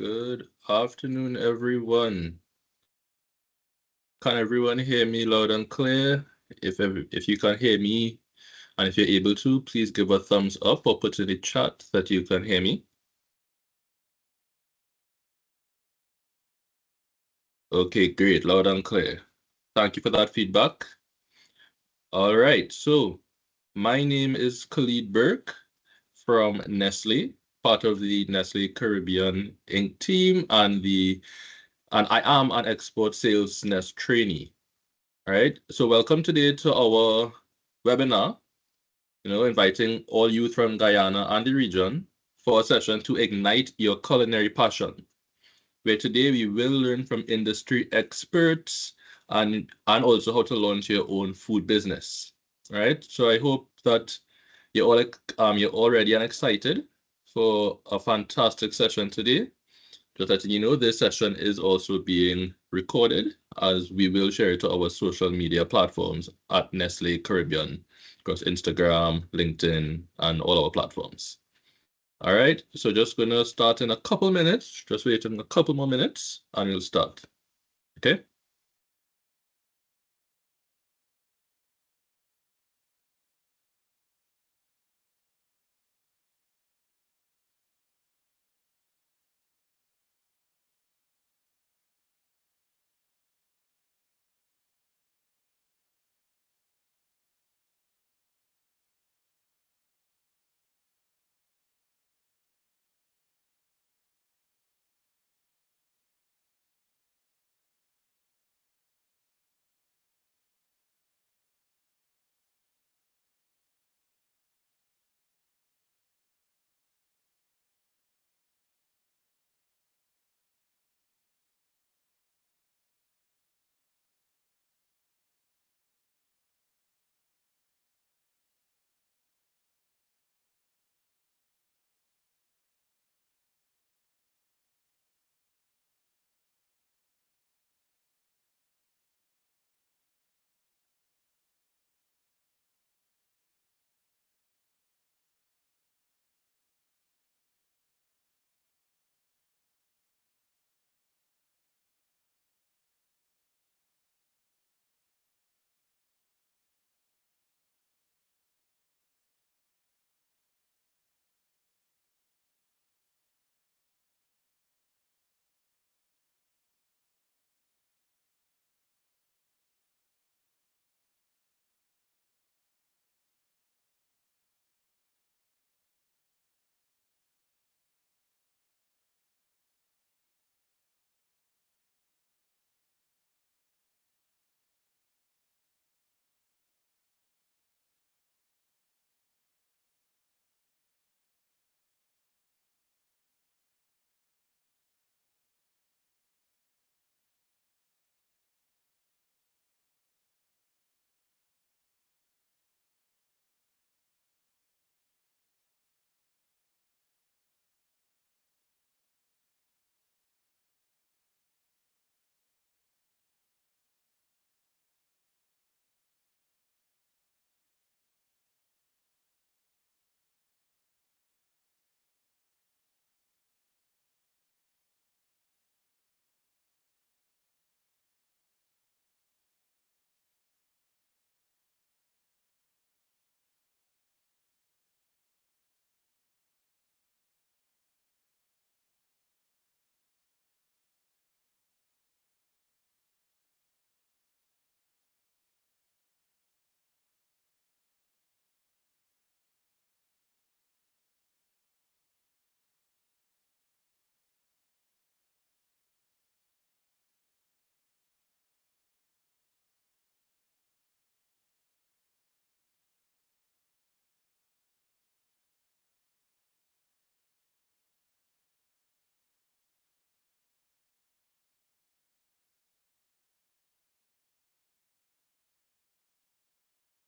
Good afternoon, everyone. Can everyone hear me loud and clear? If you can hear me, and if you're able to, please give a thumbs up or put in the chat that you can hear me. Okay, great, loud and clear. Thank you for that feedback. All right, so my name is Khalid Burke from Nestle, part of the Nestle Caribbean Inc. team, and I am an export sales nest trainee. All right, so welcome today to our webinar, inviting all youth from Guyana and the region for a session to ignite your culinary passion, where today we will learn from industry experts and also how to launch your own food business. All right, so I hope that you're all ready and excited for a fantastic session today. Just letting you know, this session is also being recorded, as we will share it to our social media platforms at Nestle Caribbean, across Instagram, LinkedIn, and all our platforms. All right, so just gonna start in a couple minutes. Just waiting a couple more minutes, and we'll start. Okay.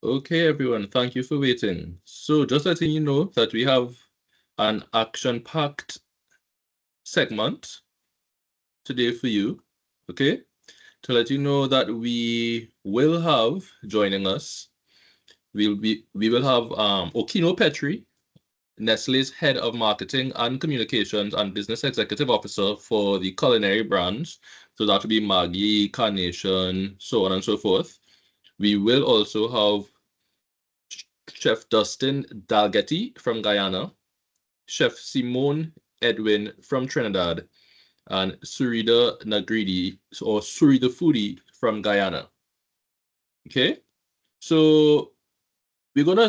Okay, everyone, thank you for waiting. So just letting you know that we have an action-packed segment today for you, okay? To let you know that we will have joining us, we will have Okino Petri, Nestle's head of marketing and communications and business executive officer for the culinary brands. So that would be Maggie, Carnation, so on and so forth. We will also have Chef Dustin Dalgetty from Guyana, Chef Simmone Edwin from Trinidad, and Surida Nagreadi or Surithefoodie from Guyana. Okay, so we're gonna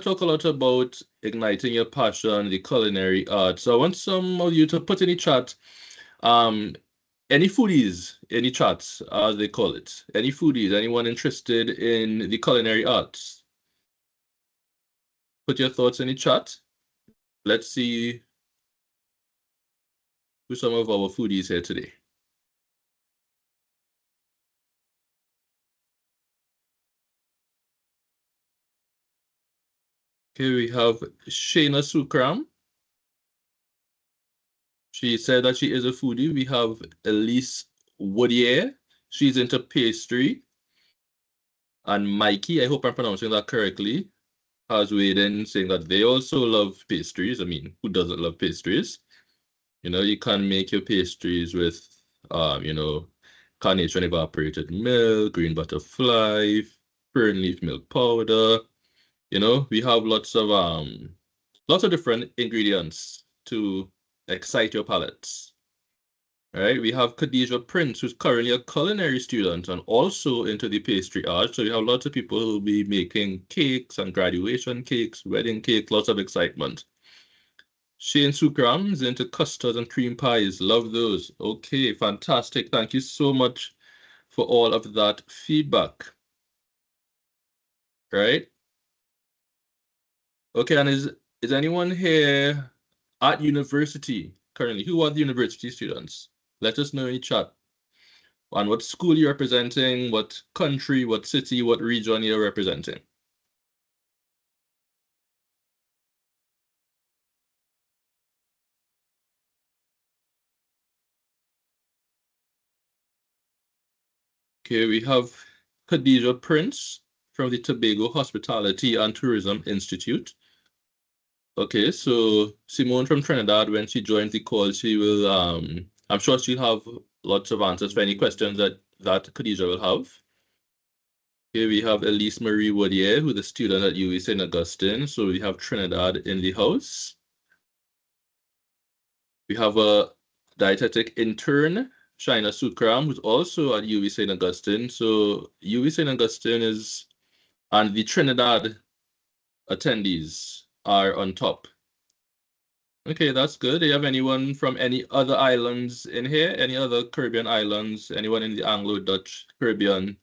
talk a lot about igniting your passion, the culinary art. So I want some of you to put in the chat, um, any foodies, any chats, as they call it. Any foodies, anyone interested in the culinary arts? Put your thoughts in the chat. Let's see who some of our foodies here today. Okay, we have Shayna Sukram. She said that she is a foodie. We have Elise Woodier. She's into pastry. And Mikey, I hope I'm pronouncing that correctly, has weighed in saying that they also love pastries. I mean, who doesn't love pastries? You know, you can make your pastries with, you know, carnation evaporated milk, green butterfly, fern leaf milk powder. You know, we have lots of different ingredients to excite your palates. All right, we have Khadija Prince, who's currently a culinary student and also into the pastry art. So we have lots of people who will be making cakes and graduation cakes, wedding cake, lots of excitement. Shane Sukram is into custards and cream pies. Love those. Okay, fantastic. Thank you so much for all of that feedback. Right? Okay, and is anyone here at university currently? Who are the university students? Let us know in the chat. And what school you're representing, what country, what city, what region you're representing. Okay, we have Khadija Prince from the Tobago Hospitality and Tourism Institute. Okay, so Simmone from Trinidad, when she joins the call, she will, I'm sure she'll have lots of answers for any questions that Khadija will have. Here we have Elise Marie Woodier, who's a student at UWI St. Augustine. So we have Trinidad in the house. We have a dietetic intern, Shaina Sukram, who's also at UWI St. Augustine. So UWI St. Augustine is, and the Trinidad attendees are on top. Okay, that's good. Do you have anyone from any other islands in here? Any other Caribbean islands? Anyone in the Anglo-Dutch Caribbean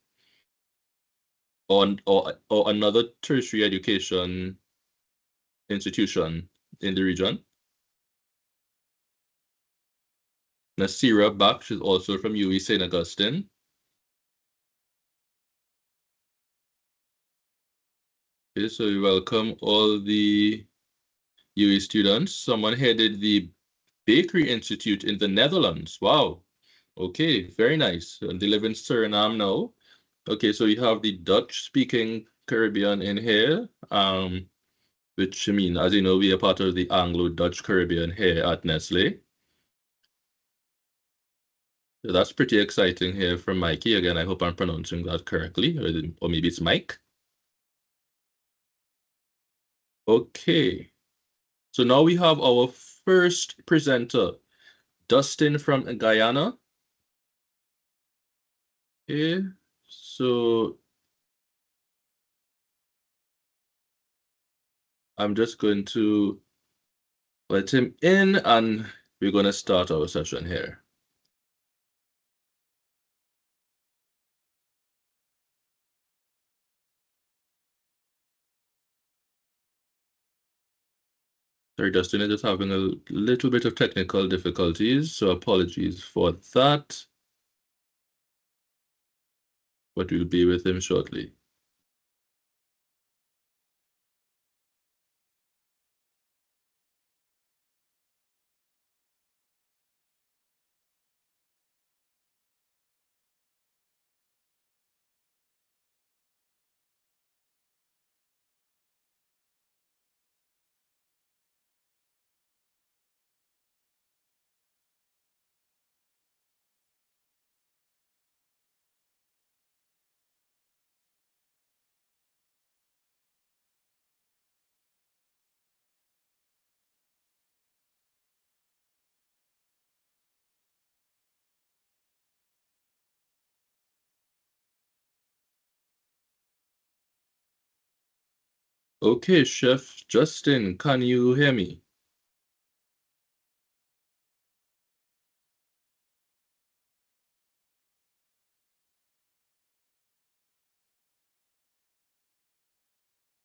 or another tertiary education institution in the region? Nasira Baksh is also from UWI St. Augustine. Okay, so we welcome all the UWI students. Someone headed the Bakery Institute in the Netherlands. Wow. Okay, very nice. And they live in Suriname now. Okay, so you have the Dutch-speaking Caribbean in here, which, I mean, as you know, we are part of the Anglo-Dutch Caribbean here at Nestle. So that's pretty exciting here from Mikey. Again, I hope I'm pronouncing that correctly, or maybe it's Mike. Okay, so now we have our first presenter, Dustin from Guyana. Okay, so I'm just going to let him in and we're going to start our session here. Sorry, Dustin is just having a little bit of technical difficulties, so apologies for that. But we'll be with him shortly. Okay, Chef Justin, can you hear me?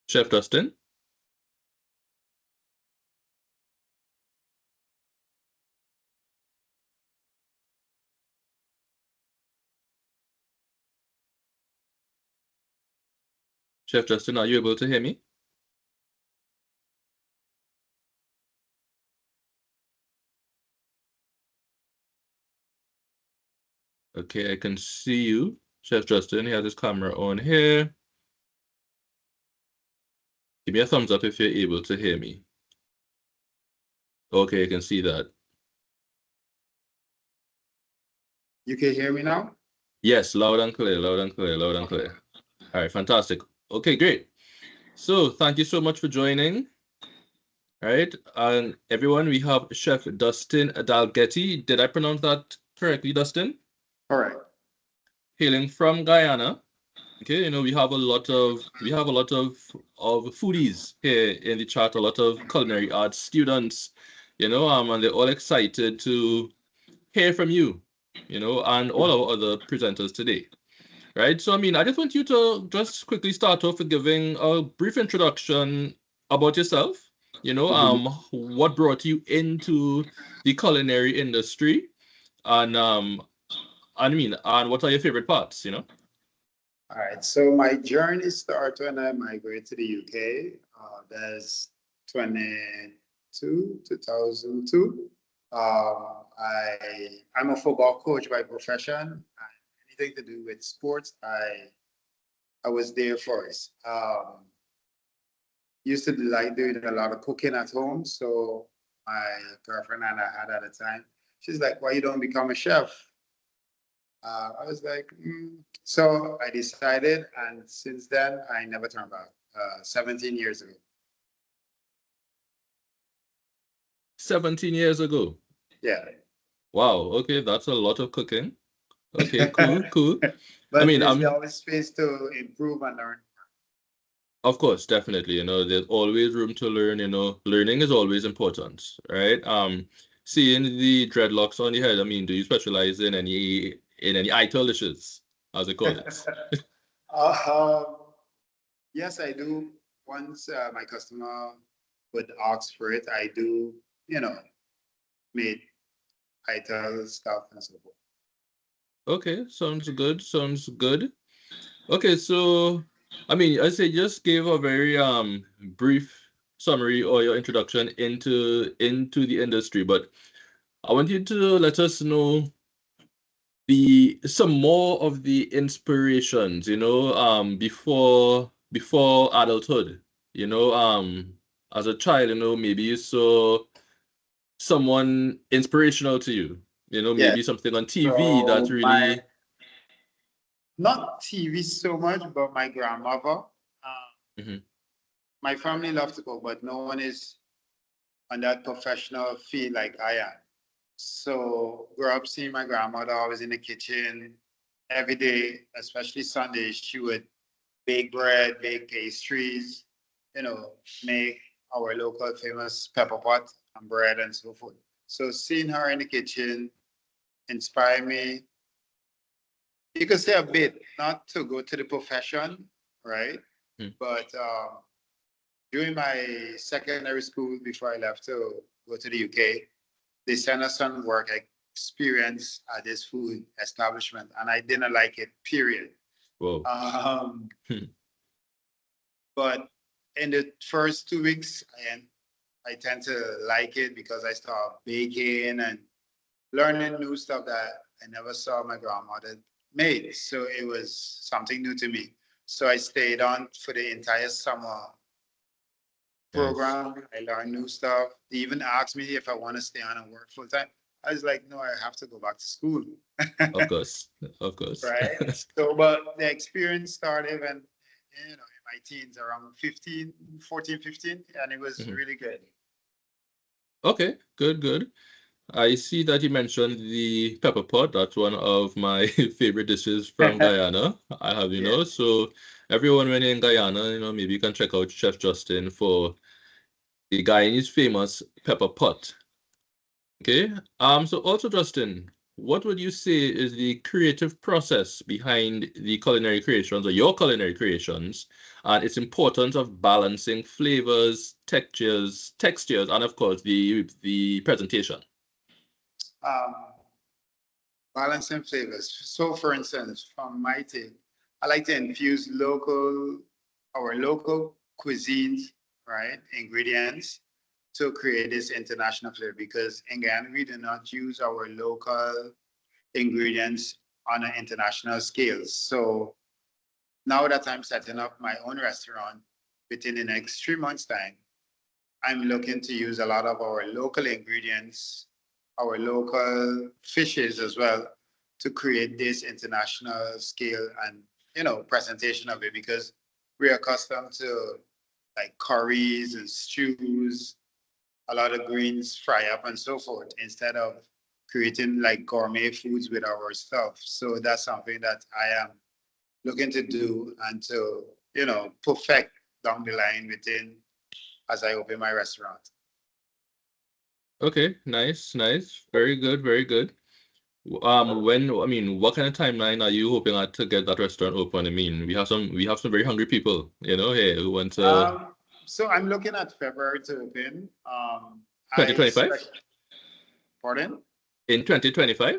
Chef Dustin? Chef Justin, are you able to hear me? Okay, I can see you. Chef Justin, he has his camera on here. Give me a thumbs up if you're able to hear me. Okay, I can see that. You can hear me now? Yes, loud and clear, loud and clear, loud and clear. All right, fantastic. Okay, great. So thank you so much for joining. All right, and everyone, we have Chef Dustin Dalgetty. Did I pronounce that correctly, Dustin? All right. Hailing from Guyana. Okay, you know, we have a lot of foodies here in the chat, a lot of culinary arts students, and they're all excited to hear from you, and all our other presenters today. Right? So, I mean, I just want you to just quickly start off with giving a brief introduction about yourself. Mhm. What brought you into the culinary industry, and and what are your favorite parts? All right. So my journey started when I migrated to the UK. That's 2002. I'm a football coach by profession. Anything to do with sports, I was there for it. Used to like doing a lot of cooking at home. So my girlfriend and I had at the time, she's like, "Why you don't become a chef?" I was like, So I decided, and since then, I never turned back. 17 years ago. 17 years ago. Yeah. Wow, okay, that's a lot of cooking. Okay, cool, cool. I But mean, there's always space to improve and learn. of course, definitely, there's always room to learn, learning is always important, right? Seeing the dreadlocks on your head, I mean, do you specialize in any eye dishes, as they call it? Uh, yes, I do. Once my customer would ask for it, I do, you know, make ITIL stuff and so forth. Okay, sounds good, sounds good. Okay, so I mean, I say just gave a very brief summary or your introduction into the industry, but I want you to let us know the some more of the inspirations, before adulthood. As a child, maybe you saw someone inspirational to you, Yeah. maybe something on TV that So really. not TV so much, but my grandmother. Mhm. My family loves to cook, but no one is on that professional field like I am. So grew up seeing my grandmother always in the kitchen every day, especially Sundays. She would bake bread, bake pastries, make our local famous pepper pot and bread and so forth. So seeing her in the kitchen inspired me. You could say a bit, not to go to the profession, right? Mm. But during my secondary school, before I left to go to the UK, they sent us some work experience at this food establishment, and I didn't like it, period. Whoa. Um, Hmm. but in the first 2 weeks, I tend to like it because I start baking and learning new stuff that I never saw my grandmother made. So it was something new to me. So I stayed on for the entire summer Nice. program. I learned new stuff. They even asked me if I want to stay on and work full time. I was like, no, I have to go back to school. Of course. Of course. Right. So, but the experience started when, in my teens, around 15, 14, 15, and it was Mhm. really good. Okay, good, good. I see that you mentioned the pepper pot. That's one of my favorite dishes from Guyana. I have, Yeah. so everyone when you're in Guyana, maybe you can check out Chef Justin for the Guyanese famous pepper pot. Okay. So also, Justin, what would you say is the creative process behind the culinary creations or your culinary creations and its importance of balancing flavors, textures, and of course the presentation? Um, Balancing flavors. So for instance, from my take, I like to infuse our local cuisines, right, ingredients to create this international flavor because again, we do not use our local ingredients on an international scale. So now that I'm setting up my own restaurant within the next 3 months' time, I'm looking to use a lot of our local ingredients, our local fishes as well, to create this international scale and presentation of it because we're accustomed to like curries and stews, a lot of greens, fry up and so forth, instead of creating like gourmet foods with our stuff. So that's something that I am looking to do and to, perfect down the line within as I open my restaurant. Okay, nice, nice. Very good, very good. What kind of timeline are you hoping at to get that restaurant open? I mean, we have some very hungry people, here who want to So I'm looking at February to open. I 2025? expect, pardon? In 2025?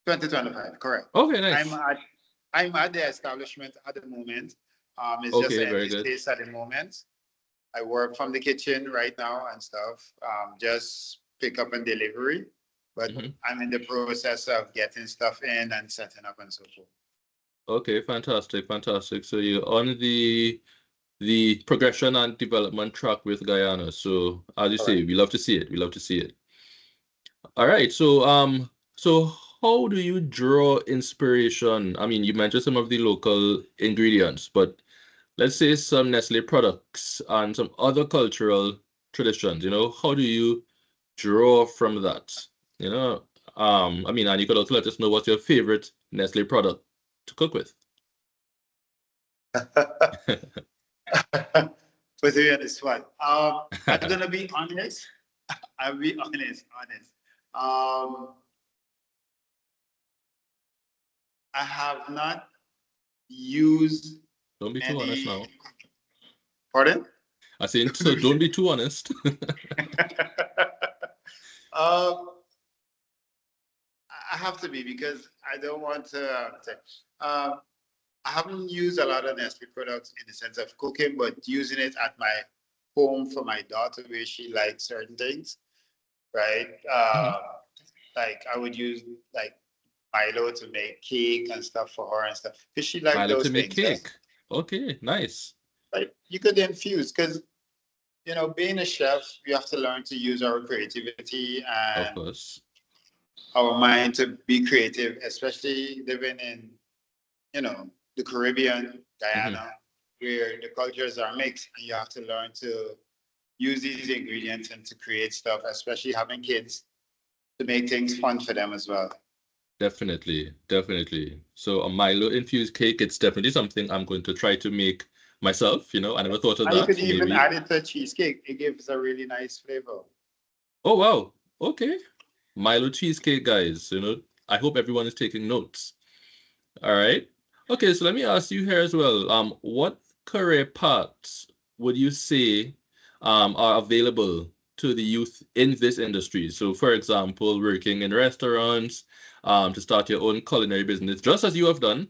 2025, correct. Okay, I'm nice. at I'm at the establishment at the moment. It's just Okay, an very empty good. space at the moment. I work from the kitchen right now and stuff. Just pick up and delivery, but Hmm. I'm in the process of getting stuff in and setting up and so forth. Okay, fantastic, fantastic. So you're on the progression and development track with Guyana. So as you say, Correct. we love to see it. We love to see it. All right. So how do you draw inspiration? I mean, you mentioned some of the local ingredients, but let's say some Nestle products and some other cultural traditions, how do you draw from that? You know, and you could also let us know what's your favorite Nestle product to cook with. Put me on the spot. I'm gonna be honest. I'll be honest. Um, I have not used Don't be too honest any. now. Pardon? I saying so don't be too honest. um, I have to be because I don't want to. I haven't used a lot of Nestle products in the sense of cooking, but using it at my home for my daughter where she likes certain things, right? Mhm. Like I would use like Milo to make cake and stuff for her and stuff because she liked Milo to those make things. That's cake. Okay, nice. like you could infuse because being a chef, you have to learn to use our creativity Of and course. our mind to be creative, especially living in the Caribbean, Hmm. Guyana, where the cultures are mixed, and you have to learn to use these ingredients and to create stuff, especially having kids to make things fun for them as well. Definitely, definitely. So a Milo infused cake, it's definitely something I'm going to try to make myself. I never thought of And you could that. even Maybe. add it to cheesecake. It gives a really nice flavor. Oh wow. Okay. Milo cheesecake, guys. I hope everyone is taking notes. All right. Okay, so let me ask you here as well. What career paths would you say are available to the youth in this industry? So, for example, working in restaurants, to start your own culinary business, just as you have done,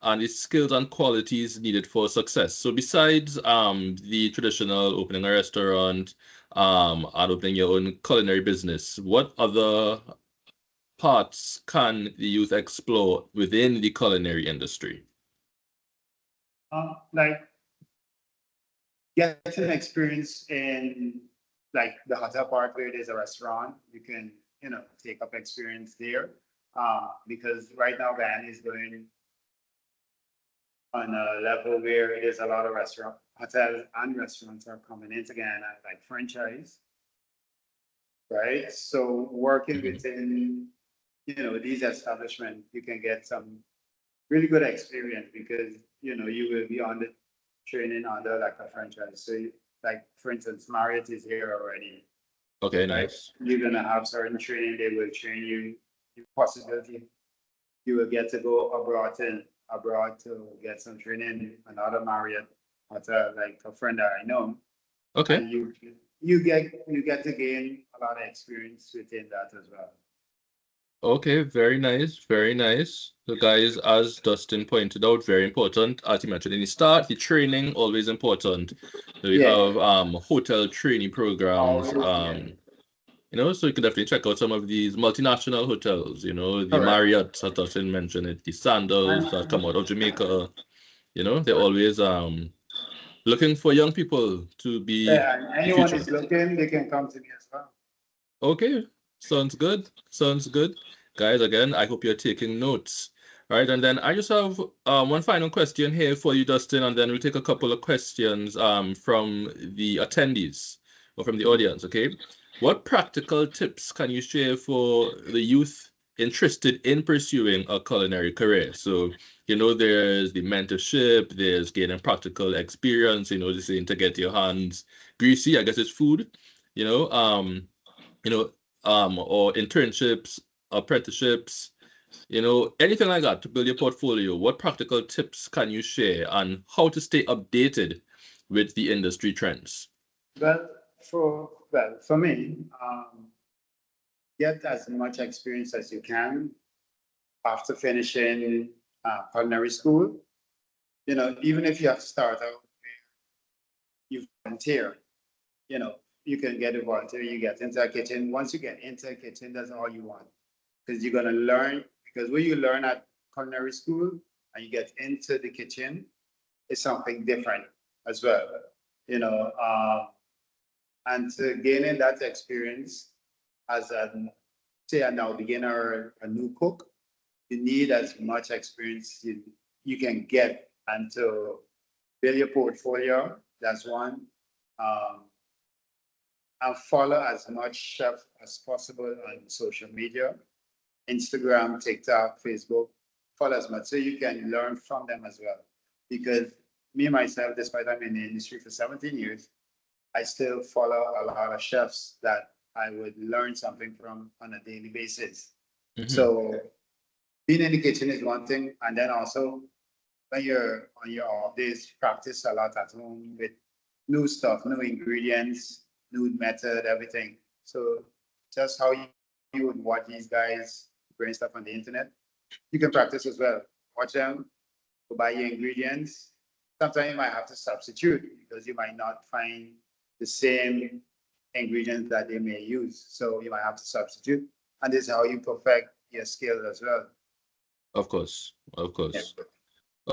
and the skills and qualities needed for success. So, besides the traditional opening a restaurant, and opening your own culinary business, what other parts can the youth explore within the culinary industry? Like getting experience in like the hotel part where there's a restaurant, you can take up experience there. Because right now Van is going on a level where it is a lot of hotels and restaurants are coming in again as like franchise. right? So working within, these establishments, you can get some really good experience because, you will be on the training under like a franchise. So like, for instance, Marriott is here already, Okay, right? nice. You're gonna have certain training, they will train you, possibility, you will get to go abroad to get some training, another Marriott hotel, like a friend that I know, Okay. and you get to gain a lot of experience within that as well. Okay, very nice, very nice. So guys, as Dustin pointed out, very important. As you mentioned in the start, the training always important. So we Yeah, have hotel training programs, always, yeah, so you can definitely check out some of these multinational hotels, the correct. Marriott that Dustin mentioned it, the Sandals that come out And of Jamaica, they're always looking for young people to be yeah, and the anyone future. is looking, they can come to me as well. Okay, sounds good. Sounds good. Guys, again, I hope you're taking notes. All right, and then I just have one final question here for you, Dustin, and then we'll take a couple of questions from the attendees or from the audience, okay? What practical tips can you share for the youth interested in pursuing a culinary career? So, there's the mentorship, there's gaining practical experience, just saying to get your hands greasy, I guess it's food, you know, um, you know, or internships, apprenticeships, anything like that to build your portfolio. What practical tips can you share on how to stay updated with the industry trends? Well, for me, get as much experience as you can after finishing culinary school. Even if you have to start out, you volunteer. You know, you can get a volunteer. You get into a kitchen. Once you get into a kitchen, that's all you want because you're gonna learn. Because what you learn at culinary school and you get into the kitchen is something different as well. You know, and to gaining that experience as say a now beginner or a new cook, you need as much experience you can get and to build your portfolio. That's one. Um, and follow as much chef as possible on social media, Instagram, TikTok, Facebook. Follow as much so you can learn from them as well. Because me myself, despite I'm in the industry for 17 years, I still follow a lot of chefs that I would learn something from on a daily basis. Hmm. So being in the kitchen is one thing, and then also when you're on your off days, practice a lot at home with new stuff, new ingredients, new method, everything. So just how you would watch these guys bring stuff on the internet, you can practice as well. Watch them, go buy your ingredients. Sometimes you might have to substitute because you might not find the same ingredients that they may use. So you might have to substitute. And this is how you perfect your skills as well. Of course, of Yeah. course.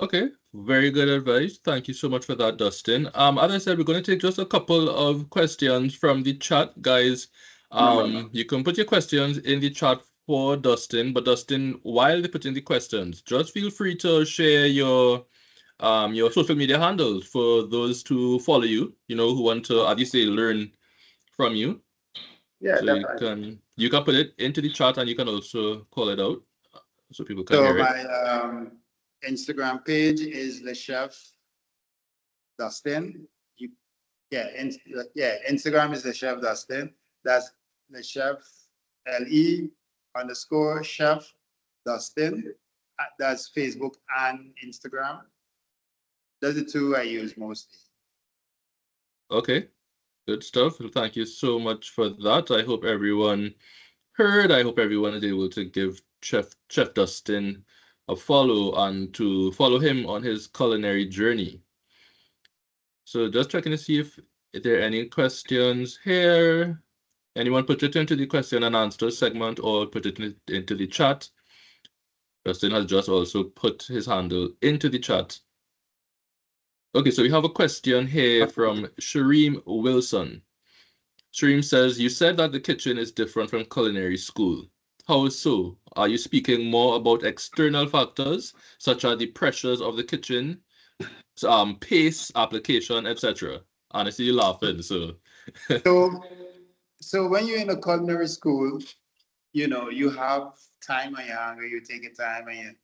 Okay, very good advice. Thank you so much for that, Dustin. As I said, we're going to take just a couple of questions from the chat, guys. Remember. You can put your questions in the chat for Dustin, but Dustin, while they put in the questions, just feel free to share your social media handles for those to follow you, who want to, as you say, learn from you. Yeah, So definitely. you can put it into the chat and you can also call it out so people can So hear it. my Instagram page is the chef Dustin. You, yeah, Instagram is the chef Dustin. That's the chef LE_chef Dustin. That's Facebook and Instagram. Those are the two I use mostly. Okay, good stuff. Well, thank you so much for that. I hope everyone heard. I hope everyone is able to give Chef Dustin a follow and to follow him on his culinary journey. So just checking to see if there are any questions here. Anyone put it into the question and answer segment or put it into the chat. Dustin has just also put his handle into the chat. Okay, so we have a question here from Shareem Wilson. Shareem says, you said that the kitchen is different from culinary school. How so? Are you speaking more about external factors, such as the pressures of the kitchen, pace, application, etc.? Honestly, you're laughing, so. So So when you're in a culinary school, you have time on your hand where you take your time and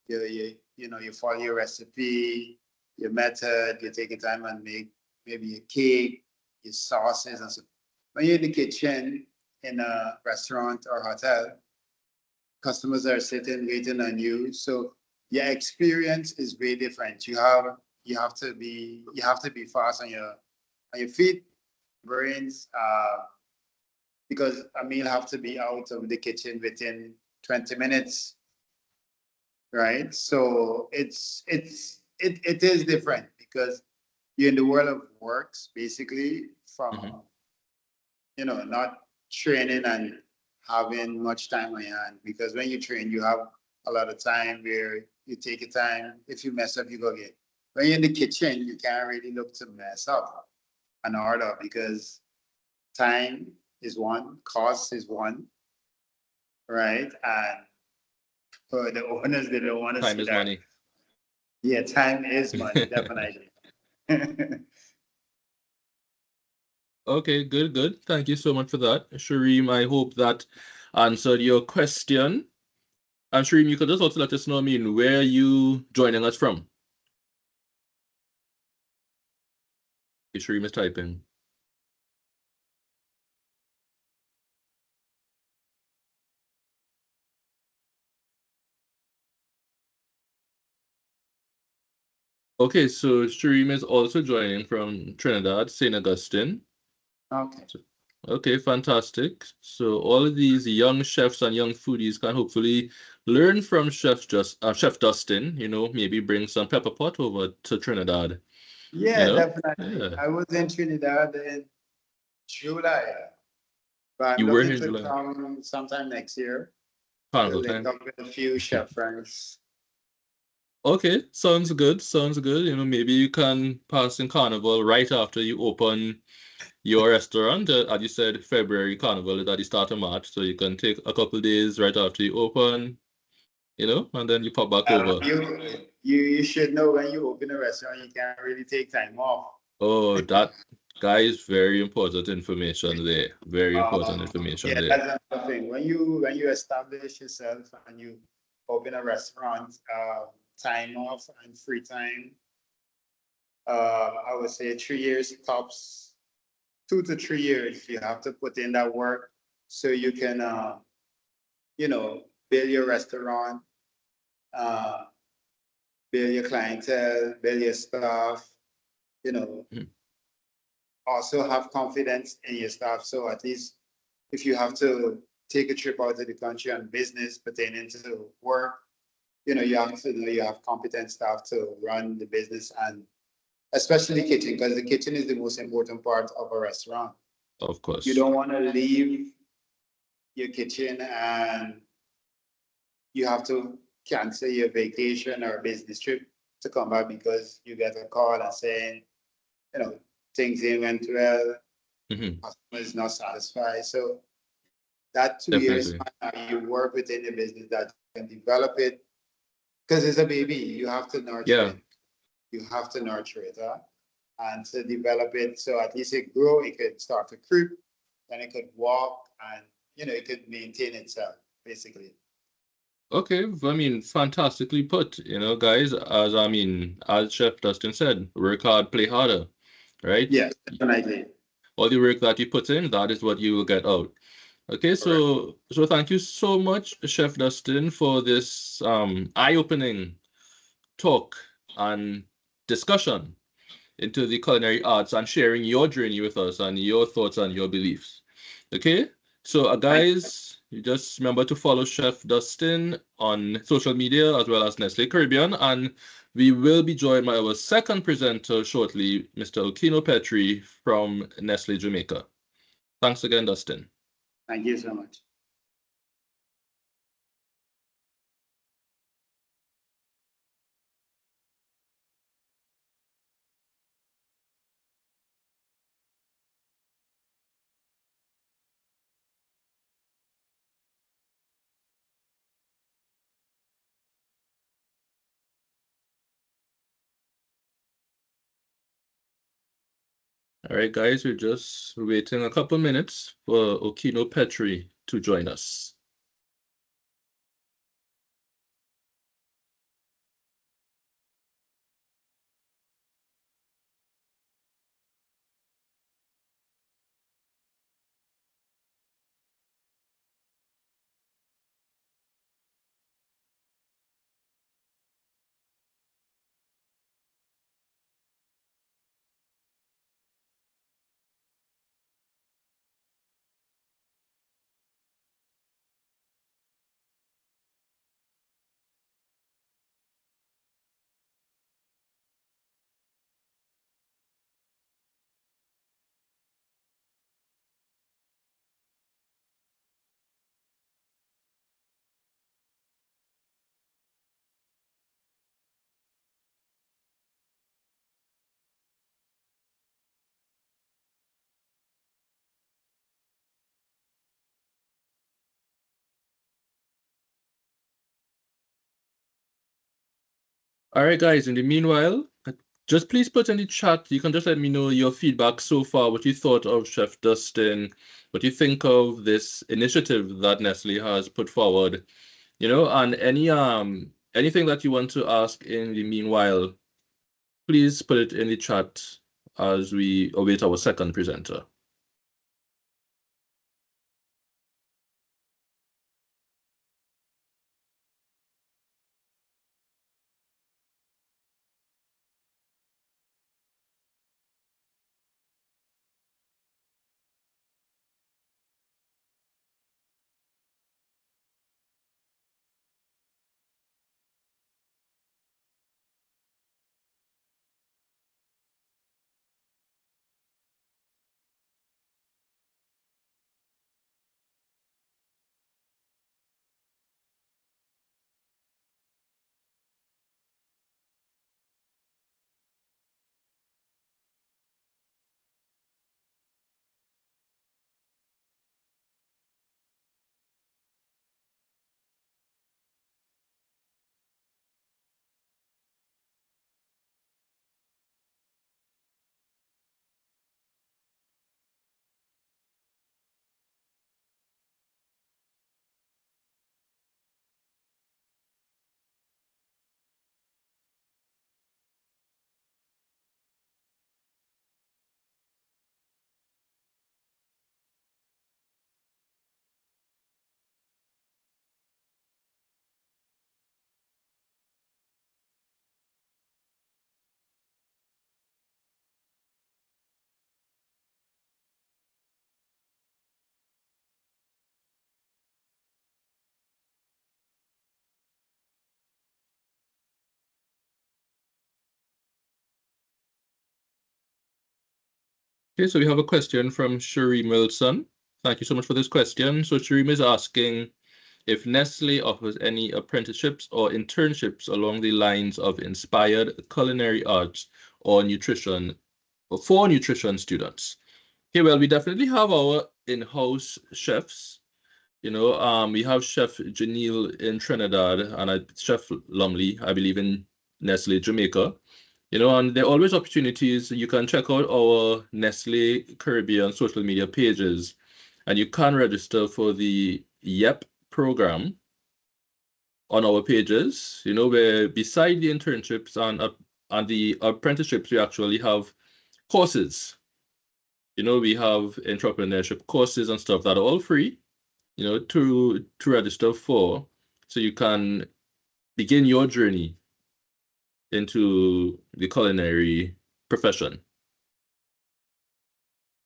you follow your recipe, your method, you take your time and make maybe a cake, your sauces and so. When you're in the kitchen in a restaurant or hotel, customers are sitting waiting on you. So your experience is way different. You have to be fast on your feet, brains, because a meal have to be out of the kitchen within 20 minutes, right? So it is different because you're in the world of works basically from not training and having much time on your hand, because when you train you have a lot of time where you take your time. If you mess up, you go get. When you're in the kitchen, you can't really look to mess up an order because time is one, cost is one, right? And for the owners, they don't want to Time see is that. money. Yeah, time is money, definitely. Okay, good, good. Thank you so much for that. Shareem, I hope that answered your question. And Shareem, you could just also let us know, where you joining us from? Okay, Shareem is typing. Okay, so Shareem is also joining from Trinidad, St. Augustine. Okay. Okay, fantastic. So all of these young chefs and young foodies can hopefully learn from Chef Dustin, maybe bring some pepper pot over to Trinidad, you Yeah, know? definitely. Yeah. I was in Trinidad in July, but I'm You were looking here in to July, come sometime next year to carnival link time. up with a few chef friends. Okay, sounds good, sounds good. Maybe you can pass in carnival right after you open your restaurant. As you said, February carnival is at the start of March, so you can take a couple days right after you open, and then you pop back over. You should know when you open a restaurant, you can't really take time off. Oh, that guys, very important information there. Very important information Yeah, there. that's another thing. When you establish yourself and you open a restaurant, time off and free time, I would say 3 years tops, 2 to 3 years. You have to put in that work so you can, build your restaurant, uh, build your clientele, build your staff. You know, Mhm. also have confidence in your staff. So at least if you have to take a trip out of the country on business pertaining to work, you have to know you have competent staff to run the business, and especially the kitchen, because the kitchen is the most important part of a restaurant. Of You course. don't want to leave your kitchen and you have to cancel your vacation or business trip to come back because you get a call and saying, you know, things didn't went well, Hmm. customer is not satisfied. So that 2 years Definitely. you work within the business that you can develop it because it's a baby. You have to nurture Yeah. it. You have to nurture it, huh? And to develop it so at least it grow, it could start to creep, then it could walk, and it could maintain itself basically. Okay. Fantastically put, guys. As Chef Dustin said, work hard, play harder, right? Yes, definitely. All the work that you put in, that is what you will get out. Okay, Correct. so thank you so much, Chef Dustin, for this eye-opening talk and discussion into the culinary arts and sharing your journey with us and your thoughts and your beliefs. Okay, so Thank guys, you just remember to follow Chef Dustin on social media as well as Nestle Caribbean, and we will be joined by our second presenter shortly, Mr. Okino Petri from Nestle Jamaica. Thanks again, Dustin. thank you so much. All right, guys, we're just waiting a couple minutes for Okino Petri to join us. All right, guys, in the meanwhile, just please put in the chat. You can just let me know your feedback so far, what you thought of Chef Dustin, what you think of this initiative that Nestle has put forward, and anything that you want to ask in the meanwhile, please put it in the chat as we await our second presenter. Okay, so we have a question from Sheree Milson. Thank you so much for this question. So Sheree is asking if Nestle offers any apprenticeships or internships along the lines of inspired culinary arts or nutrition for nutrition students. Okay, well, we definitely have our in-house chefs. We have Chef Janelle in Trinidad and Chef Lumley, I believe, in Nestle Jamaica. And there are always opportunities. You can check out our Nestle Caribbean social media pages, and you can register for the YEP program on our pages. Where beside the internships and the apprenticeships, we actually have courses. We have entrepreneurship courses and stuff that are all free, to register for, so you can begin your journey into the culinary profession.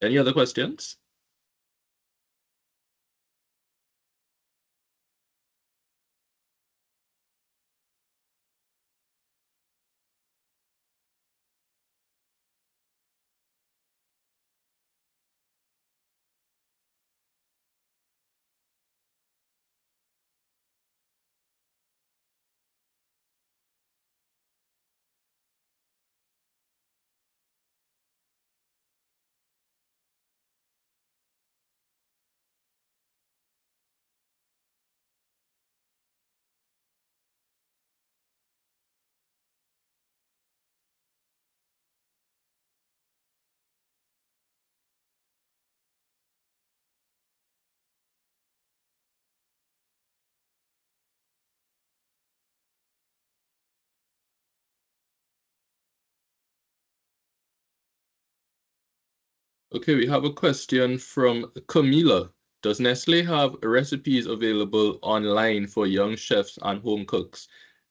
Any other questions? Okay, we have a question from Camila. Does Nestle have recipes available online for young chefs and home cooks?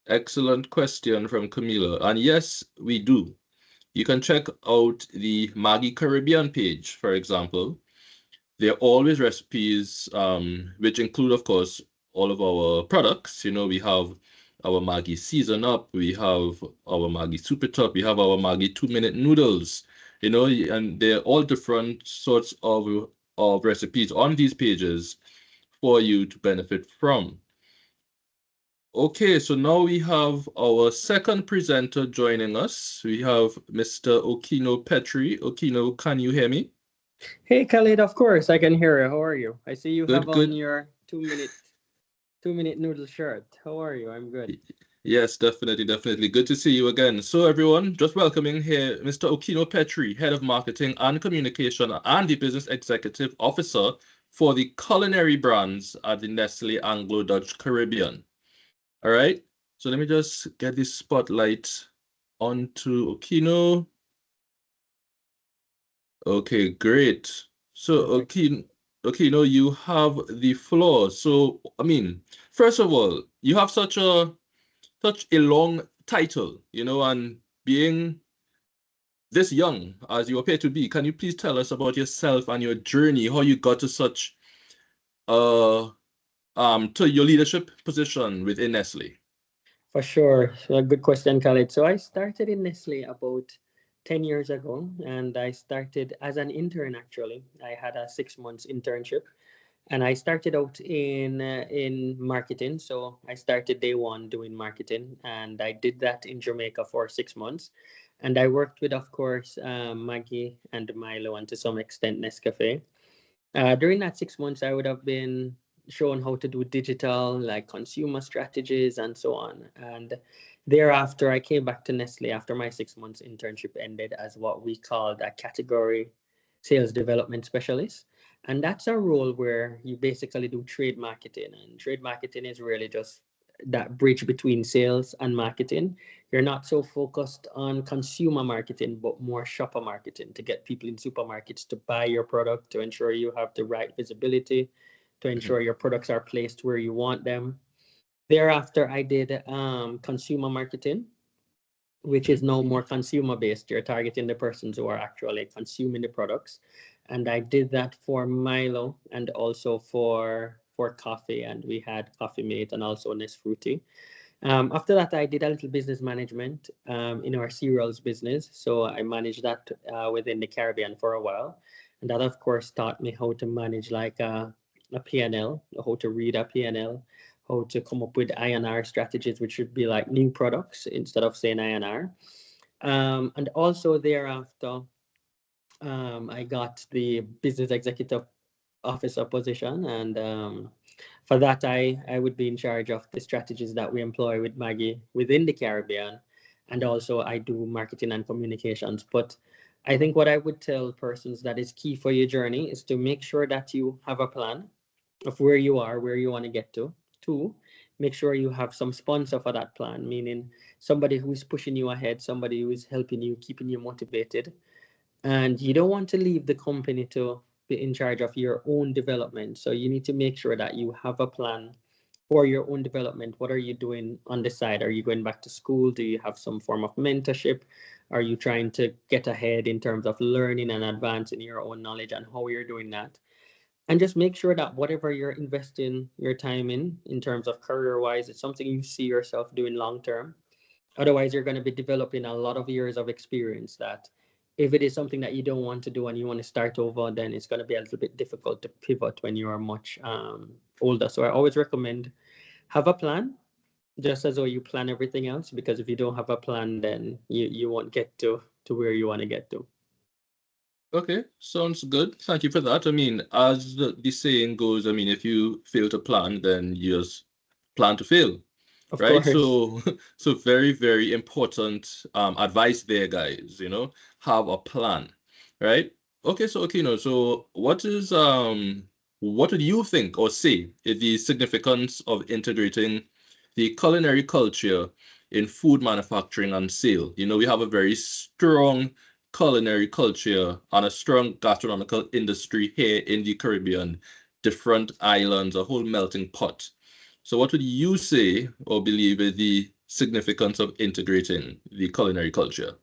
Excellent question from Camila. And yes, we do. You can check out the Maggie Caribbean page, for example. There are always recipes, which include, of course, all of our products. You know, we have our Maggie Season Up, we have our Maggie Super Top, we have our Maggie 2-minute noodles, you know, and they're all different sorts of recipes on these pages for you to benefit from. Okay, so now we have our second presenter joining us. We have Mr. Okino Petri. Okino, can you hear me? Hey Khalid, of course I can hear you. How are you? I see you have Good, on good. your 2-minute noodle shirt. How are you? I'm good. Yes, definitely, definitely. Good to see you again. So, everyone, just welcoming here Mr. Okino Petri, Head of Marketing and Communication and the Business Executive Officer for the culinary brands at the Nestle Anglo-Dutch Caribbean. All right. So, let me just get this spotlight onto Okino. Okay, great. So, Perfect. Okino, you have the floor. So, I mean, first of all, you have such a long title, you know, and being this young as you appear to be, can you please tell us about yourself and your journey, how you got to such uh to your leadership position within Nestle? For sure. So a good question, Khalid. So I started in Nestle about 10 years ago, and I started as an intern actually. I had a 6 months internship, and I started out in marketing. So I started day one doing marketing, and I did that in Jamaica for 6 months. And I worked with, of course, Maggie and Milo, and to some extent Nescafe. During that 6 months, I would have been shown how to do digital, like consumer strategies and so on. And thereafter, I came back to Nestle after my 6 months internship ended as what we called a category sales development specialist. And that's a role where you basically do trade marketing. And trade marketing is really just that bridge between sales and marketing. You're not so focused on consumer marketing, but more shopper marketing to get people in supermarkets to buy your product, to ensure you have the right visibility, to Mhm, ensure your products are placed where you want them. Thereafter, I did consumer marketing, which is mhm, now more consumer based. You're targeting the persons who are actually consuming the products. And I did that for Milo and also for coffee. And we had Coffee Mate and also Nesfruity. After that, I did a little business management in our cereals business. So I managed that within the Caribbean for a while. And that, of course, taught me how to manage like a P&L, how to read a P&L, how to come up with INR strategies, which should be like new products instead of saying INR. And also thereafter, I got the business executive officer position, and for that, I would be in charge of the strategies that we employ with Maggie within the Caribbean, and also I do marketing and communications. But I think what I would tell persons that is key for your journey is to make sure that you have a plan of where you are, where you want to get to. Two, make sure you have some sponsor for that plan, meaning somebody who is pushing you ahead, somebody who is helping you, keeping you motivated, and you don't want to leave the company to be in charge of your own development. So you need to make sure that you have a plan for your own development. What are you doing on the side? Are you going back to school? Do you have some form of mentorship? Are you trying to get ahead in terms of learning and advancing your own knowledge, and how you're doing that? And just make sure that whatever you're investing your time in terms of career wise, it's something you see yourself doing long term. Otherwise, you're going to be developing a lot of years of experience that if it is something that you don't want to do and you want to start over, then it's going to be a little bit difficult to pivot when you are much older. So I always recommend have a plan, just as though you plan everything else, because if you don't have a plan, then you won't get to where you want to get to. okay, sounds good. Thank you for that. I mean, as the saying goes, I mean, if you fail to plan, then you just plan to fail, Of right? course. So, so very, very important advice there, guys. You know, have a plan, right? Okay, so okay, no. So, what do you think or say is the significance of integrating the culinary culture in food manufacturing and sale? You know, we have a very strong culinary culture and a strong gastronomical industry here in the Caribbean, different islands, a whole melting pot. So what would you say or believe is the significance of integrating the culinary culture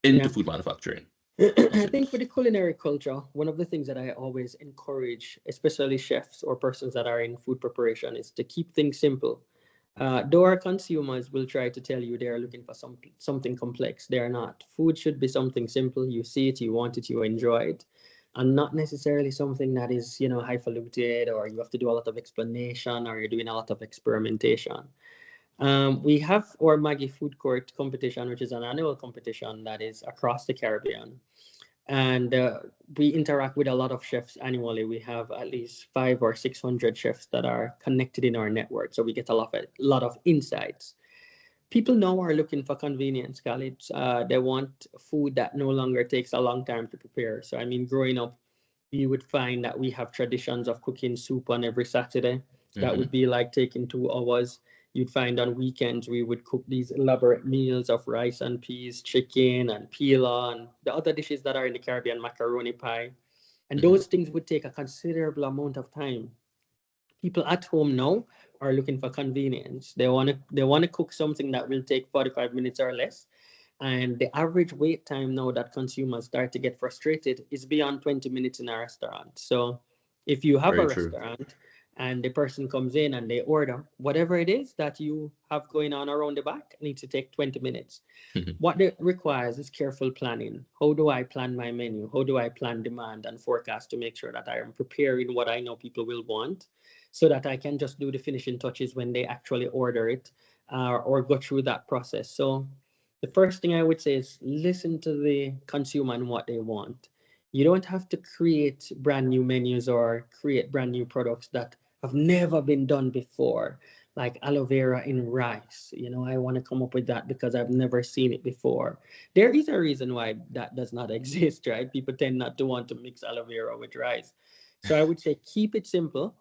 into Yeah. food manufacturing? I think for the culinary culture, one of the things that I always encourage, especially chefs or persons that are in food preparation, is to keep things simple. Though our consumers will try to tell you they are looking for something complex, they are not. Food should be something simple. You see it, you want it, you enjoy it, and not necessarily something that is, highfalutin, or you have to do a lot of explanation, or you're doing a lot of experimentation. We have our Maggie Food Court competition, which is an annual competition that is across the Caribbean. And we interact with a lot of chefs annually. We have at least 500 or 600 chefs that are connected in our network. So we get a lot of insights. People now are looking for convenience, Khalid. They want food that no longer takes a long time to prepare. So, I mean, growing up, you would find that we have traditions of cooking soup on every Saturday. That Hmm. would be like taking 2 hours. You'd find on weekends we would cook these elaborate meals of rice and peas, chicken and pila, and the other dishes that are in the Caribbean, macaroni pie. And Hmm. those things would take a considerable amount of time. People at home now are looking for convenience. They want to cook something that will take 45 minutes or less. And the average wait time now that consumers start to get frustrated is beyond 20 minutes in a restaurant. So if you have a Very true. restaurant and the person comes in and they order whatever it is that you have going on around the back, needs to take 20 minutes. What it requires is careful planning. How do I plan my menu? How do I plan demand and forecast to make sure that I am preparing what I know people will want, so that I can just do the finishing touches when they actually order it, or go through that process. So the first thing I would say is listen to the consumer and what they want. You don't have to create brand new menus or create brand new products that have never been done before, like aloe vera in rice. I want to come up with that because I've never seen it before. There is a reason why that does not exist, right? People tend not to want to mix aloe vera with rice. So I would say keep it simple.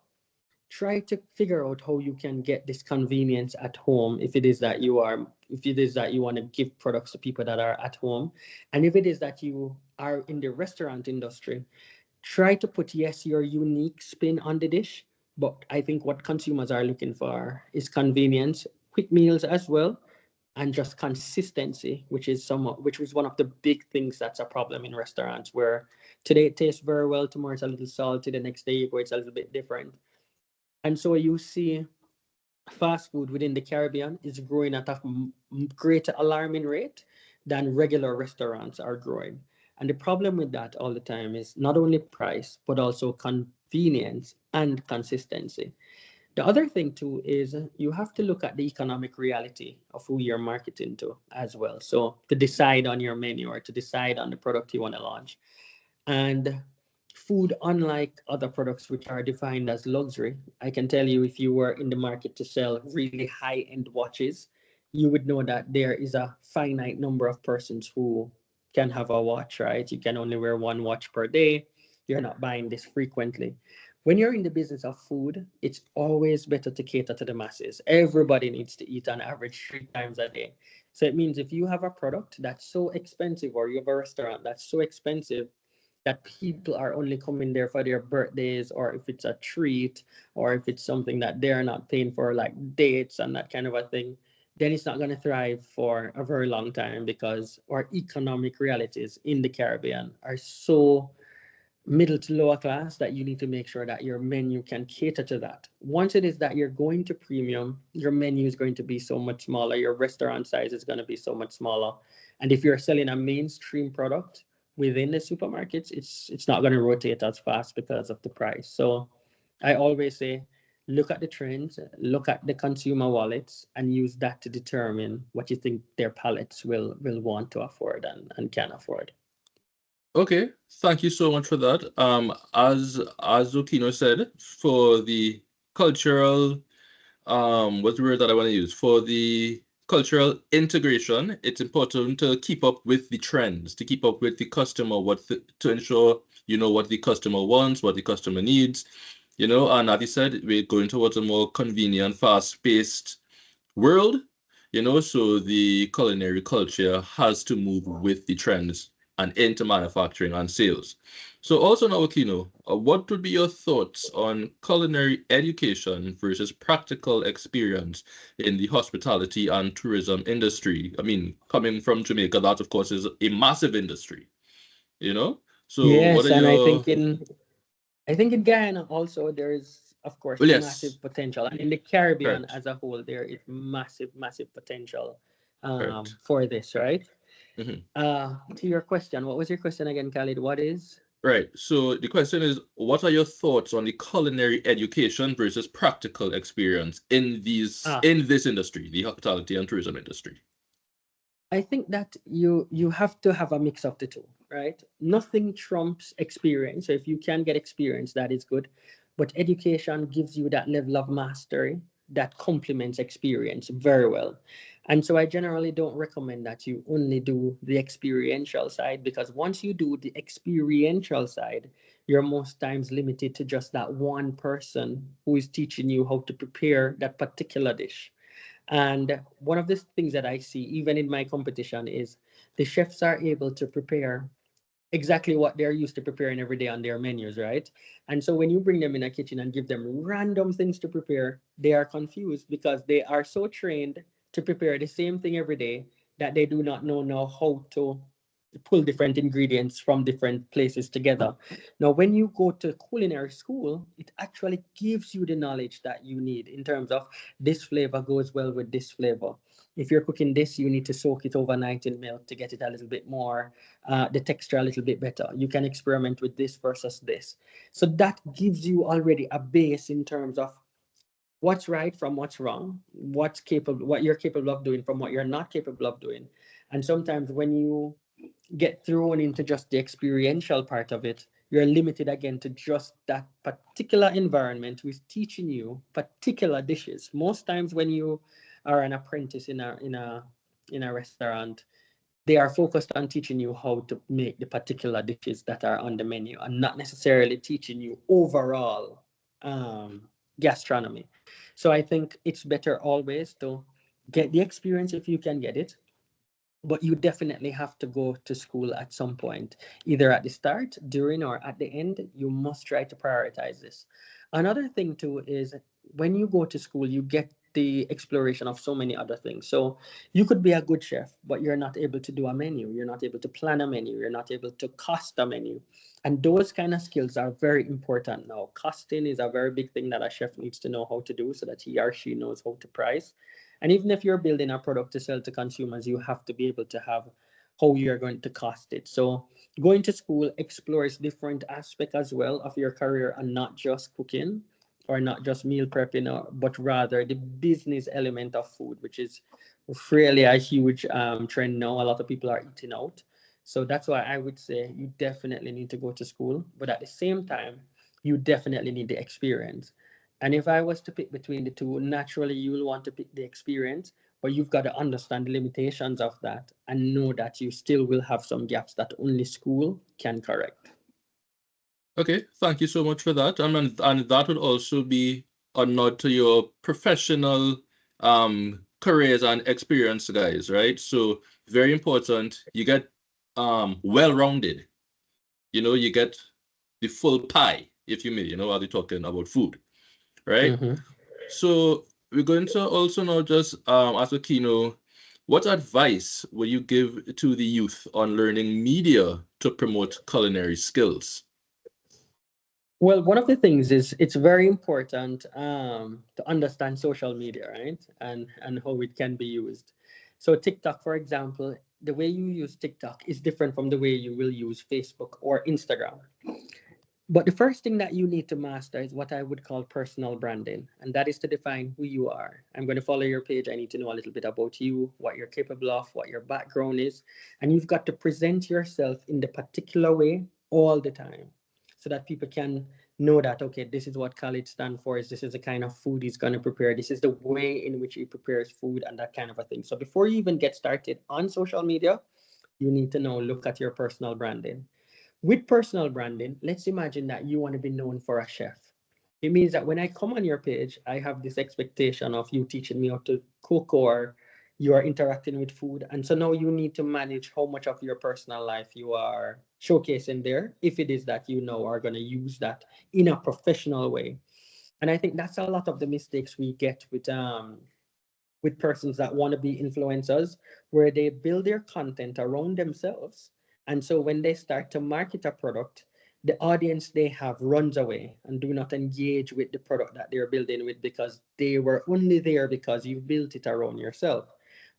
Try to figure out how you can get this convenience at home, if it is that you want to give products to people that are at home. And if it is that you are in the restaurant industry, try to put, yes, your unique spin on the dish. But I think what consumers are looking for is convenience, quick meals as well, and just consistency, which was one of the big things that's a problem in restaurants, where today it tastes very well, tomorrow it's a little salty, the next day you go, it's a little bit different. And so you see fast food within the Caribbean is growing at a greater alarming rate than regular restaurants are growing. And the problem with that all the time is not only price, but also convenience and consistency. The other thing too is you have to look at the economic reality of who you're marketing to as well. So to decide on your menu or to decide on the product you want to launch. And food, unlike other products which are defined as luxury, I can tell you, if you were in the market to sell really high end watches, you would know that there is a finite number of persons who can have a watch, right? You can only wear one watch per day. You're not buying this frequently. When you're in the business of food, it's always better to cater to the masses. Everybody needs to eat on average 3 times a day. So it means if you have a product that's so expensive, or you have a restaurant that's so expensive that people are only coming there for their birthdays, or if it's a treat, or if it's something that they're not paying for, like dates and that kind of a thing, then it's not going to thrive for a very long time, because our economic realities in the Caribbean are so middle to lower class that you need to make sure that your menu can cater to that. Once it is that you're going to premium, your menu is going to be so much smaller, your restaurant size is going to be so much smaller. And if you're selling a mainstream product within the supermarkets, it's not going to rotate as fast because of the price. So I always say, look at the trends, look at the consumer wallets, and use that to determine what you think their palates will want to afford and can afford. Okay, thank you so much for that. As Okino said, for the cultural, what's the word that I want to use? For the cultural integration, it's important to keep up with the trends, to keep up with the customer, to ensure you know what the customer wants, what the customer needs, and as you said, we're going towards a more convenient, fast-paced world, so the culinary culture has to move with the trends. and into manufacturing and sales. So also now, Aquino, what would be your thoughts on culinary education versus practical experience in the hospitality and tourism industry? I mean, coming from Jamaica, that of course is a massive industry, you know? So what are Yes, and your, I think in Guyana also there is, of course, well, yes, massive potential, and in the Caribbean correct, as a whole, there is massive potential correct. for this, right? Mhm. To your question, what was your question again, Khalid? What is? Right. So the question is, what are your thoughts on the culinary education versus practical experience in Ah, in this industry, the hospitality and tourism industry? I think that you have to have a mix of the two, right? Nothing trumps experience. So if you can get experience, that is good. But education gives you that level of mastery that complements experience very well. And so I generally don't recommend that you only do the experiential side, because once you do the experiential side, you're most times limited to just that one person who is teaching you how to prepare that particular dish. And one of the things that I see, even in my competition, is the chefs are able to prepare exactly what they're used to preparing every day on their menus, right? And so when you bring them in a kitchen and give them random things to prepare, they are confused because they are so trained to prepare the same thing every day that they do not know now how to pull different ingredients from different places together. Now, when you go to culinary school, it actually gives you the knowledge that you need in terms of this flavor goes well with this flavor. If you're cooking this, you need to soak it overnight in milk to get it a little bit more, the texture a little bit better. You can experiment with this versus this. So that gives you already a base in terms of what's right from what's wrong, what you're capable of doing from what you're not capable of doing. And sometimes when you get thrown into just the experiential part of it, you're limited again to just that particular environment who is teaching you particular dishes. Most times when you are an apprentice in a restaurant, they are focused on teaching you how to make the particular dishes that are on the menu and not necessarily teaching you overall um, gastronomy. So I think it's better always to get the experience if you can get it, but you definitely have to go to school at some point, either at the start, during, or at the end. You must try to prioritize this. Another thing too is when you go to school, you get the exploration of so many other things. So you could be a good chef, but you're not able to do a menu, you're not able to plan a menu, you're not able to cost a menu. And those kind of skills are very important now. Costing is a very big thing that a chef needs to know how to do so that he or she knows how to price. And even if you're building a product to sell to consumers, you have to be able to have how you're going to cost it. So going to school explores different aspects as well of your career, and not just cooking or not just meal prepping, but rather the business element of food, which is really a huge trend now. A lot of people are eating out. So that's why I would say you definitely need to go to school, but at the same time, you definitely need the experience. And if I was to pick between the two, naturally you will want to pick the experience, but you've got to understand the limitations of that and know that you still will have some gaps that only school can correct. Okay, thank you so much for that. And that would also be a nod to your professional careers and experience, guys, right? So very important. You get well-rounded. You know, you get the full pie, if you may, while we're talking about food, right? Mm-hmm. So we're going to also now just ask Aquino, what advice will you give to the youth on learning media to promote culinary skills? Well, one of the things is it's very important to understand social media, right? And how it can be used. So TikTok, for example, the way you use TikTok is different from the way you will use Facebook or Instagram. But the first thing that you need to master is what I would call personal branding, and that is to define who you are. I'm going to follow your page. I need to know a little bit about you, what you're capable of, what your background is, and you've got to present yourself in the particular way all the time so that people can know that, okay, this is what college stands for, is this is the kind of food he's going to prepare, this is the way in which he prepares food, and that kind of a thing. So before you even get started on social media, you need to know, look at your personal branding. With personal branding, let's imagine that you want to be known for a chef. It means that when I come on your page, I have this expectation of you teaching me how to cook, or you are interacting with food. And so now you need to manage how much of your personal life you are showcasing there, if it is that you know are going to use that in a professional way. And I think that's a lot of the mistakes we get with persons that want to be influencers, where they build their content around themselves. And so when they start to market a product, the audience they have runs away and do not engage with the product that they're building with, because they were only there because you built it around yourself.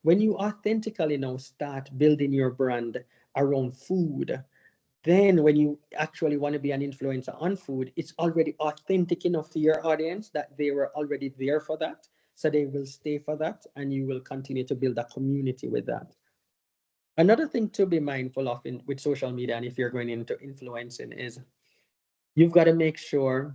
When you authentically now start building your brand around food, then when you actually want to be an influencer on food, it's already authentic enough to your audience that they were already there for that. So they will stay for that, and you will continue to build a community with that. Another thing to be mindful of with social media, and if you're going into influencing, is you've got to make sure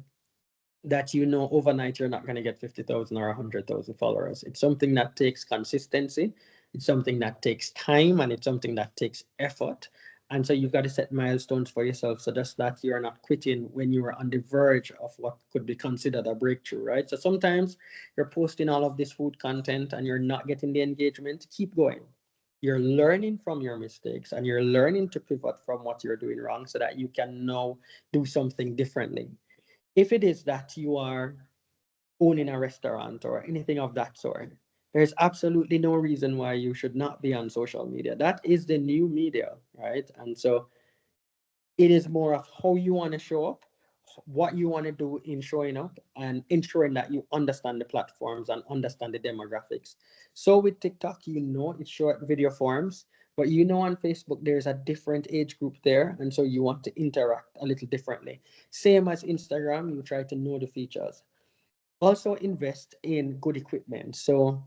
that you know overnight you're not going to get 50,000 or 100,000 followers. It's something that takes consistency. It's something that takes time, and it's something that takes effort. And so you've got to set milestones for yourself, so just that you're not quitting when you are on the verge of what could be considered a breakthrough, right? So sometimes you're posting all of this food content and you're not getting the engagement. Keep going. You're learning from your mistakes, and you're learning to pivot from what you're doing wrong so that you can now do something differently. If it is that you are owning a restaurant or anything of that sort, there's absolutely no reason why you should not be on social media. That is the new media, right? And so it is more of how you want to show up, what you want to do in showing up, and ensuring that you understand the platforms and understand the demographics. So with TikTok, you know it's short video forms, but you know on Facebook there's a different age group there, and so you want to interact a little differently. Same as Instagram, you try to know the features. Also invest in good equipment. So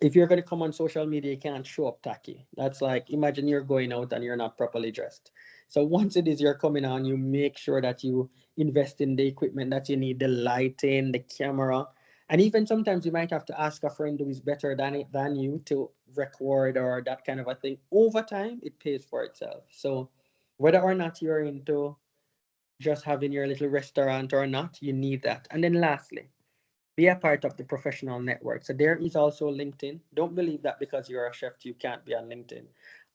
if you're going to come on social media, you can't show up tacky. That's like, imagine you're going out and you're not properly dressed. So once it is you're coming on, you make sure that you invest in the equipment that you need, the lighting, the camera. And even sometimes you might have to ask a friend who is better than it than you to record or that kind of a thing. Over time, it pays for itself. So whether or not you're into just having your little restaurant or not, you need that. And then lastly, be a part of the professional network. So there is also LinkedIn. Don't believe that because you're a chef, you can't be on LinkedIn.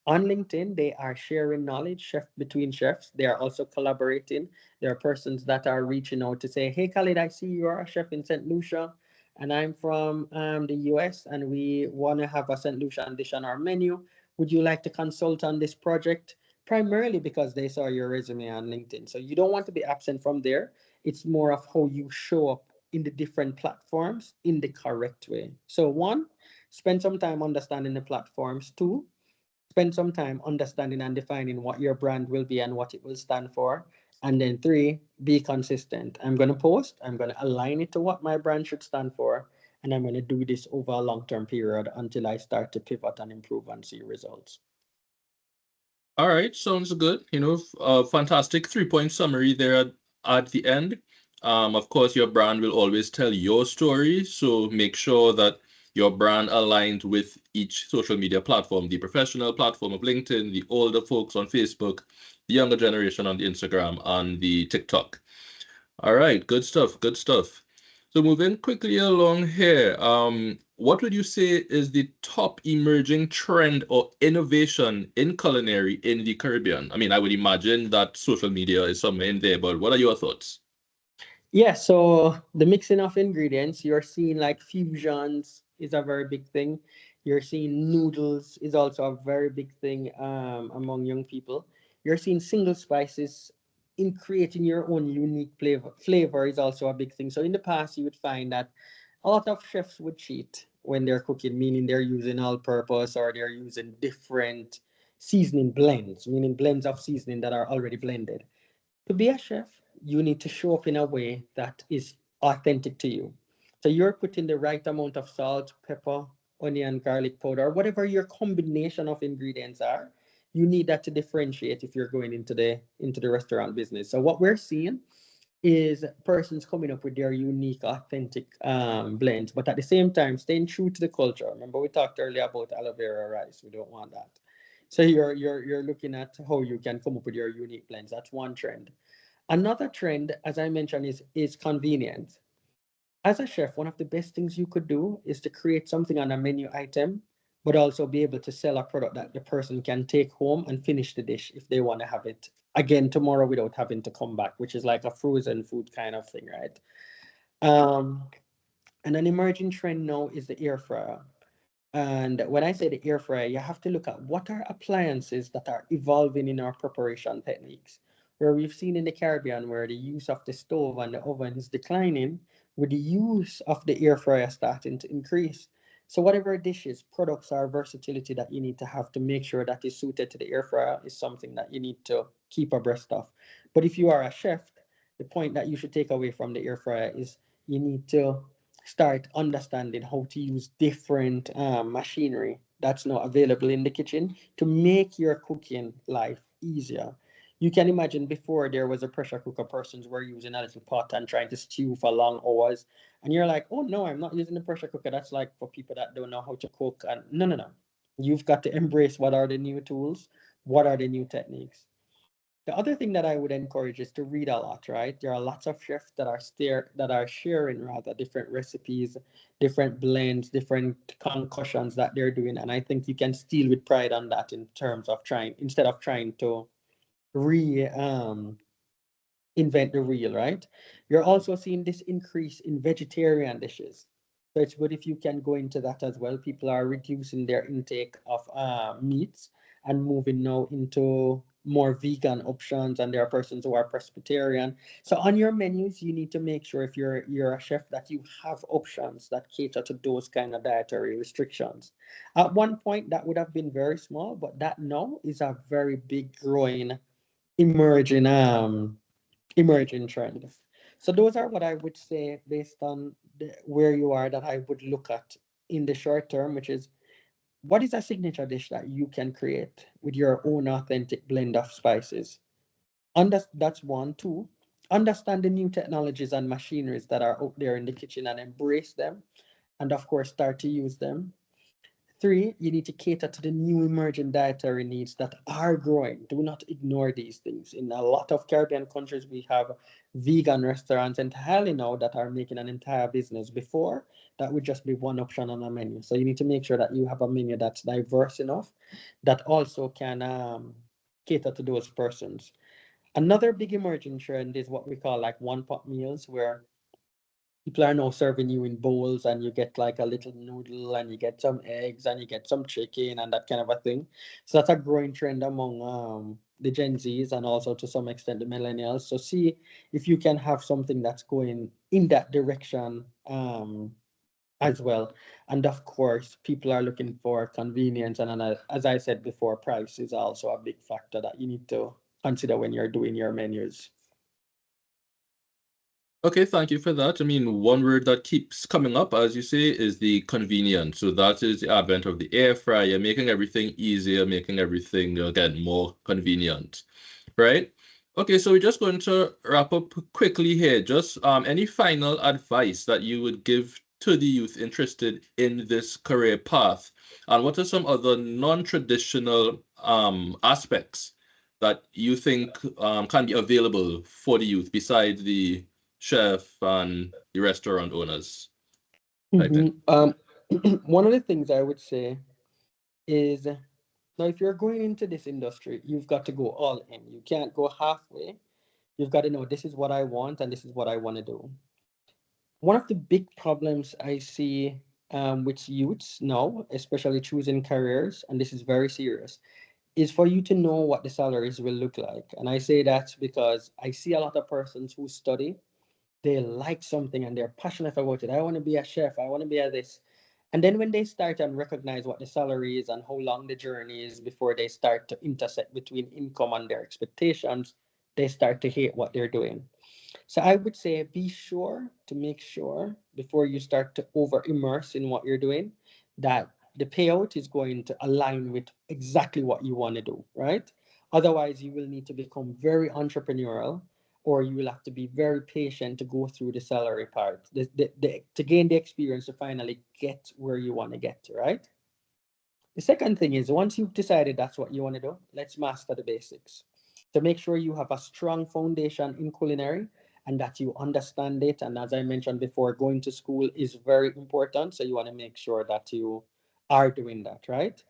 On LinkedIn, they are sharing knowledge, chef between chefs. They are also collaborating. There are persons that are reaching out to say, "Hey, Khalid, I see you are a chef in St. Lucia, and I'm from the US, and we want to have a St. Lucian dish on our menu. Would you like to consult on this project?" Primarily because they saw your resume on LinkedIn. So you don't want to be absent from there. It's more of how you show up in the different platforms in the correct way. So one, spend some time understanding the platforms. Two, spend some time understanding and defining what your brand will be and what it will stand for. And then three, be consistent. I'm going to post, I'm going to align it to what my brand should stand for. And I'm going to do this over a long-term period until I start to pivot and improve and see results. All right, sounds good. Fantastic 3 point summary there at the end. Of course, your brand will always tell your story, so make sure that your brand aligns with each social media platform, the professional platform of LinkedIn, the older folks on Facebook, the younger generation on the Instagram, on the TikTok. All right, good stuff, good stuff. So moving quickly along here, what would you say is the top emerging trend or innovation in culinary in the Caribbean? I mean, I would imagine that social media is somewhere in there, but what are your thoughts? Yeah, so the mixing of ingredients, you're seeing like fusions is a very big thing. You're seeing noodles is also a very big thing among young people. You're seeing single spices in creating your own unique flavor. Flavor is also a big thing. So in the past, you would find that a lot of chefs would cheat when they're cooking, meaning they're using all-purpose or they're using different seasoning blends, meaning blends of seasoning that are already blended. To be a chef, you need to show up in a way that is authentic to you. So you're putting the right amount of salt, pepper, onion, garlic powder, whatever your combination of ingredients are. You need that to differentiate if you're going into the restaurant business. So what we're seeing is persons coming up with their unique, authentic blends, but at the same time staying true to the culture. Remember, we talked earlier about aloe vera rice. We don't want that. So you're looking at how you can come up with your unique blends. That's one trend. Another trend, as I mentioned, is convenience. As a chef, one of the best things you could do is to create something on a menu item, but also be able to sell a product that the person can take home and finish the dish if they want to have it again tomorrow without having to come back, which is like a frozen food kind of thing, right? Um, and an emerging trend now is the air fryer. And when I say the air fryer, you have to look at what are appliances that are evolving in our preparation techniques. Where we've seen in the Caribbean where the use of the stove and the oven is declining, with the use of the air fryer starting to increase. So whatever dishes, products, or versatility that you need to have to make sure that is suited to the air fryer is something that you need to keep abreast of. But if you are a chef, the point that you should take away from the air fryer is you need to start understanding how to use different machinery that's now available in the kitchen to make your cooking life easier. You can imagine before there was a pressure cooker, persons were using a little pot and trying to stew for long hours. And you're like, oh no, I'm not using the pressure cooker. That's like for people that don't know how to cook. And no, no, no. You've got to embrace what are the new tools, what are the new techniques. The other thing that I would encourage is to read a lot, right? There are lots of chefs that are sharing rather different recipes, different blends, different concussions that they're doing. And I think you can steal with pride on that in terms of trying instead of trying to re invent the wheel, right? You're also seeing this increase in vegetarian dishes. So it's good if you can go into that as well. People are reducing their intake of meats and moving now into more vegan options, and there are persons who are pescatarian. So on your menus, you need to make sure if you're a chef that you have options that cater to those kind of dietary restrictions. At one point, that would have been very small, but that now is a very big growing emerging emerging trend. So those are what I would say based on where you are that I would look at in the short term, which is what is a signature dish that you can create with your own authentic blend of spices? That's one. Two, understand the new technologies and machineries that are out there in the kitchen and embrace them. And of course, start to use them. Three, you need to cater to the new emerging dietary needs that are growing. Do not ignore these things. In a lot of Caribbean countries, we have vegan restaurants entirely now that are making an entire business. Before, that would just be one option on a menu. So you need to make sure that you have a menu that's diverse enough that also can cater to those persons. Another big emerging trend is what we call like one pot meals, where people are now serving you in bowls and you get like a little noodle and you get some eggs and you get some chicken and that kind of a thing. So that's a growing trend among the Gen Zs and also to some extent the millennials. So see if you can have something that's going in that direction as well. And of course, people are looking for convenience, and as I said before, price is also a big factor that you need to consider when you're doing your menus. Okay, thank you for that. I mean, one word that keeps coming up, as you say, is the convenience. So that is the advent of the air fryer, making everything easier, making everything again more convenient, right? Okay, so we're just going to wrap up quickly here. Just any final advice that you would give to the youth interested in this career path, and what are some other non-traditional aspects that you think can be available for the youth besides the chef and the restaurant owners type thing? One of the things I would say is now if you're going into this industry, you've got to go all in. You can't go halfway. You've got to know this is what I want and this is what I want to do. One of the big problems I see with youths now, especially choosing careers, and this is very serious, is for you to know what the salaries will look like. And I say that because I see a lot of persons who study, they like something and they're passionate about it. I want to be a chef. I want to be a this. And then when they start and recognize what the salary is and how long the journey is before they start to intersect between income and their expectations, they start to hate what they're doing. So I would say be sure to make sure before you start to over immerse in what you're doing that the payout is going to align with exactly what you want to do, right? Otherwise, you will need to become very entrepreneurial or you will have to be very patient to go through the salary part to gain the experience to finally get where you want to get to, right? The second thing is once you've decided that's what you want to do, let's master the basics. To make sure you have a strong foundation in culinary and that you understand it. And as I mentioned before, going to school is very important. So you want to make sure that you are doing that, right?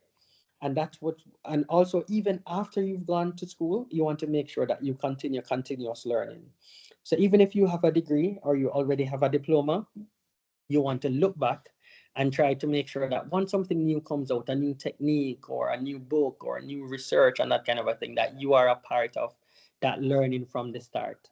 And that's what, and also even after you've gone to school, you want to make sure that you continue continuous learning. So even if you have a degree or you already have a diploma, you want to look back and try to make sure that once something new comes out, a new technique or a new book or a new research and that kind of a thing, that you are a part of that learning from the start.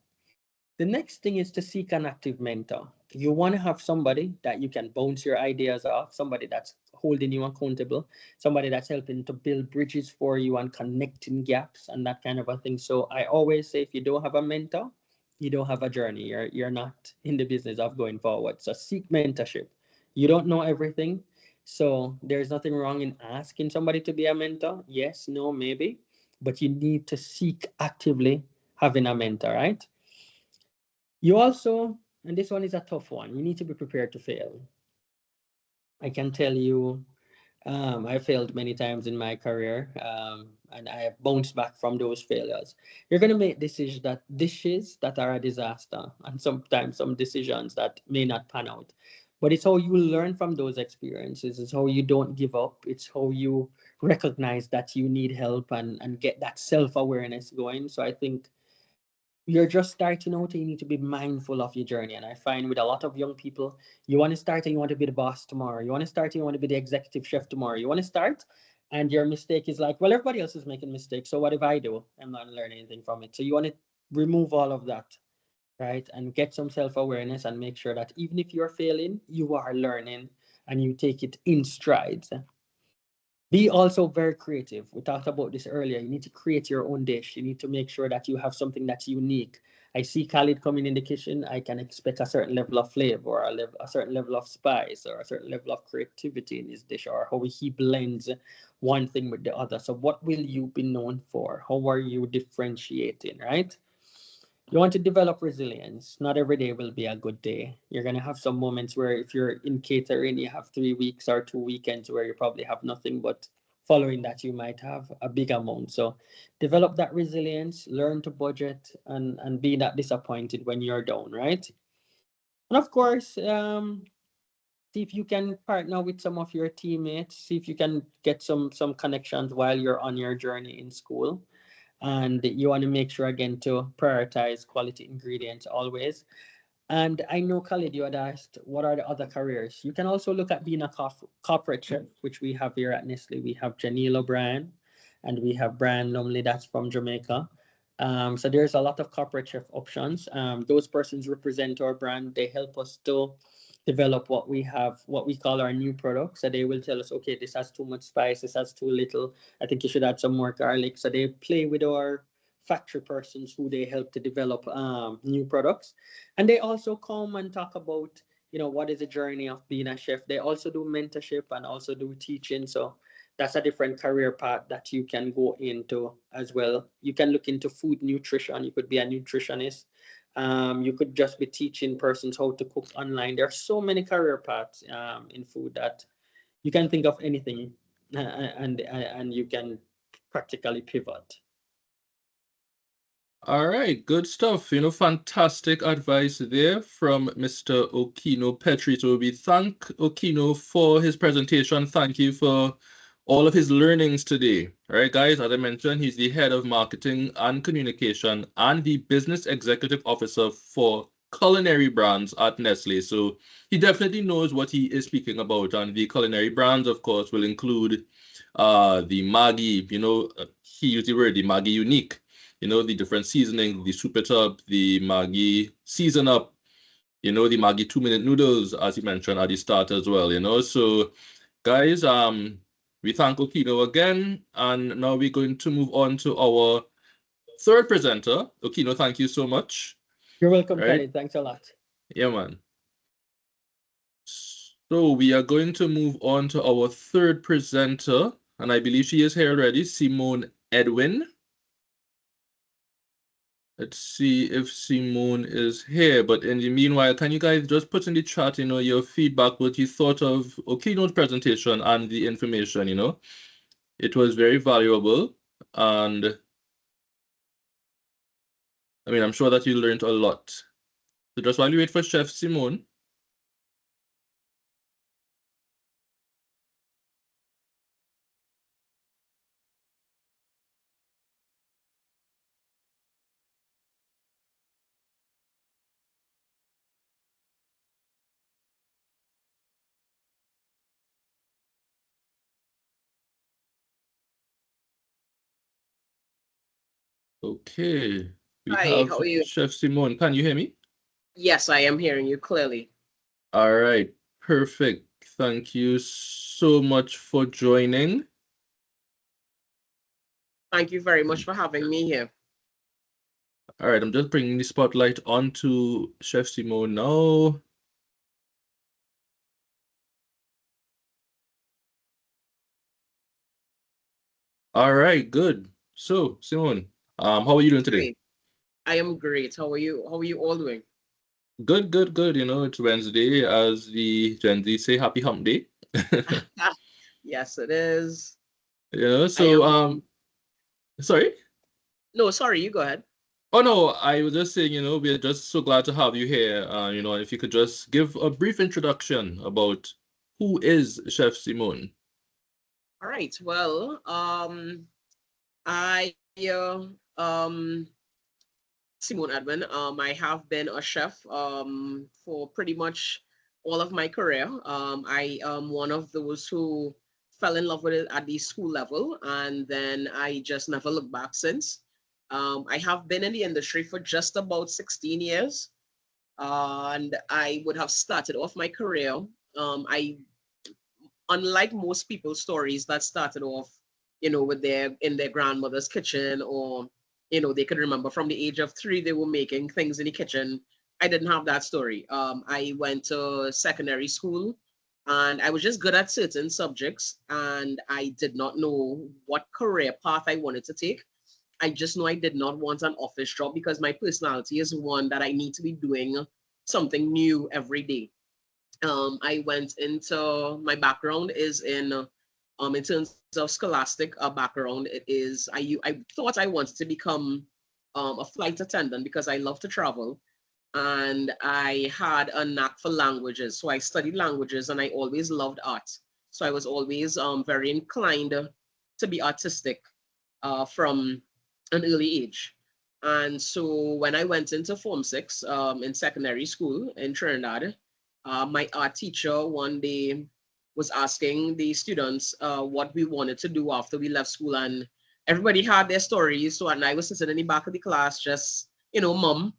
The next thing is to seek an active mentor. You want to have somebody that you can bounce your ideas off, somebody that's holding you accountable, somebody that's helping to build bridges for you and connecting gaps and that kind of a thing. So I always say if you don't have a mentor, you don't have a journey. You're not in the business of going forward. So seek mentorship. You don't know everything. So there's nothing wrong in asking somebody to be a mentor. Yes, no, maybe. But you need to seek actively having a mentor, right? You also, and this one is a tough one, you need to be prepared to fail. I can tell you, I failed many times in my career, and I have bounced back from those failures. You're going to make dishes that are a disaster, and sometimes some decisions that may not pan out. But it's how you learn from those experiences. It's how you don't give up. It's how you recognize that you need help and get that self-awareness going. So I think you're just starting out and you need to be mindful of your journey. And I find with a lot of young people, you want to start and you want to be the boss tomorrow. You want to start and you want to be the executive chef tomorrow. You want to start and your mistake is like, well, everybody else is making mistakes. So what if I do? I'm not learning anything from it. So you want to remove all of that, right? And get some self-awareness and make sure that even if you're failing, you are learning and you take it in strides. Be also very creative. We talked about this earlier. You need to create your own dish. You need to make sure that you have something that's unique. I see Khalid coming in the kitchen. I can expect a certain level of flavor, or a certain level of spice, or a certain level of creativity in his dish, or how he blends one thing with the other. So, what will you be known for? How are you differentiating, right? You want to develop resilience. Not every day will be a good day. You're going to have some moments where, if you're in catering, you have 3 weeks or 2 weekends where you probably have nothing, but following that, you might have a big amount. So, develop that resilience, learn to budget, and be not disappointed when you're down, right? And of course, see if you can partner with some of your teammates, see if you can get some connections while you're on your journey in school, and you want to make sure again to prioritize quality ingredients always. And I know, Khalid, you had asked what are the other careers. You can also look at being a corporate chef, which we have here at Nestle. We have Janelle O'Brien and we have Brian Lumley, that's from Jamaica. So there's a lot of corporate chef options. Those persons represent our brand. They help us to develop what we have, what we call our new products. So they will tell us, okay, this has too much spice, this has too little. I think you should add some more garlic. So they play with our factory persons who they help to develop new products. And they also come and talk about, what is the journey of being a chef. They also do mentorship and also do teaching. So that's a different career path that you can go into as well. You can look into food nutrition. You could be a nutritionist. You could just be teaching persons how to cook online. There are so many career paths in food that you can think of anything, and you can practically pivot. All right, good stuff. Fantastic advice there from Mr. Okino Petri. So we thank Okino for his presentation. Thank you for all of his learnings today. All right, guys, as I mentioned, he's the head of marketing and communication and the business executive officer for culinary brands at Nestle. So he definitely knows what he is speaking about. And the culinary brands, of course, will include the Maggi, he used the word, the Maggi Unique, the different seasoning, the super tub, the Maggi season up, the Maggi 2-minute noodles, as you mentioned at the start as well. So guys, we thank Okino again, and now we're going to move on to our third presenter. Okino, thank you so much. You're welcome, Right? Khalid. Thanks a lot. Yeah, man. So we are going to move on to our third presenter, and I believe she is here already, Simmone Edwin. Let's see if Simmone is here. But in the meanwhile, can you guys just put in the chat, your feedback, what you thought of Okino's presentation and the information, It was very valuable. And I mean, I'm sure that you learned a lot. So just while you wait for Chef Simmone, Okay. We Hi, have how are you? Chef Simmone. Can you hear me? Yes, I am hearing you clearly. All right. Perfect. Thank you so much for joining. Thank you very much for having me here. All right. I'm just bringing the spotlight onto Chef Simmone now. All right. Good. So, Simmone, how are you doing today? Great. I am great. How are you? How are you all doing? Good, good, good. You know, it's Wednesday, as the Gen Z say, happy hump day. Yes, it is. You know, I so am. sorry. No, sorry, you go ahead. Oh no, I was just saying, you know, we're just so glad to have you here. You know, if you could just give a brief introduction about who is Chef Simmone. All right. Well, I Simmone Edwin. I have been a chef for pretty much all of my career. I am one of those who fell in love with it at the school level, and then I just never looked back since. I have been in the industry for just about 16 years, and I would have started off my career. I Unlike most people's stories that started off, with their in their grandmother's kitchen, or they could remember from the age of 3 they were making things in the kitchen. I didn't have that story. I went to secondary school, and I was just good at certain subjects, and I did not know what career path I wanted to take. I just know I did not want an office job because my personality is one that I need to be doing something new every day. I went into my background is in terms of scholastic background. It is I thought I wanted to become a flight attendant because I love to travel, and I had a knack for languages. So I studied languages, and I always loved art. So I was always very inclined to be artistic from an early age. And so when I went into Form 6 in secondary school in Trinidad, my art teacher one day was asking the students what we wanted to do after we left school. And everybody had their stories. So, and I was sitting in the back of the class, just, mum.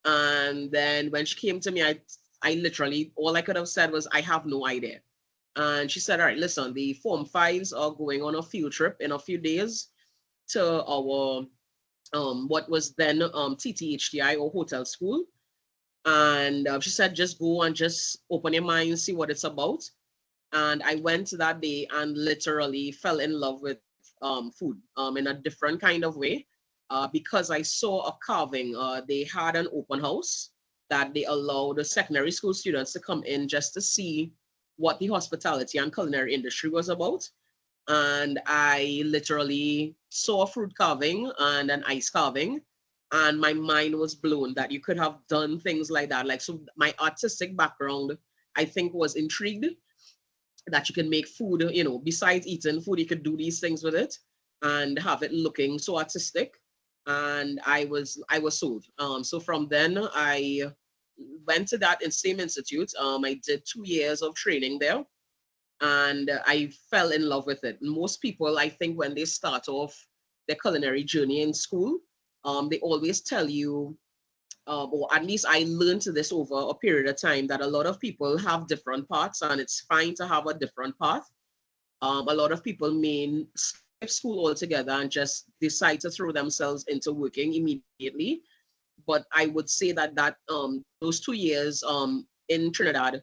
And then when she came to me, I literally, all I could have said was, I have no idea. And she said, all right, listen, the Form 5s are going on a field trip in a few days to our what was then TTHTI, or hotel school. And she said, just go and just open your mind, see what it's about. And I went that day and literally fell in love with food in a different kind of way, because I saw a carving. They had an open house that they allowed the secondary school students to come in just to see what the hospitality and culinary industry was about. And I literally saw a fruit carving and an ice carving, and my mind was blown that you could have done things like that. Like, so my artistic background, I think, was intrigued that you can make food, besides eating food, you could do these things with it and have it looking so artistic. And I was sold. So from then I went to that same institute. I did 2 years of training there, and I fell in love with it. Most people, I think, when they start off their culinary journey in school, they always tell you, or at least I learned this over a period of time, that a lot of people have different paths, and it's fine to have a different path. A lot of people may skip school altogether and just decide to throw themselves into working immediately. But I would say that those 2 years in Trinidad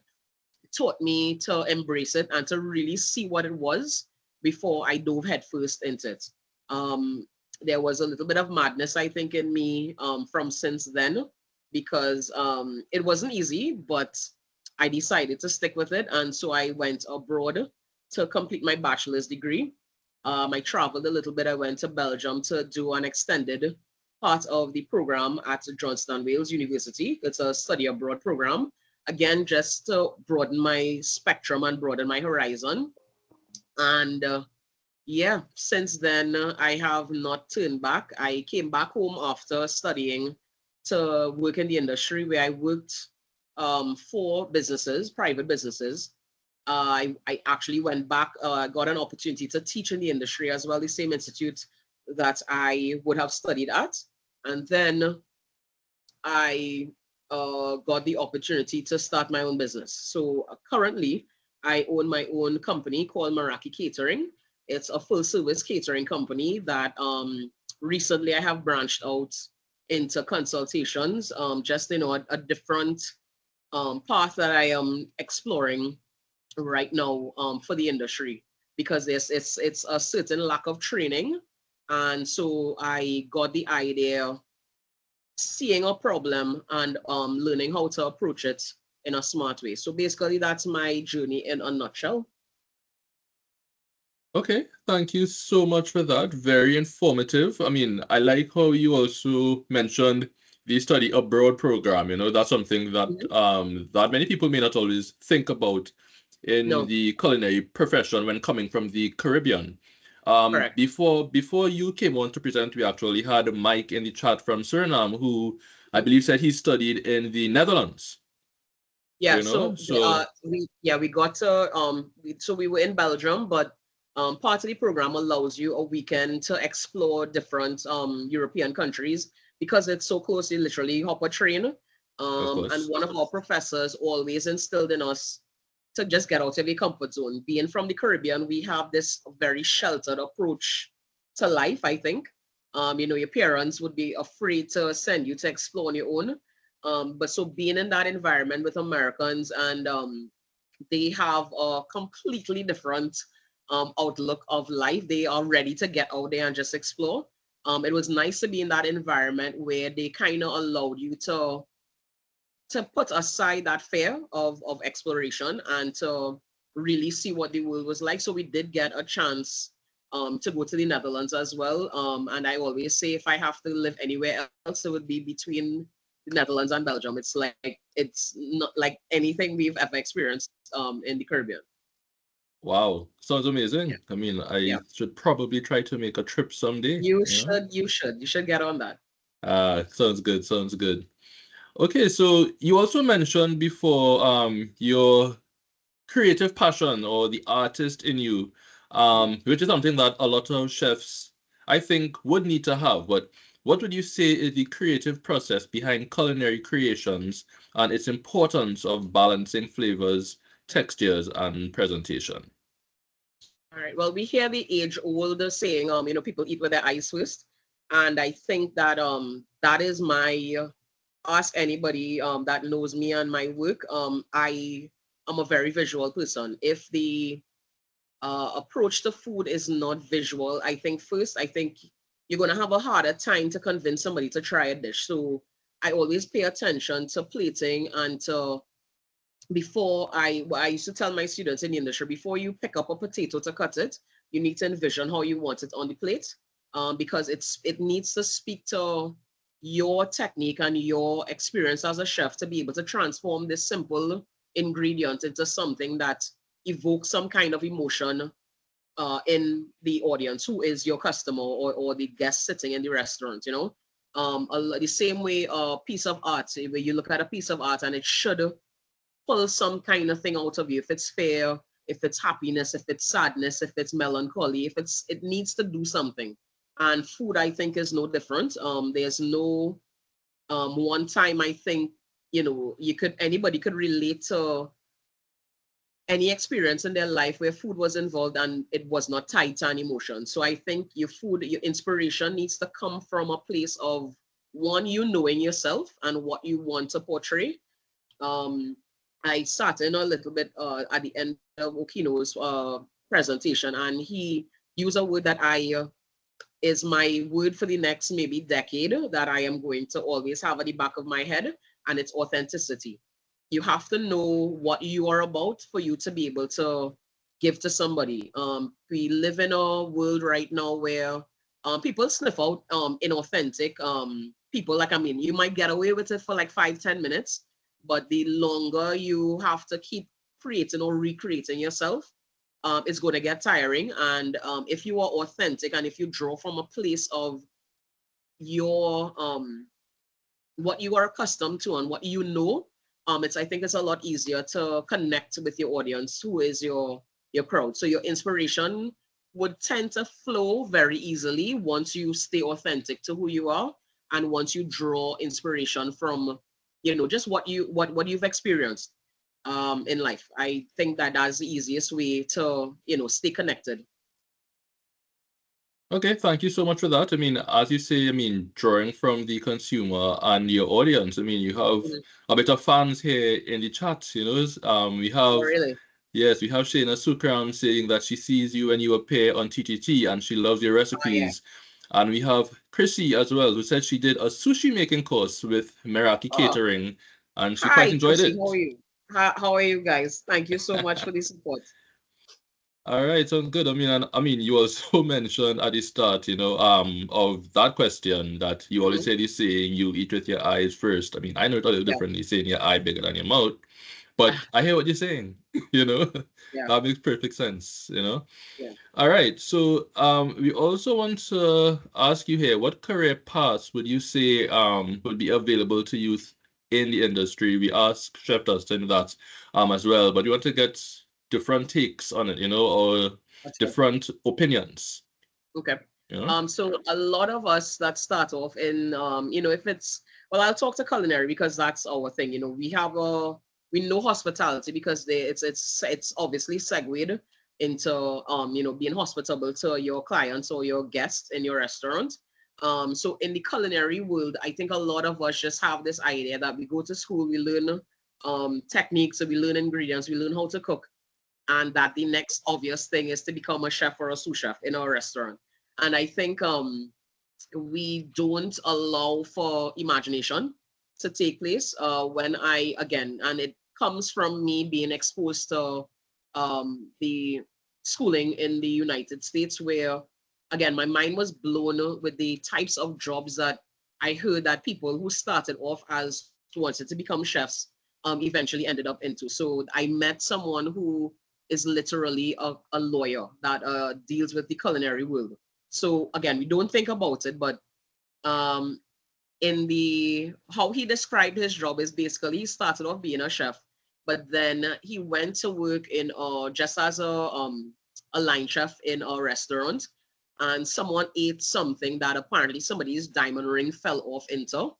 taught me to embrace it and to really see what it was before I dove headfirst into it. Um, there was a little bit of madness, I think, in me from since then, because it wasn't easy, but I decided to stick with it. And so I went abroad to complete my bachelor's degree. I traveled a little bit. I went to Belgium to do an extended part of the program at Johnstown Wales University. It's a study abroad program, again, just to broaden my spectrum and broaden my horizon. And yeah, since then, I have not turned back. I came back home after studying to work in the industry, where I worked for businesses, private businesses. I actually went back, got an opportunity to teach in the industry as well, the same institute that I would have studied at. And then I got the opportunity to start my own business. So currently, I own my own company called Meraki Catering. It's a full service catering company that recently I have branched out into consultations, just a different path that I am exploring right now for the industry, because it's a certain lack of training. And so I got the idea seeing a problem and learning how to approach it in a smart way. So basically, that's my journey in a nutshell. Okay, thank you so much for that. Very informative. I mean, I like how you also mentioned the study abroad program. You know, that's something that Mhm. that many people may not always think about in No, the culinary profession when coming from the Caribbean. correct. Before you came on to present, we actually had Mike in the chat from Suriname who I believe said he studied in the Netherlands, Yeah, you know? so So, we got to so we were in Belgium, but part of the program allows you a weekend to explore different European countries because it's so close. You literally hop a train. of And course. one of our professors always instilled in us to just get out of your comfort zone. Being from the Caribbean, we have this very sheltered approach to life, I think. Your parents would be afraid to send you to explore on your own. But so being in that environment with Americans, and they have a completely different outlook of life. They are ready to get out there and just explore. It was nice to be in that environment where they kind of allowed you to put aside that fear of exploration and to really see what the world was like. So we did get a chance to go to the Netherlands as well. And I always say if I have to live anywhere else, it would be between the Netherlands and Belgium. It's not like anything we've ever experienced in the Caribbean. Wow, sounds Yeah, amazing. I mean, I yeah. should probably try to make a trip someday, You you know? should, you should get on that. Sounds good, sounds good. Okay, so you also mentioned before your creative passion or the artist in you, Mhm. which is something that a lot of chefs I think would need to have. But what would you say is the creative process behind culinary creations and its importance of balancing flavors, textures, and presentation? All right. Well, we hear the age-old saying, people eat with their eyes first, and I think that that is my ask anybody that knows me and my work. I am a very visual person. If the approach to food is not visual, I think you're gonna have a harder time to convince somebody to try a dish. So I always pay attention to plating and to before I used to tell my students in the industry, before you pick up a potato to cut it, you need to envision how you want it on the plate, because it needs to speak to your technique and your experience as a chef to be able to transform this simple ingredient into something that evokes some kind of emotion in the audience, who is your customer or the guest sitting in the restaurant, the same way a piece of art, where you look at a piece of art and it should pull some kind of thing out of you. If it's fear, if it's happiness, if it's sadness, if it's melancholy, it needs to do something. And food, I think, is no different. There's no one time I think anybody could relate to any experience in their life where food was involved and it was not tied to an emotion. So I think your inspiration needs to come from a place of one, you knowing yourself and what you want to portray. um, I sat in a little bit at the end of Okino's presentation, and he used a word that I is my word for the next maybe decade that I am going to always have at the back of my head, and it's authenticity. You have to know what you are about for you to be able to give to somebody. We live in a world right now where people sniff out inauthentic people. Like, I mean, you might get away with it for like 5, 10 minutes, but the longer you have to keep creating or recreating yourself, it's going to get tiring. And if you are authentic and if you draw from a place of your what you are accustomed to and what you know, I think it's a lot easier to connect with your audience, who is your crowd. So your inspiration would tend to flow very easily once you stay authentic to who you are, and once you draw inspiration from, just what you've experienced in life. I think that that's the easiest way to, stay connected. Okay, thank you so much for that. I mean, as you say, I mean, drawing from the consumer and your audience. I mean, you have Mhm. a bit of fans here in the chat, we Oh, have, really? yes, we have Shayna Sukram saying that she sees you when you appear on TTT and she loves your Oh, yeah. recipes. And we have Chrissy as well, who said she did a sushi making course with Meraki Oh, Catering and she quite hi, enjoyed Chrissy. How it. are you? How are you guys? Thank you so much for the support. All right, sounds good. I mean, you also mentioned at the start, of that question that you always Mhm. say this saying, you eat with your eyes first. I mean, I know it a little Yeah. differently, saying your eye bigger than your mouth, but I hear what you're saying, you know, Yeah. that makes perfect sense, Yeah. All right, so we also want to ask you here, what career paths would you say would be available to youth in the industry? We asked Chef Dustin that as well, but we want to get different takes on it, or Okay. different opinions. Okay. You know? So a lot of us that start off in, if it's, well, I'll talk to culinary because that's our thing. We know hospitality because it's obviously segued into, being hospitable to your clients or your guests in your restaurant. So in the culinary world, I think a lot of us just have this idea that we go to school, we learn techniques, so we learn ingredients, we learn how to cook, and that the next obvious thing is to become a chef or a sous chef in our restaurant. And I think we don't allow for imagination to take place when I, again, and it comes from me being exposed to the schooling in the United States, where, again, my mind was blown with the types of jobs that I heard that people who started off as wanted to become chefs eventually ended up into. So I met someone who is literally a lawyer that deals with the culinary world. So again, we don't think about it, but um, in the how he described his job is basically he started off being a chef, but then he went to work in just as a line chef in a restaurant, and someone ate something that apparently somebody's diamond ring fell off into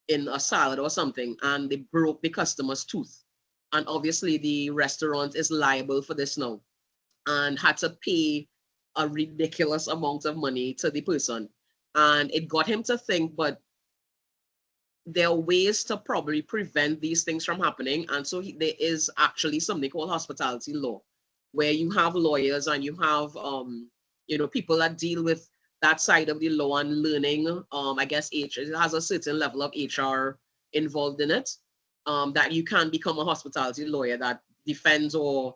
in a salad or something, and they broke the customer's tooth. And obviously, the restaurant is liable for this now and had to pay a ridiculous amount of money to the person. And it got him to think, but there are ways to probably prevent these things from happening. And so there is actually something called hospitality law, where you have lawyers and you have, people that deal with that side of the law and learning. I guess it has a certain level of HR involved in it. That you can become a hospitality lawyer that defends or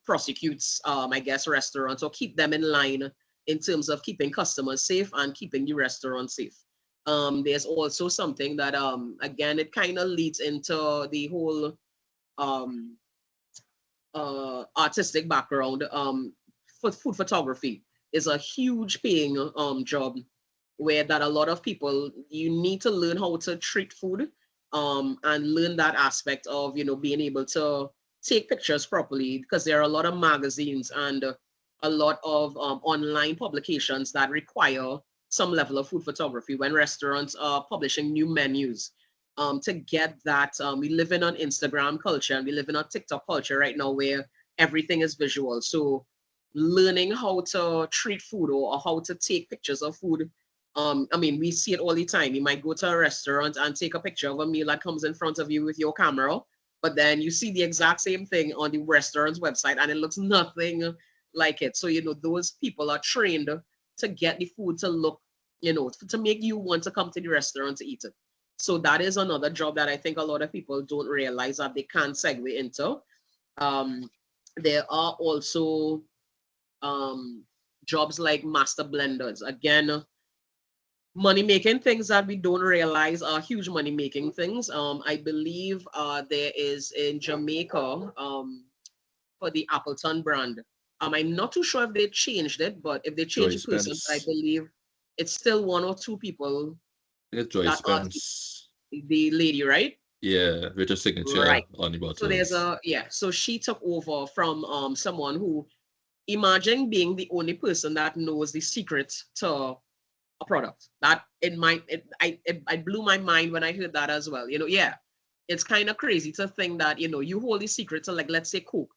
prosecutes, I guess, restaurants or keep them in line in terms of keeping customers safe and keeping the restaurant safe. There's also something that again it kind of leads into the whole um, artistic background. For food photography is a huge paying job where that a lot of people, you need to learn how to treat food and learn that aspect of being able to take pictures properly, because there are a lot of magazines and a lot of online publications that require some level of food photography when restaurants are publishing new menus. To get that, we live in an Instagram culture and we live in a TikTok culture right now where everything is visual. So learning how to treat food or how to take pictures of food. I mean, we see it all the time. You might go to a restaurant and take a picture of a meal that comes in front of you with your camera, but then you see the exact same thing on the restaurant's website and it looks nothing like it. So, those people are trained to get the food to look, to make you want to come to the restaurant to eat it. So that is another job that I think a lot of people don't realize that they can segue into. Um, there are also jobs like master blenders. Again, money making things that we don't realize are huge money making things. I believe there is in Jamaica for the Appleton brand. I'm not too sure if they changed it, but if they changed Joy the person, I Spence. believe it's still one or two people It's Joy that are Spence. the lady, right? Yeah, with a signature Right. on the So there's bottles. a, yeah. So she took over from someone who imagine being the only person that knows the secret to a product. That it blew my mind when I heard that as well. Yeah, it's kind of crazy to think that you hold the secret to, like, let's say Coke.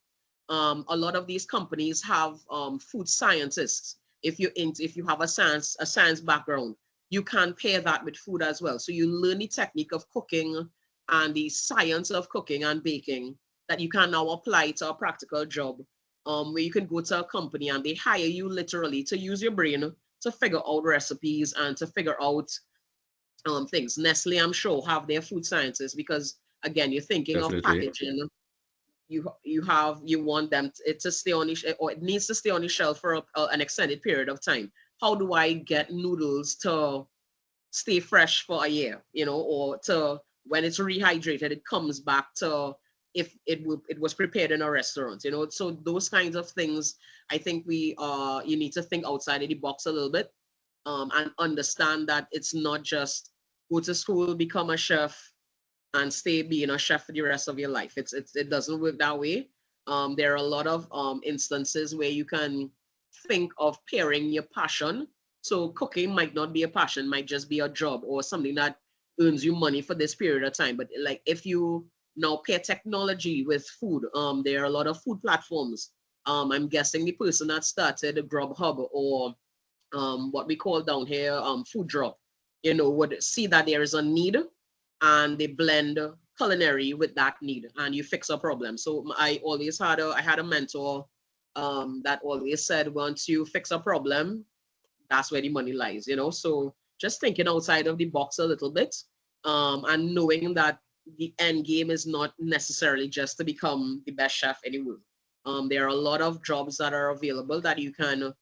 A lot of these companies have food scientists. If you have a science background, you can pair that with food as well. So you learn the technique of cooking and the science of cooking and baking that you can now apply to a practical job, where you can go to a company and they hire you literally to use your brain to figure out recipes and to figure out things. Nestle, I'm sure, have their food scientists, because again, you're thinking of Definitely. packaging. You want them it to stay on or it needs to stay on the shelf for an extended period of time. How do I get noodles to stay fresh for a year, or to when it's rehydrated, it comes back to if it was prepared in a restaurant, So those kinds of things, I think you need to think outside of the box a little bit, and understand that it's not just go to school, become a chef, and stay being a chef for the rest of your life. It doesn't work that way. There are a lot of instances where you can think of pairing your passion. So cooking might not be a passion, might just be a job or something that earns you money for this period of time. But like if you now pair technology with food, there are a lot of food platforms. I'm guessing the person that started Grubhub or what we call down here food drop, would see that there is a need and they blend culinary with that need and you fix a problem. So I had a mentor that always said, once you fix a problem, that's where the money lies, So just thinking outside of the box a little bit, and knowing that the end game is not necessarily just to become the best chef anywhere. There are a lot of jobs that are available that you can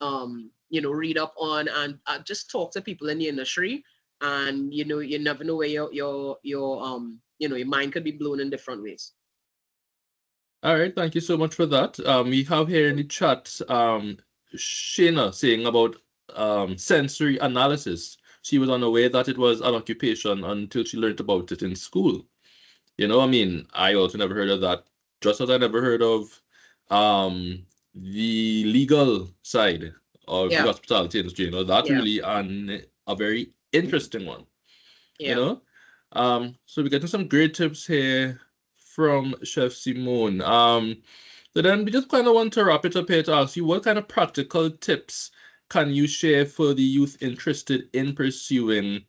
read up on and just talk to people in the industry. And you never know where your mind could be blown in different ways. All right, thank you so much for that. We have here in the chat Shayna saying about sensory analysis. She was unaware that it was an occupation until she learned about it in school. I also never heard of that. Just as I never heard of the legal side of the Yeah, hospitality industry. That's yeah, really a very interesting one. you yeah, know. So we're getting some great tips here from Chef Simmone. So then we just kind of want to wrap it up here to ask you, what kind of practical tips can you share for the youth interested in pursuing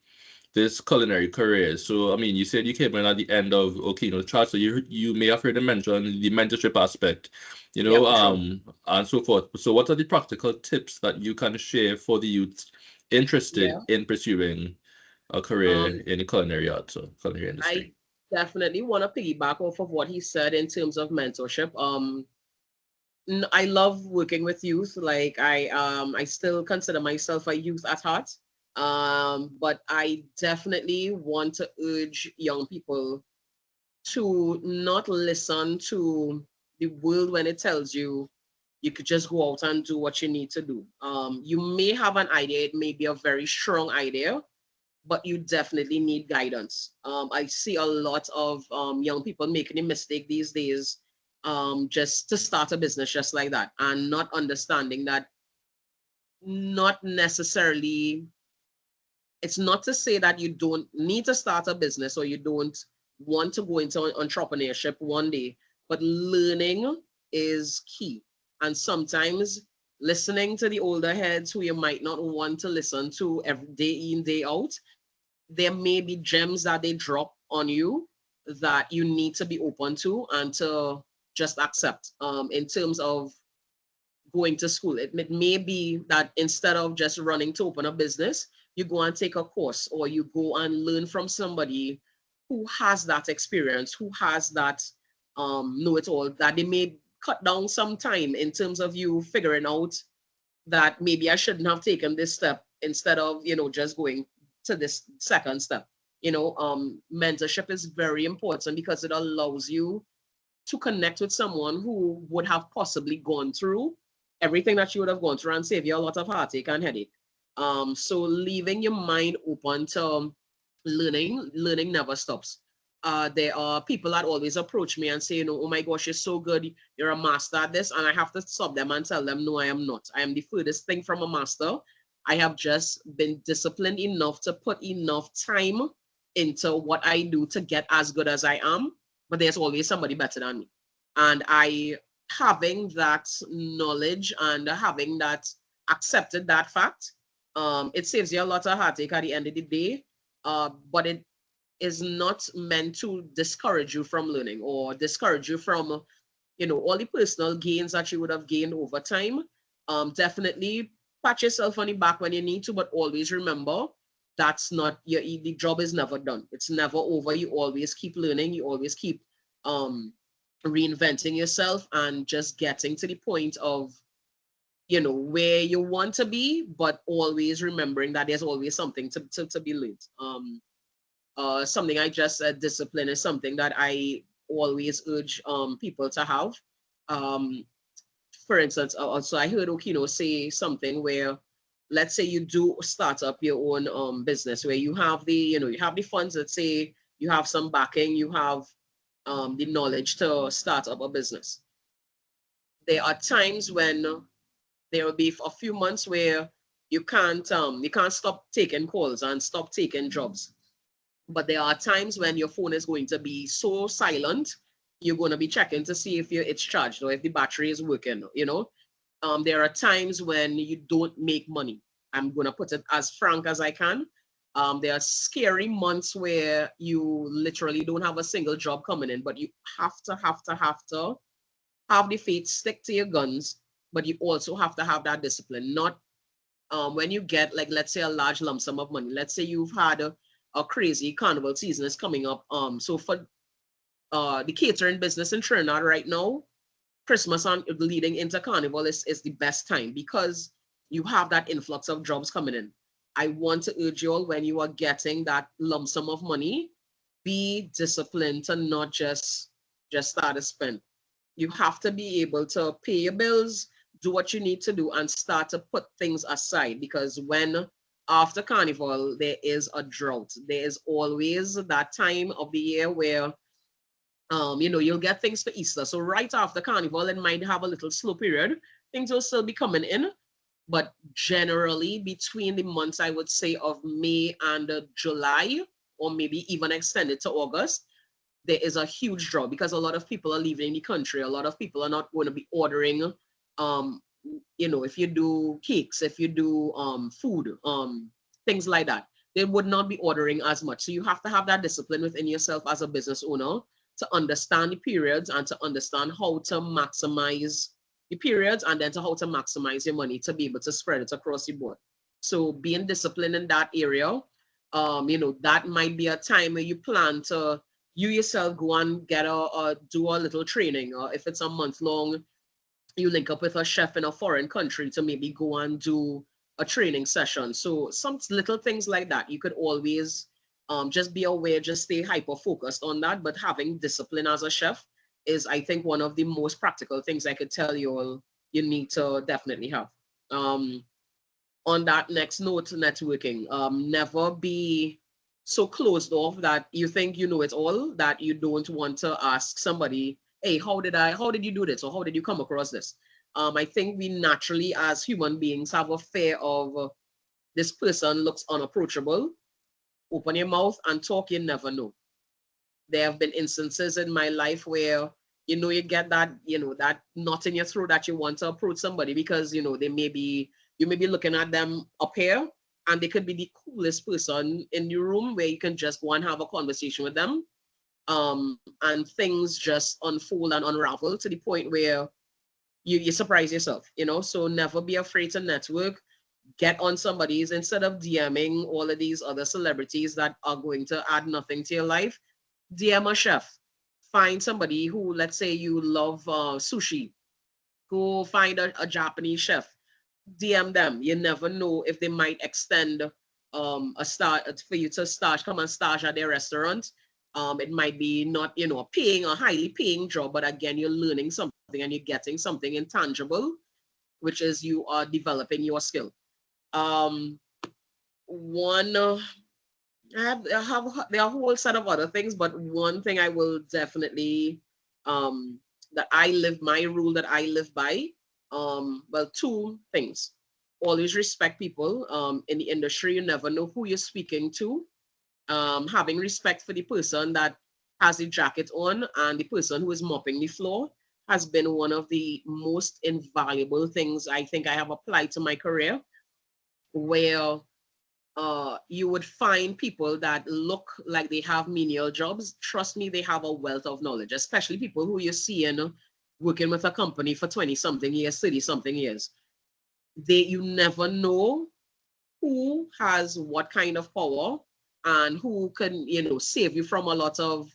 this culinary career? So, I mean, you said you came in at the end of chat, so you may have heard him mention the mentorship aspect, yeah, for sure. and so forth. So, what are the practical tips that you can share for the youth interested Yeah. in pursuing a career Um, in the culinary arts or culinary I industry? definitely want to piggyback off of what he said in terms of mentorship. I love working with youth. Like I still consider myself a youth at heart. But I definitely want to urge young people to not listen to the world when it tells you you could just go out and do what you need to do. You may have an idea, it may be a very strong idea, but you definitely need guidance. I see a lot of young people making a mistake these days, just to start a business just like that and not understanding that not necessarily, it's not to say that you don't need to start a business or you don't want to go into entrepreneurship one day, but learning is key. And sometimes listening to the older heads who you might not want to listen to every day in, day out, there may be gems that they drop on you that you need to be open to and to just accept. In terms of going to school, it may be that instead of just running to open a business, you go and take a course or you go and learn from somebody who has that experience, who has that know it all, that they may cut down some time in terms of you figuring out that maybe I shouldn't have taken this step instead of, just going to this second step. Mentorship is very important because it allows you to connect with someone who would have possibly gone through everything that you would have gone through and save you a lot of heartache and headache. So leaving your mind open to learning never stops. There are people that always approach me and say, you know, oh my gosh, you're so good, you're a master at this. And I have to stop them and tell them, no, I am not. I am the furthest thing from a master. I have just been disciplined enough to put enough time into what I do to get as good as I am. But there's always somebody better than me. And having that knowledge and having that accepted that fact, it saves you a lot of heartache at the end of the day. But it is not meant to discourage you from learning or discourage you from, you know, all the personal gains that you would have gained over time. Definitely pat yourself on the back when you need to, but always remember that's not your, the job is never done. It's never over. You always keep learning. You always keep reinventing yourself and just getting to the point of, you know, where you want to be, but always remembering that there's always something to be learned. Something I just said, discipline is something that I always urge people to have. For instance, also I heard Okino say something where, let's say you do start up your own business where you have the, you know, you have the funds, let's say you have some backing, you have the knowledge to start up a business. There are times when there will be a few months where you can't stop taking calls and stop taking jobs. But there are times when your phone is going to be so silent, you're going to be checking to see if it's charged or if the battery is working, you know. There are times when you don't make money. I'm going to put it as frank as I can. There are scary months where you literally don't have a single job coming in, but you have to have the faith, stick to your guns, but you also have to have that discipline. Not when you get, like, let's say a large lump sum of money. Let's say you've had a crazy carnival season is coming up. So for the catering business in Trinidad right now, Christmas and leading into carnival is the best time because you have that influx of jobs coming in. I want to urge you all, when you are getting that lump sum of money, be disciplined to not just start to spend. You have to be able to pay your bills, do what you need to do, and start to put things aside, because when after carnival there is a drought, there is always that time of the year where you know, you'll get things for Easter. So right after carnival, it might have a little slow period. Things will still be coming in, but generally between the months, I would say, of May and July, or maybe even extended to August, there is a huge draw because a lot of people are leaving the country. A lot of people are not going to be ordering, you know, if you do cakes, if you do food, things like that, they would not be ordering as much. So you have to have that discipline within yourself as a business owner to understand the periods and to understand how to maximize the periods and then to how to maximize your money to be able to spread it across the board. So being disciplined in that area, you know, that might be a time where you plan to, you yourself go and get do a little training, or if it's a month long, you link up with a chef in a foreign country to maybe go and do a training session. So some little things like that, you could always just be aware, just stay hyper focused on that. But having discipline as a chef is, I think, one of the most practical things I could tell you all you need to definitely have. On that next note, networking, never be so closed off that you think you know it all, that you don't want to ask somebody, hey, how did you do this? Or how did you come across this? I think we naturally as human beings have a fear of this person looks unapproachable. Open your mouth and talk, you never know. There have been instances in my life where, you know, you get that, you know, that knot in your throat that you want to approach somebody because, you know, you may be looking at them up here and they could be the coolest person in the room where you can just go and have a conversation with them. And things just unfold and unravel to the point where you surprise yourself, you know. So never be afraid to network. Get on somebody's, instead of DMing all of these other celebrities that are going to add nothing to your life. DM a chef. Find somebody who, let's say you love sushi. Go find a Japanese chef. DM them. You never know if they might extend a start for you to come and stage at their restaurant. It might be not, you know, a highly paying job, but again, you're learning something and you're getting something intangible, which is you are developing your skill. One I have there are a whole set of other things, but one thing I will definitely that I live my rule that I live by. Well, two things. Always respect people. In the industry, you never know who you're speaking to. Having respect for the person that has the jacket on and the person who is mopping the floor has been one of the most invaluable things I think I have applied to my career, where you would find people that look like they have menial jobs. Trust me, they have a wealth of knowledge, especially people who you're seeing working with a company for 20 something years, 30 something years. You never know who has what kind of power and who can, save you from a lot of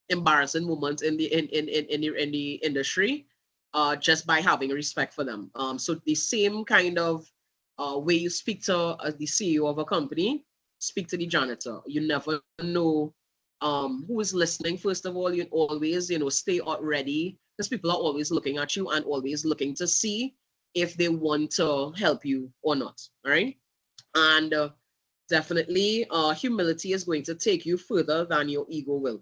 embarrassing moments in the industry, just by having respect for them. So the same kind of way you speak to the CEO of a company, speak to the janitor. You never know who is listening. First of all, you always, stay out ready, because people are always looking at you and always looking to see if they want to help you or not. All right. And definitely, humility is going to take you further than your ego will.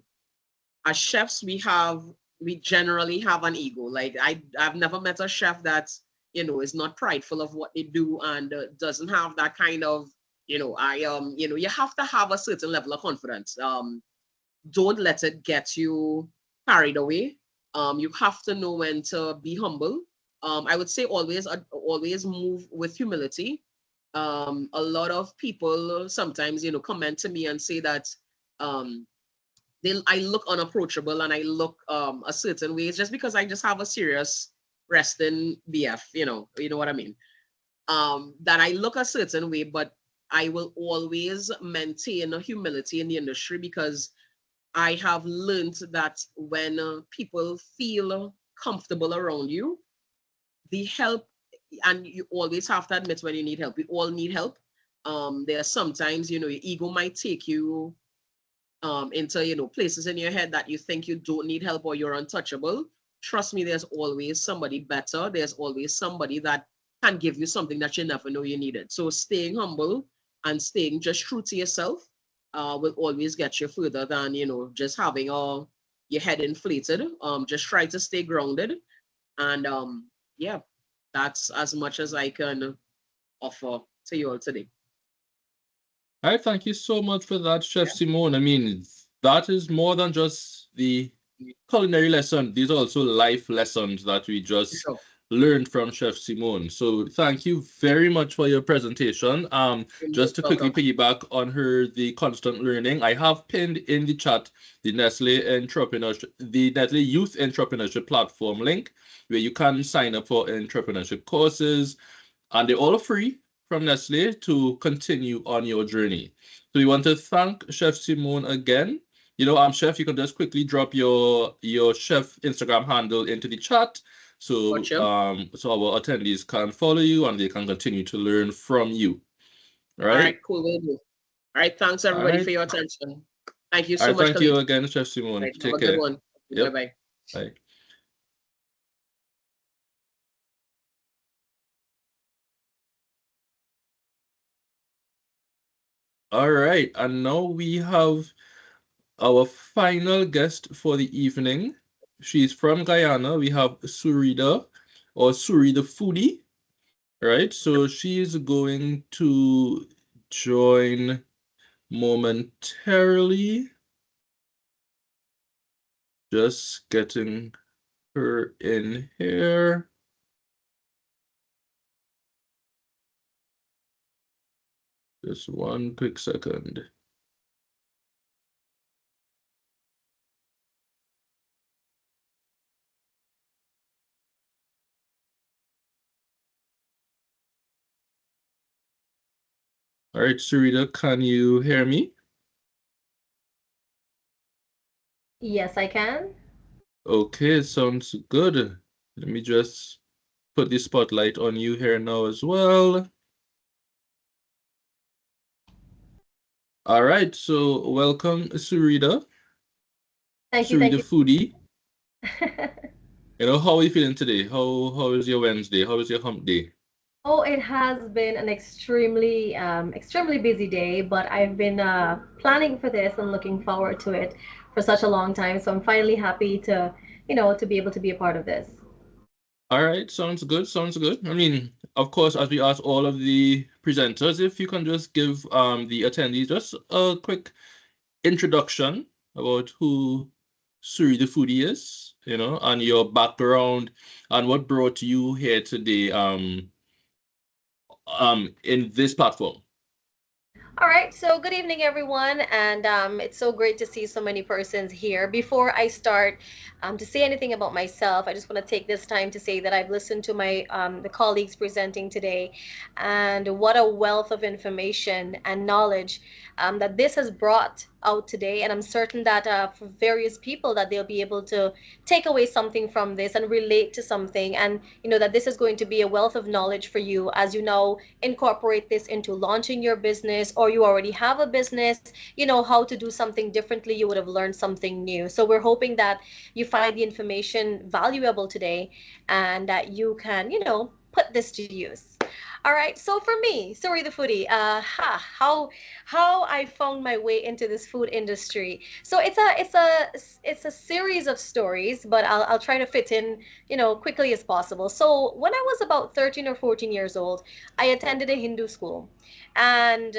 As chefs, we generally have an ego. Like I've never met a chef that is not prideful of what they do and doesn't have that kind of you have to have a certain level of confidence. Don't let it get you carried away. You have to know when to be humble. I would say always move with humility. A lot of people sometimes, comment to me and say that um, I look unapproachable and I look a certain way. It's just because I just have a serious resting BF, you know what I mean. That I look a certain way, but I will always maintain a humility in the industry, because I have learned that when people feel comfortable around you, the help, and you always have to admit when you need help. We all need help. There are sometimes, your ego might take you into, places in your head that you think you don't need help or you're untouchable. Trust me, there's always somebody better. There's always somebody that can give you something that you never know you needed. So staying humble and staying just true to yourself will always get you further than, just having your head inflated. Just try to stay grounded. And yeah, that's as much as I can offer to you all today. All right, thank you so much for that, Chef Simmone. I mean, that is more than just the culinary lesson. These are also life lessons that we just Sure. learned from Chef Simmone. So thank you very much for your presentation. You're Just most to quickly welcome. piggyback on the constant learning, I have pinned in the chat the Nestle Youth Entrepreneurship Platform link, where you can sign up for entrepreneurship courses, and they're all free from Nestle to continue on your journey. So we want to thank Chef Simmone again. Chef, you can just quickly drop your chef Instagram handle into the chat, so Gotcha. so our attendees can follow you and they can continue to learn from you. All All right. right, cool. Will do. All right, thanks All everybody right. for your attention. Thank you All so right. much, Thank you Khalid. again, Chef All Simmone. right, have Take a good care. one. Bye Yep. bye. Bye. All right. And now we have our final guest for the evening. She's from Guyana. We have Surida, or Surida Foodie, right? So she's going to join momentarily. Just getting her in here. Just one quick second. All right, Surida, can you hear me? Yes, I can. Okay, sounds good. Let me just put the spotlight on you here now as well. All right, so welcome, Surida. Thank you, Surida thank you. Foodie. How are you feeling today? How is your Wednesday? How is your hump day? Oh, it has been an extremely busy day, but I've been planning for this and looking forward to it for such a long time. So I'm finally happy to be able to be a part of this. All right, sounds good. Sounds good. I mean, of course, as we ask all of the presenters, if you can just give the attendees just a quick introduction about who Suri the Foodie is, and your background and what brought you here today in this platform. All right, so good evening, everyone, and it's so great to see so many persons here. Before I start to say anything about myself, I just want to take this time to say that I've listened to my the colleagues presenting today, and what a wealth of information and knowledge that this has brought out today. And I'm certain that for various people that they'll be able to take away something from this and relate to something, and that this is going to be a wealth of knowledge for you as you now incorporate this into launching your business, or you already have a business, how to do something differently. You would have learned something new. So we're hoping that you find the information valuable today and that you can, put this to use. All right, so for me, sorry the foodie, how I found my way into this food industry. So it's a series of stories, but I'll try to fit in, quickly as possible. So when I was about 13 or 14 years old, I attended a Hindu school, and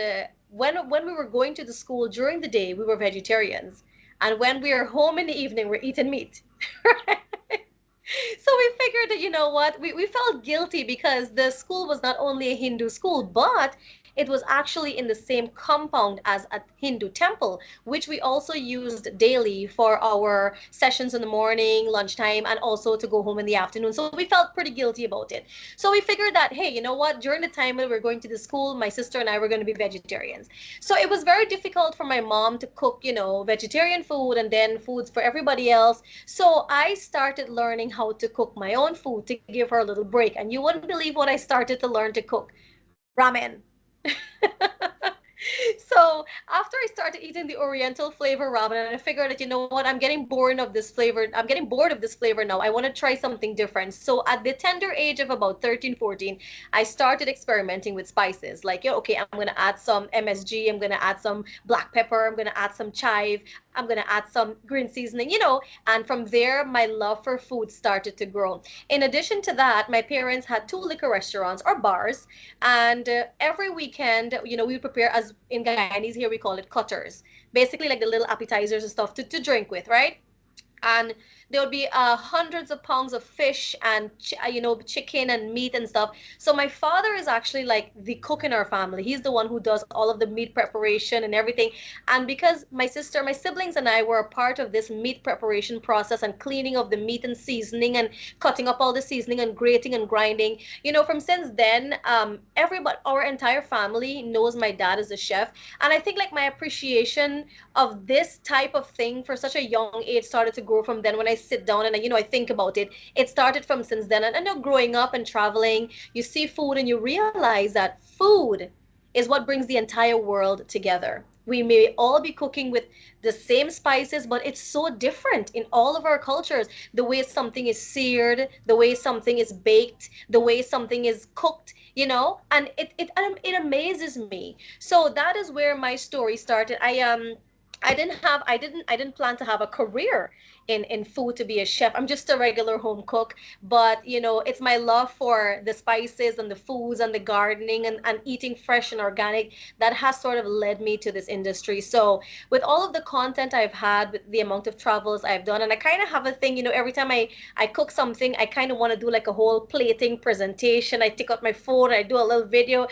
when we were going to the school during the day, we were vegetarians, and when we are home in the evening, we're eating meat. Right? So we figured that, what, we felt guilty because the school was not only a Hindu school, but it was actually in the same compound as a Hindu temple, which we also used daily for our sessions in the morning, lunchtime, and also to go home in the afternoon. So we felt pretty guilty about it. So we figured that, hey, you know what, during the time when we were going to the school, my sister and I were going to be vegetarians. So it was very difficult for my mom to cook, vegetarian food and then foods for everybody else. So I started learning how to cook my own food to give her a little break. And you wouldn't believe what I started to learn to cook: ramen. So after I started eating the Oriental flavor ramen, I figured that, what, I'm getting bored of this flavor. I'm getting bored of this flavor now. I want to try something different. So at the tender age of about 13, 14, I started experimenting with spices. Like, okay, I'm going to add some MSG. I'm going to add some black pepper. I'm going to add some chive. I'm going to add some green seasoning, and from there, my love for food started to grow. In addition to that, my parents had two liquor restaurants or bars, and every weekend, we prepare, as in Guyanese here, we call it cutters. Basically, like the little appetizers and stuff to drink with, right? And there would be hundreds of pounds of fish and chicken and meat and stuff. So my father is actually like the cook in our family. He's the one who does all of the meat preparation and everything. And because my siblings and I were a part of this meat preparation process and cleaning of the meat and seasoning and cutting up all the seasoning and grating and grinding, from since then, everybody, our entire family knows my dad is a chef. And I think like my appreciation of this type of thing for such a young age started to grow from then. When I sit down and I think about it, it started from since then. And I know, growing up and traveling, you see food and you realize that food is what brings the entire world together. We may all be cooking with the same spices, but it's so different in all of our cultures. The way something is seared, the way something is baked, the way something is cooked, and it amazes me. So that is where my story started. I didn't plan to have a career in food, to be a chef. I'm just a regular home cook, but it's my love for the spices and the foods and the gardening and eating fresh and organic that has sort of led me to this industry. So with all of the content I've had, with the amount of travels I've done, and I kind of have a thing, every time I cook something, I kind of want to do like a whole plating presentation. I take out my phone, I do a little video, and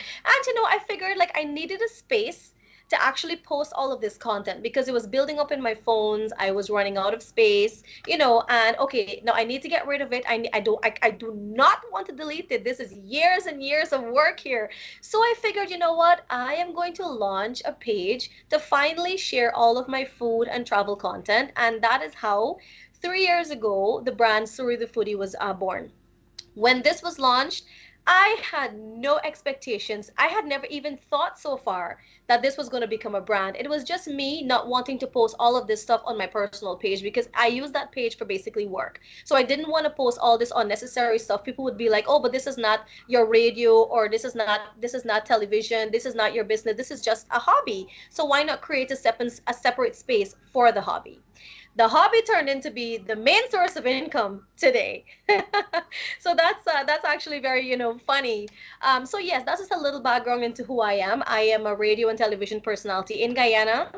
I figured like I needed a space to actually post all of this content because it was building up in my phones. I was running out of space, and okay, now I need to get rid of it. I do not want to delete it. This is years and years of work here. So I figured, what? I am going to launch a page to finally share all of my food and travel content. And that is how 3 years ago, the brand Surida Foodie was born. When this was launched, I had no expectations. I had never even thought so far that this was going to become a brand. It was just me not wanting to post all of this stuff on my personal page because I use that page for basically work. So I didn't want to post all this unnecessary stuff. People would be like, "Oh, but this is not your radio, or this is not television. This is not your business. This is just a hobby. So why not create a separate space for the hobby?" The hobby turned into be the main source of income today. So that's actually very funny. So yes, that's just a little background into who I am. I am a radio and television personality in Guyana.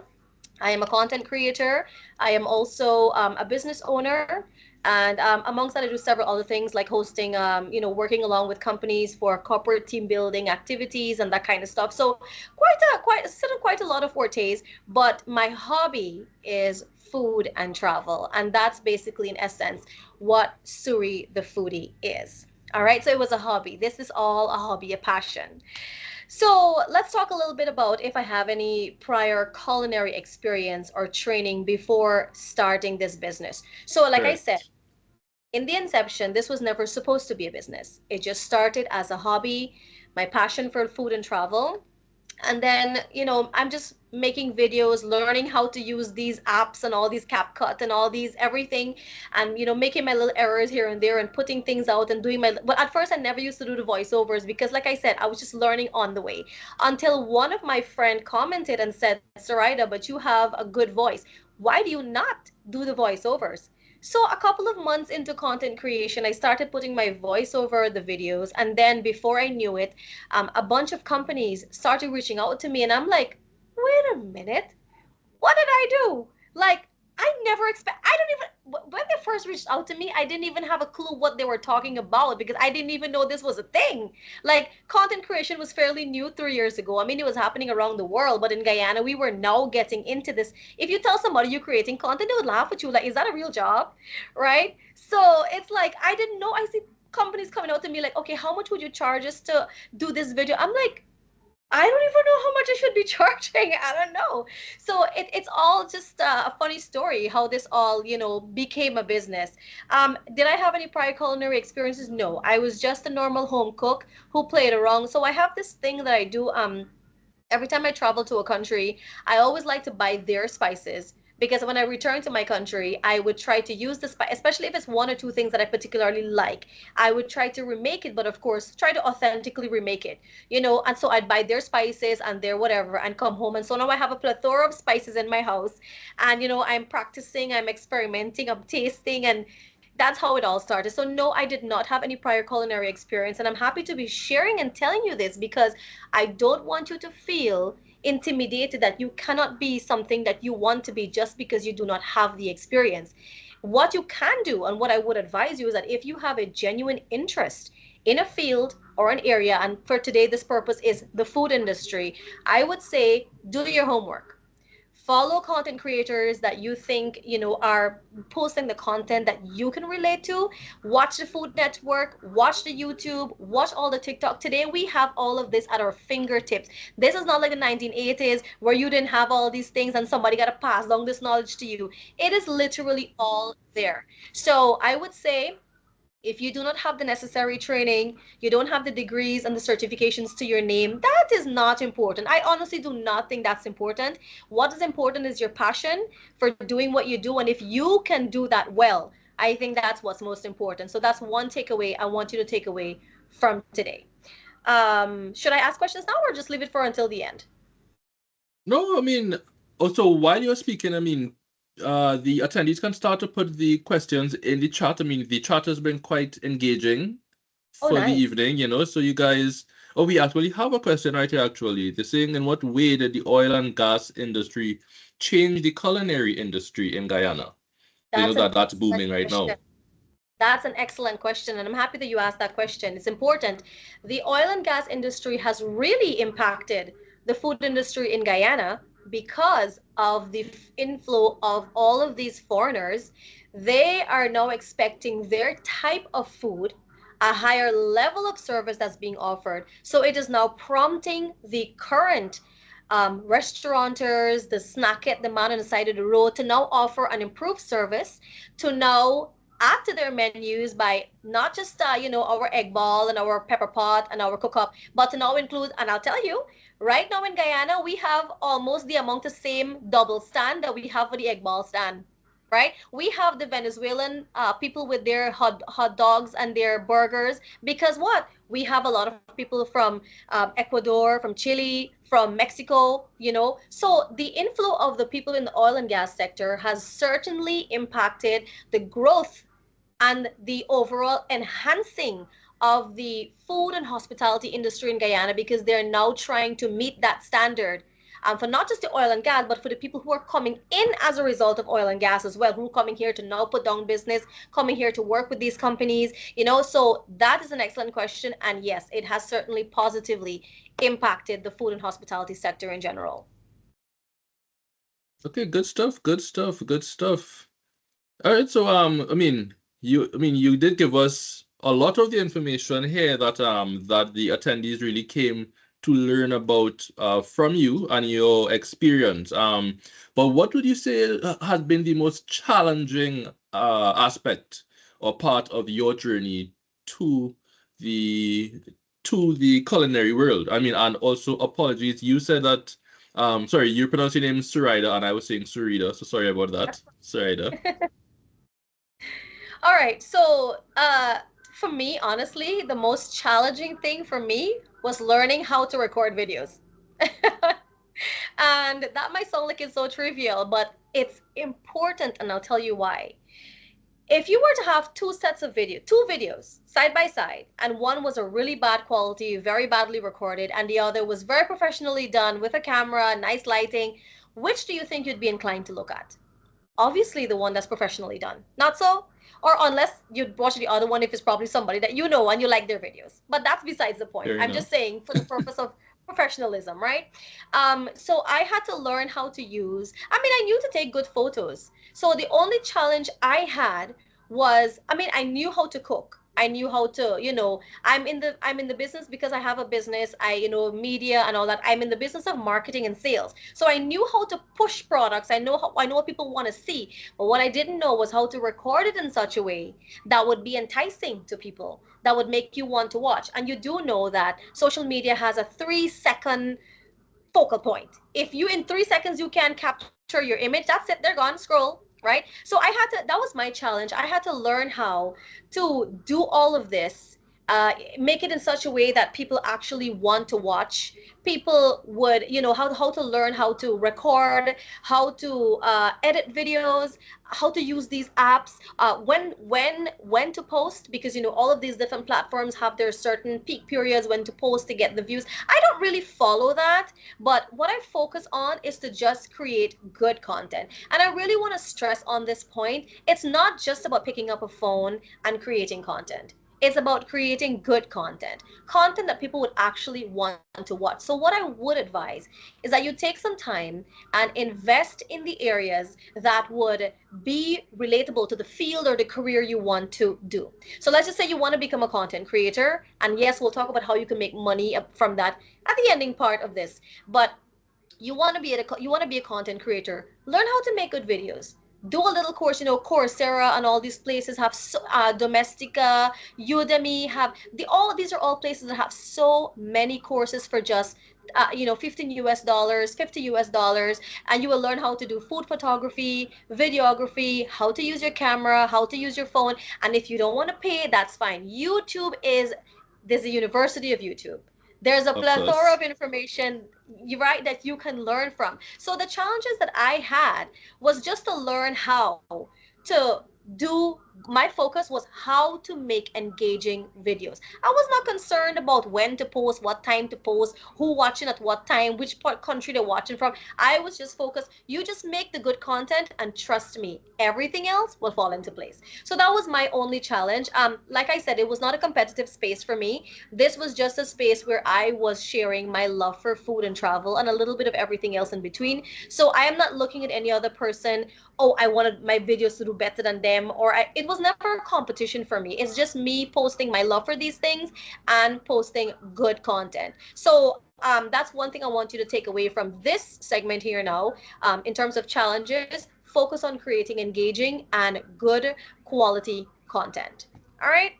I am a content creator. I am also a business owner. And amongst that, I do several other things like hosting, working along with companies for corporate team building activities and that kind of stuff. So quite a lot of fortes. But my hobby is food and travel, and that's basically in essence what Suri the foodie is. All right, so it was a hobby. This is all a hobby, a passion. So let's talk a little bit about if I have any prior culinary experience or training before starting this business. So, like I said, Correct. in the inception, this was never supposed to be a business. It just started as a hobby, my passion for food and travel. And then I'm just making videos, learning how to use these apps and all these CapCut and all these everything, and making my little errors here and there and putting things out and doing my. But at first I never used to do the voiceovers because, like I said, I was just learning on the way, until one of my friend commented and said, "Sarida, but you have a good voice. Why do you not do the voiceovers?" So a couple of months into content creation, I started putting my voice over the videos, and then before I knew it, a bunch of companies started reaching out to me, and I'm like, wait a minute, what did I do? Like, I never expect, I don't even, when they first reached out to me, I didn't even have a clue what they were talking about because I didn't even know this was a thing. Like, content creation was fairly new 3 years ago. I mean, it was happening around the world, but in Guyana, we were now getting into this. If you tell somebody you're creating content, they would laugh at you, like, is that a real job? Right? So it's like, I didn't know. I see companies coming out to me like, okay, how much would you charge us to do this video? I'm like, I don't even know how much I should be charging. I don't know. So it's all just a funny story how this all, became a business. Did I have any prior culinary experiences? No. I was just a normal home cook who played around. So I have this thing that I do. Every time I travel to a country, I always like to buy their spices because when I return to my country, I would try to use the spice, especially if it's one or two things that I particularly like. I would try to remake it, but of course, try to authentically remake it, And so I'd buy their spices and their whatever and come home. And so now I have a plethora of spices in my house. And, I'm practicing, I'm experimenting, I'm tasting, and that's how it all started. So no, I did not have any prior culinary experience, and I'm happy to be sharing and telling you this because I don't want you to feel intimidated that you cannot be something that you want to be just because you do not have the experience. What you can do, and what I would advise you, is that if you have a genuine interest in a field or an area, and for today, this purpose is the food industry, I would say do your homework. Follow content creators that you think are posting the content that you can relate to. Watch the Food Network, watch the YouTube, watch all the TikTok. Today we have all of this at our fingertips. This is not like the 1980s where you didn't have all these things and somebody got to pass along this knowledge to you. It is literally all there. So I would say, if you do not have the necessary training, you don't have the degrees and the certifications to your name, that is not important. I honestly do not think that's important. What is important is your passion for doing what you do. And if you can do that well, I think that's what's most important. So that's one takeaway I want you to take away from today. Should I ask questions now or just leave it for until the end? No, I mean, also while you're speaking, I mean, the attendees can start to put the questions in the chat. I mean, the chat has been quite engaging Oh, for the nice. evening, so you guys, oh, we actually have a question right here, actually. They're saying, in what way did the oil and gas industry change the culinary industry in Guyana? You know That's an that that's excellent booming right question. now. That's an excellent question, and I'm happy that you asked that question. It's important. The oil and gas industry has really impacted the food industry in Guyana because of the inflow of all of these foreigners. They are now expecting their type of food, a higher level of service that's being offered. So it is now prompting the current restaurateurs, the snack at the man on the side of the road to now offer an improved service, to now add to their menus by not just our egg ball and our pepper pot and our cook up, but to now include, and I'll tell you, right now in Guyana we have almost the amount of same double stand that we have for the egg ball stand. Right, we have the Venezuelan people with their hot dogs and their burgers, because what, we have a lot of people from Ecuador, from Chile, from Mexico, so the inflow of the people in the oil and gas sector has certainly impacted the growth and the overall enhancing of the food and hospitality industry in Guyana, because they're now trying to meet that standard, for not just the oil and gas, but for the people who are coming in as a result of oil and gas as well, who are coming here to now put down business, coming here to work with these companies, so that is an excellent question. And yes, it has certainly positively impacted the food and hospitality sector in general. Okay, good stuff, good stuff, good stuff. All right, so you did give us a lot of the information here that the attendees really came to learn about from you and your experience. But what would you say has been the most challenging aspect or part of your journey to the the culinary world? I mean, and also apologies, you said that sorry, you pronounced your name Surida and I was saying Surida, so sorry about that. Surida. All right. So, for me, honestly, the most challenging thing for me was learning how to record videos. And that might sound like it's so trivial, but it's important, and I'll tell you why. If you were to have two videos side by side, and one was a really bad quality, very badly recorded, and the other was very professionally done with a camera, nice lighting, which do you think you'd be inclined to look at? Obviously the one that's professionally done. Not so? Or unless you watch the other one, if it's probably somebody that you know and you like their videos. But that's besides the point. Fair I'm just enough. saying for the purpose of professionalism, right? So I had to learn how to use, I mean, I knew to take good photos. So the only challenge I had was, I mean, I knew how to cook. I knew how to, I'm in the business because I have a business, media and all that. I'm in the business of marketing and sales. So I knew how to push products. I know what people want to see. But what I didn't know was how to record it in such a way that would be enticing to people, that would make you want to watch. And you do know that social media has a 3 second focal point. If you in 3 seconds you can capture your image, that's it, they're gone, scroll, right? So that was my challenge. I had to learn how to do all of this, make it in such a way that people actually want to watch. People would, how to learn how to record, how to edit videos, how to use these apps, when to post, because all of these different platforms have their certain peak periods when to post to get the views. I don't really follow that, but what I focus on is to just create good content. And I really want to stress on this point, it's not just about picking up a phone and creating content. It's about creating good content that people would actually want to watch. So what I would advise is that you take some time and invest in the areas that would be relatable to the field or the career you want to do. So let's just say you want to become a content creator, and yes, we'll talk about how you can make money from that at the ending part of this. But you want to be a content creator, learn how to make good videos, do a little course. Coursera and all these places have Domestika, Udemy have all these are all places that have so many courses for just 15 US dollars, 50 US dollars, and you will learn how to do food photography, videography, how to use your camera, how to use your phone. And if you don't want to pay, that's fine. There's a university of YouTube. There's a Of plethora course. of information, you right, that you can learn from. So the challenges that I had was just to learn how to do my focus was how to make engaging videos. I was not concerned about when to post, what time to post, who watching at what time, which part country they're watching from. I was just focused, you just make the good content and trust me, everything else will fall into place. So that was my only challenge. Like I said, it was not a competitive space for me. This was just a space where I was sharing my love for food and travel and a little bit of everything else in between. So I am not looking at any other person, oh, I wanted my videos to do better than them, it was never a competition for me. It's just me posting my love for these things and posting good content. So that's one thing I want you to take away from this segment here now, in terms of challenges. focus on creating engaging and good quality content. All right.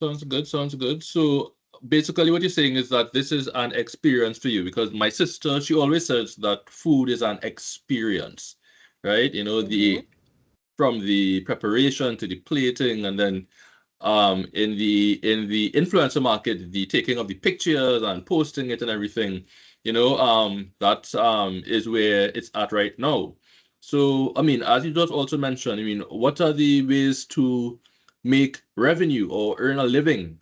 Sounds good. Sounds good. So basically, what you're saying is that this is an experience for you because my sister, she always says that food is an experience, right? You know, Mm-hmm. the from the preparation to the plating, and then in the influencer market, the taking of the pictures and posting it and everything, that is where it's at right now. So I mean, as you just also mentioned, I mean, what are the ways to make revenue or earn a living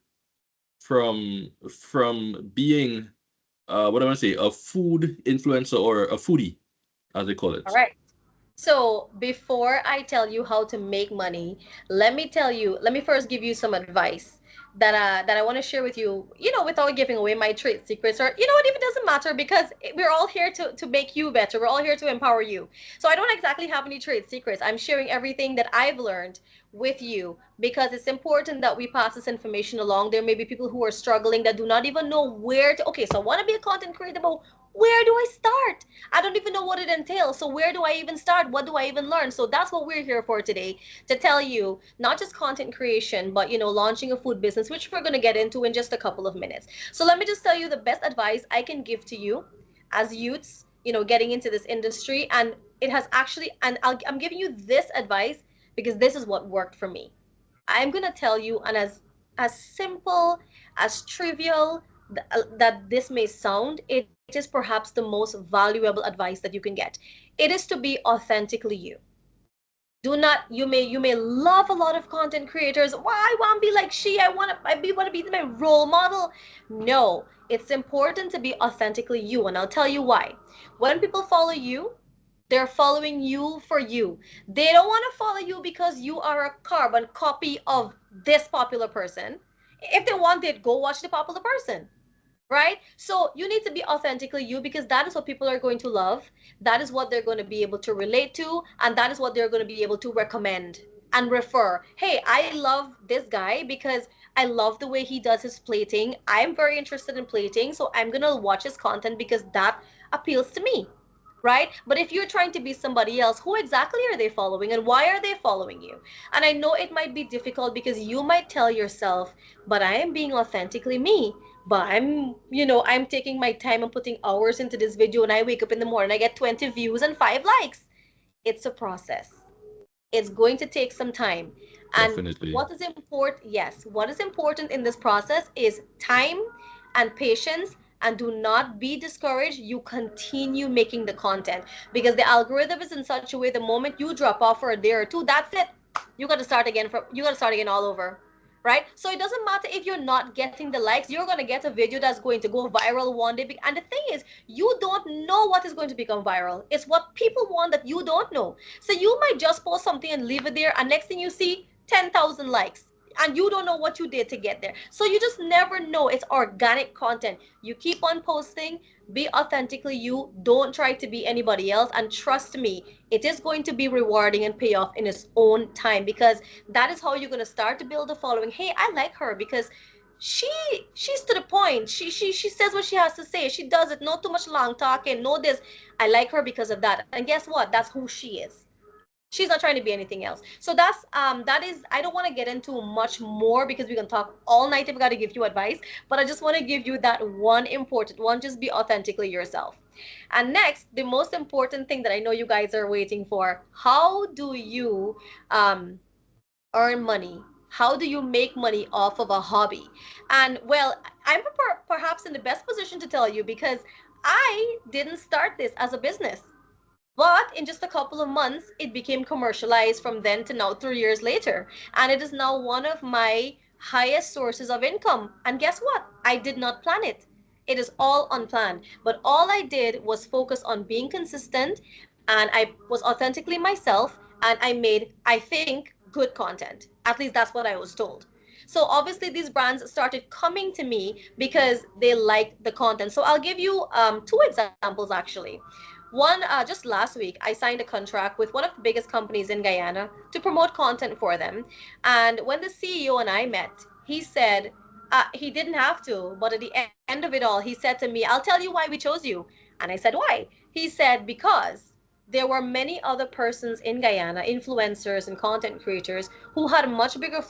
from being what I want to say, a food influencer or a foodie, as they call All it? right. So before I tell you how to make money, let me first give you some advice that I want to share with you, without giving away my trade secrets, or what, if it doesn't matter, because we're all here to make you better. We're all here to empower you. So I don't exactly have any trade secrets. I'm sharing everything that I've learned with you because it's important that we pass this information along. There may be people who are struggling that do not even know where to. Okay, so I want to be a content creator, but where do I start? I don't even know what it entails. So where do I even start? What do I even learn? So that's what we're here for today, to tell you not just content creation, but launching a food business, which we're going to get into in just a couple of minutes. So let me just tell you the best advice I can give to you as youths, getting into this industry. And it has actually, and I'm giving you this advice because this is what worked for me. I'm going to tell you, and as simple, as trivial that this may sound, it is perhaps the most valuable advice that you can get. It is to be authentically you. Do not, you may love a lot of content creators. Why, I want to be like she, I want to be my role model. No, it's important to be authentically you, and I'll tell you why. When people follow you, they're following you for you. They don't want to follow you because you are a carbon copy of this popular person. If they want, they'd go watch the popular person, right? So you need to be authentically you, because that is what people are going to love. That is what they're going to be able to relate to, and that is what they're going to be able to recommend and refer. Hey, I love this guy because I love the way he does his plating. I'm very interested in plating, so I'm going to watch his content because that appeals to me, right? But if you're trying to be somebody else, who exactly are they following and why are they following you? And I know it might be difficult because you might tell yourself, but I am being authentically me. But I'm taking my time and putting hours into this video, and I wake up in the morning, I get 20 views and 5 likes. It's a process. It's going to take some time. And Definitely. what is important, yes, what is important in this process is time and patience. And do not be discouraged. You continue making the content because the algorithm is in such a way, the moment you drop off for a day or two, that's it. You got to start again all over, right? So it doesn't matter if you're not getting the likes. You're going to get a video that's going to go viral one day. And the thing is, you don't know what is going to become viral. It's what people want that you don't know. So you might just post something and leave it there, and next thing you see, 10,000 likes. And you don't know what you did to get there. So you just never know. It's organic content. You keep on posting, be authentically you. Don't try to be anybody else. And trust me, it is going to be rewarding and pay off in its own time, because that is how you're going to start to build a following. Hey, I like her because she she's to the point. She says what she has to say. She does it. Not too much long talking. No this. I like her because of that. And guess what? That's who she is. She's not trying to be anything else. So that is, I don't want to get into much more because we can talk all night if we got to give you advice, but I just want to give you that one important one. Just be authentically yourself. And next, the most important thing that I know you guys are waiting for: how do you um earn money? How do you make money off of a hobby? And well, I'm perhaps in the best position to tell you, because I didn't start this as a business. But in just a couple of months, it became commercialized from then to now, 3 years later. And it is now one of my highest sources of income. And guess what? I did not plan it. It is all unplanned. But all I did was focus on being consistent, and I was authentically myself, and I made, I think, good content. At least that's what I was told. So obviously these brands started coming to me because they liked the content. So I'll give you two examples actually. One, just last week, I signed a contract with one of the biggest companies in Guyana to promote content for them. And when the CEO and I met, he said he didn't have to, but at the end of it all, he said to me, I'll tell you why we chose you. And I said, why? He said, because there were many other persons in Guyana, influencers and content creators, who had a much bigger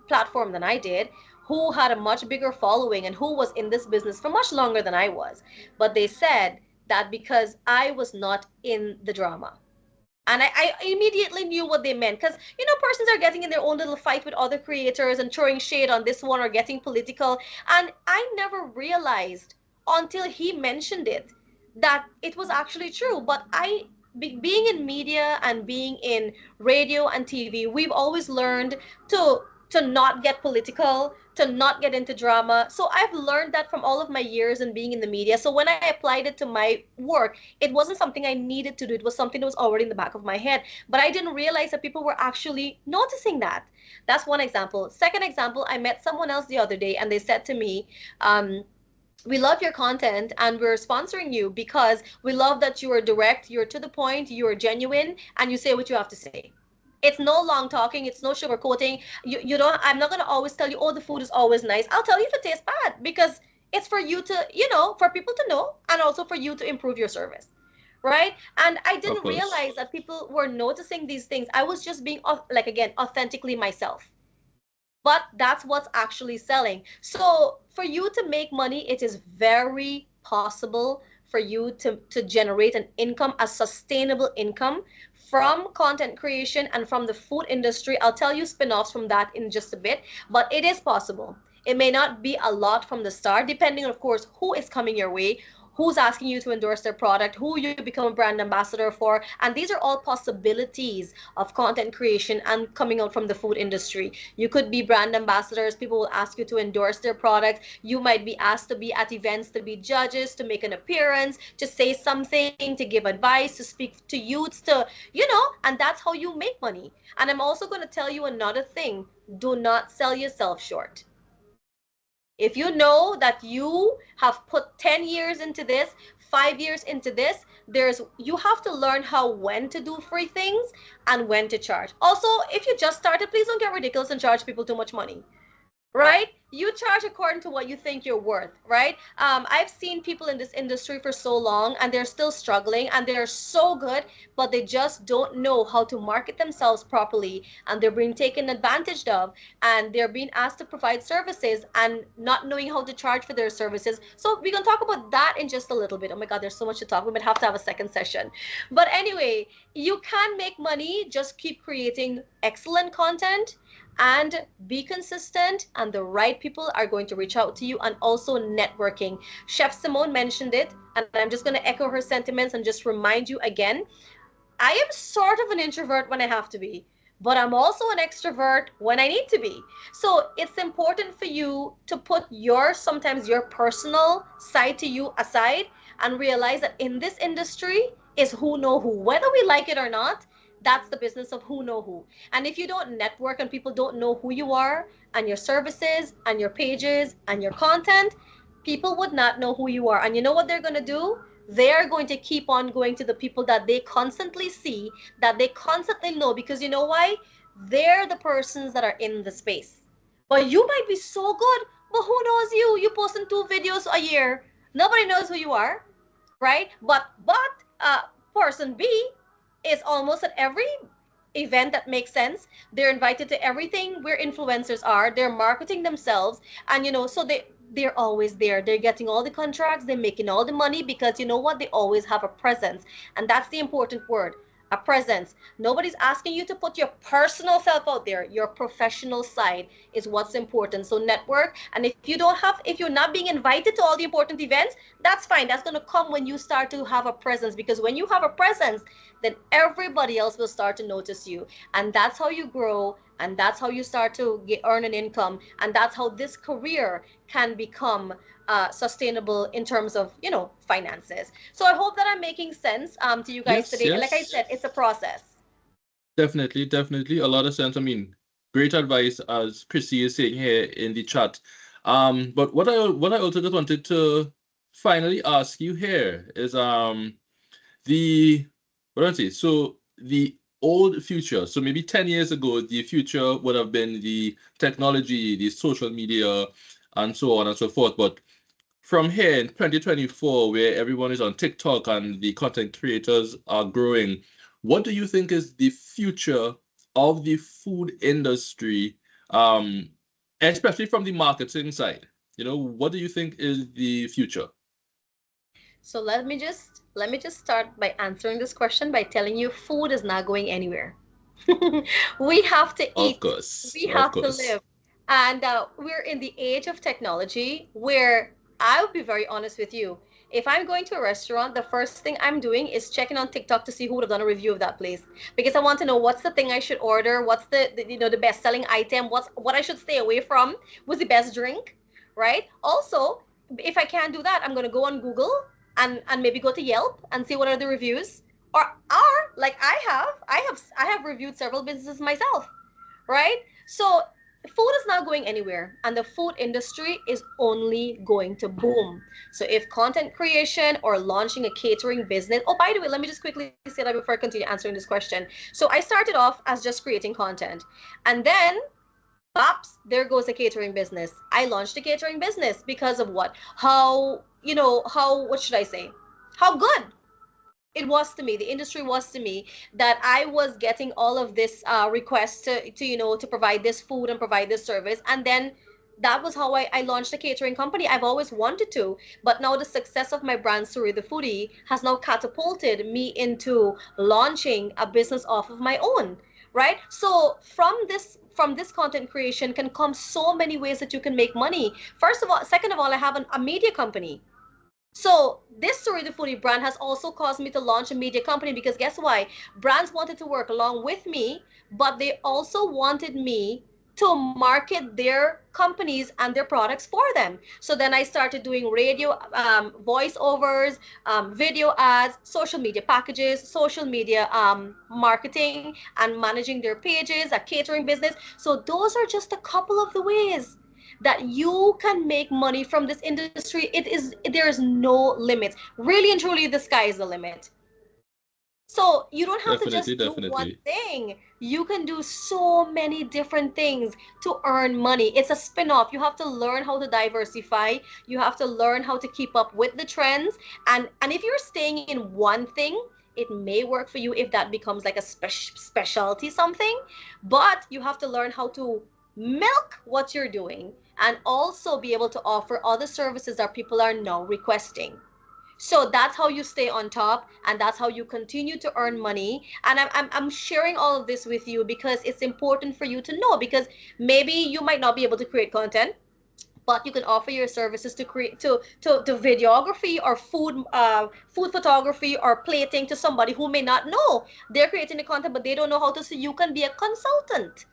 platform than I did, who had a much bigger following, and who was in this business for much longer than I was. But they said that because I was not in the drama. And I immediately knew what they meant, because persons are getting in their own little fight with other creators and throwing shade on this one or getting political. And I never realized until he mentioned it that it was actually true. But being in media and being in radio and TV, we've always learned to not get political, to not get into drama. So I've learned that from all of my years and being in the media. So when I applied it to my work, it wasn't something I needed to do. It was something that was already in the back of my head. But I didn't realize that people were actually noticing that. That's one example. Second example, I met someone else the other day and they said to me, we love your content and we're sponsoring you because we love that you are direct, you're to the point, you're genuine, and you say what you have to say. It's no long talking, it's no sugarcoating. You don't, I'm not gonna always tell you, oh, the food is always nice. I'll tell you if it tastes bad, because it's for you to, for people to know, and also for you to improve your service. Right? And I Of didn't course. realize that people were noticing these things. I was just being, like, again, authentically myself, but that's what's actually selling. So for you to make money, it is very possible for you to generate an income, a sustainable income from content creation and from the food industry. I'll tell you spin-offs from that in just a bit, but it is possible. It may not be a lot from the start, depending, of course, who is coming your way, who's asking you to endorse their product, who you become a brand ambassador for. And these are all possibilities of content creation and coming out from the food industry. You could be brand ambassadors. People will ask you to endorse their product. You might be asked to be at events, to be judges, to make an appearance, to say something, to give advice, to speak to youths, and that's how you make money. And I'm also going to tell you another thing. Do not sell yourself short. If you know that you have put 10 years into this, 5 years into this, you have to learn when to do free things and when to charge. Also, if you just started, please don't get ridiculous and charge people too much money. Right? You charge according to what you think you're worth, right? I've seen people in this industry for so long and they're still struggling and they're so good, but they just don't know how to market themselves properly, and they're being taken advantage of, and they're being asked to provide services and not knowing how to charge for their services. So we can talk about that in just a little bit. Oh my God, there's so much to talk. We might have to have a second session. But anyway, you can make money. Just keep creating excellent content and be consistent, and the right people are going to reach out to you. And also networking. Chef Simmone mentioned it, and I'm just going to echo her sentiments and just remind you again. I am sort of an introvert when I have to be, but I'm also an extrovert when I need to be. So it's important for you to put sometimes your personal side to you aside and realize that in this industry is who know who. Whether we like it or not, that's the business of who know who. And if you don't network and people don't know who you are and your services and your pages and your content, people would not know who you are. And you know what they're going to do? They're going to keep on going to the people that they constantly see, that they constantly know, because you know why? They're the persons that are in the space. But you might be so good, but who knows you? You posting 2 videos a year. Nobody knows who you are, right? But person B is almost at every event that makes sense. They're invited to everything where influencers are. They're marketing themselves, and so they're always there. They're getting all the contracts, they're making all the money, because you know what? They always have a presence. And that's the important word, a presence. Nobody's asking you to put your personal self out there. Your professional side is what's important. So network. And if you're not being invited to all the important events, that's fine. That's going to come when you start to have a presence, because when you have a presence, then everybody else will start to notice you. And that's how you grow, and that's how you start to earn an income, and that's how this career can become sustainable in terms of finances. So I hope that I'm making sense to you guys Yes, today. And like I yes. said, it's a process. Definitely, definitely. A lot of sense. I mean, great advice, as Chrissy is saying here in the chat. But what I also just wanted to finally ask you here is the what do I say? So the old future. So maybe 10 years ago, the future would have been the technology, the social media, and so on and so forth. But from here in 2024, where everyone is on TikTok and the content creators are growing, what do you think is the future of the food industry, especially from the marketing side? What do you think is the future? So let me just start by answering this question by telling you food is not going anywhere. We have to Of eat. course, We of have to course. live. And we're in the age of technology where I'll be very honest with you. If I'm going to a restaurant, the first thing I'm doing is checking on TikTok to see who would have done a review of that place because I want to know what's the thing I should order, what's the best selling item, what I should stay away from, what's the best drink, right? Also, if I can't do that, I'm going to go on Google and maybe go to Yelp and see what are the reviews or like I have reviewed several businesses myself, right? So food is not going anywhere and the food industry is only going to boom. So if content creation or launching a catering business, oh, by the way, let me just quickly say that before I continue answering this question. So I started off as just creating content, and then bops, there goes a catering business. I launched a catering business because of what? What should I say? How good it was to me, the industry was to me, that I was getting all of this requests to provide this food and provide this service. And then that was how I launched a catering company. I've always wanted to, but now the success of my brand, Surida Foodie, has now catapulted me into launching a business off of my own, right? So from this content creation can come so many ways that you can make money. First of all, second of all, I have a media company. So this Story the Foodie brand has also caused me to launch a media company because guess why? Brands wanted to work along with me, but they also wanted me to market their companies and their products for them. So then I started doing radio voiceovers, video ads, social media packages, social media marketing, and managing their pages, a catering business. So those are just a couple of the ways that you can make money from this industry. There is no limit. Really and truly, the sky is the limit. So you don't have to Definitely, just do one definitely. thing. You can do so many different things to earn money. It's a spin-off. You have to learn how to diversify. You have to learn how to keep up with the trends. And if you're staying in one thing, it may work for you if that becomes like a specialty something, but you have to learn how to milk what you're doing and also be able to offer other services that people are now requesting. So that's how you stay on top and that's how you continue to earn money. And I'm sharing all of this with you because it's important for you to know, because maybe you might not be able to create content, but you can offer your services to create to videography or food photography or plating to somebody who may not know they're creating the content but they don't know how to. So you can be a consultant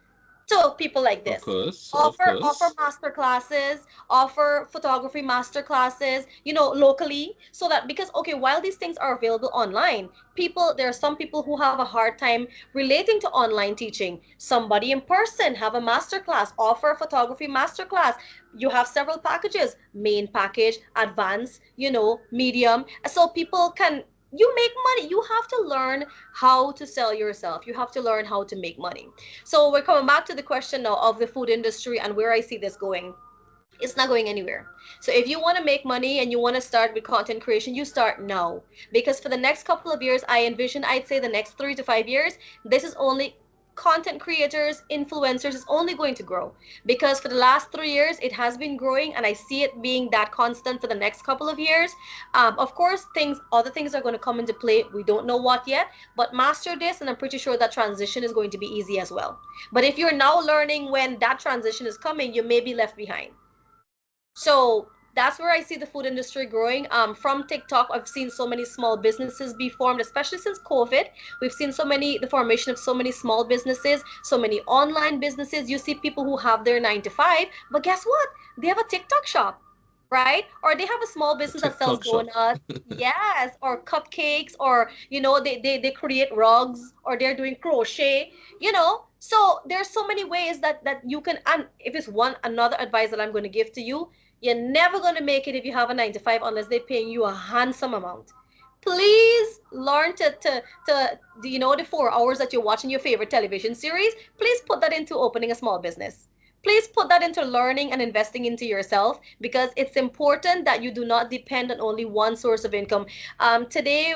to people like Of this. course, of Offer course. master classes, offer photography master classes, locally, so that, because okay, while these things are available online, there are some people who have a hard time relating to online teaching. Somebody in person, have a master class, offer a photography master class. You have several packages, main package, advanced, medium, so people can, you make money. You have to learn how to sell yourself. You have to learn how to make money. So we're coming back to the question now of the food industry and where I see this going. It's not going anywhere. So if you want to make money and you want to start with content creation, you start now. Because for the next couple of years, I envision, I'd say the next 3 to 5 years, this is only content creators, influencers is only going to grow. Because for the last 3 years, it has been growing and I see it being that constant for the next couple of years. Of course, other things are going to come into play. We don't know what yet, but master this and I'm pretty sure that transition is going to be easy as well. But if you're now learning when that transition is coming, you may be left behind. So that's where I see the food industry growing. From TikTok, I've seen so many small businesses be formed, especially since COVID. We've seen the formation of so many small businesses, so many online businesses. You see people who have their 9 to 5, but guess what? They have a TikTok shop, right? Or they have a small A business that sells TikTok shop. donuts, yes, or cupcakes, or they create rugs, or they're doing crochet. So there's so many ways that you can. And if it's one another advice that I'm going to give to you, you're never going to make it if you have a 9 to 5 unless they're paying you a handsome amount. Please learn to the 4 hours that you're watching your favorite television series. Please put that into opening a small business. please put that into learning and investing into yourself, because it's important that you do not depend on only one source of income. Today,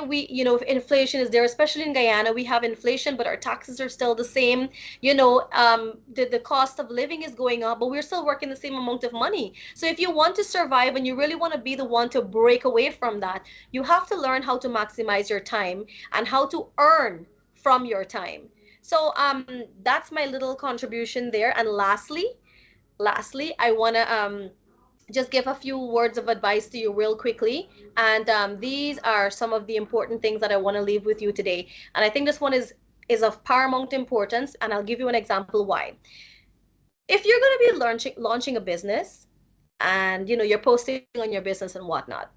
inflation is there, especially in Guyana. We have inflation, but our taxes are still the same. The cost of living is going up, but we're still working the same amount of money. So if you want to survive and you really want to be the one to break away from that, you have to learn how to maximize your time and how to earn from your time. So that's my little contribution there. And lastly, I want to just give a few words of advice to you real quickly. And these are some of the important things that I want to leave with you today. And I think this one is of paramount importance, and I'll give you an example why. If you're going to be launching a business, and you're posting on your business and whatnot,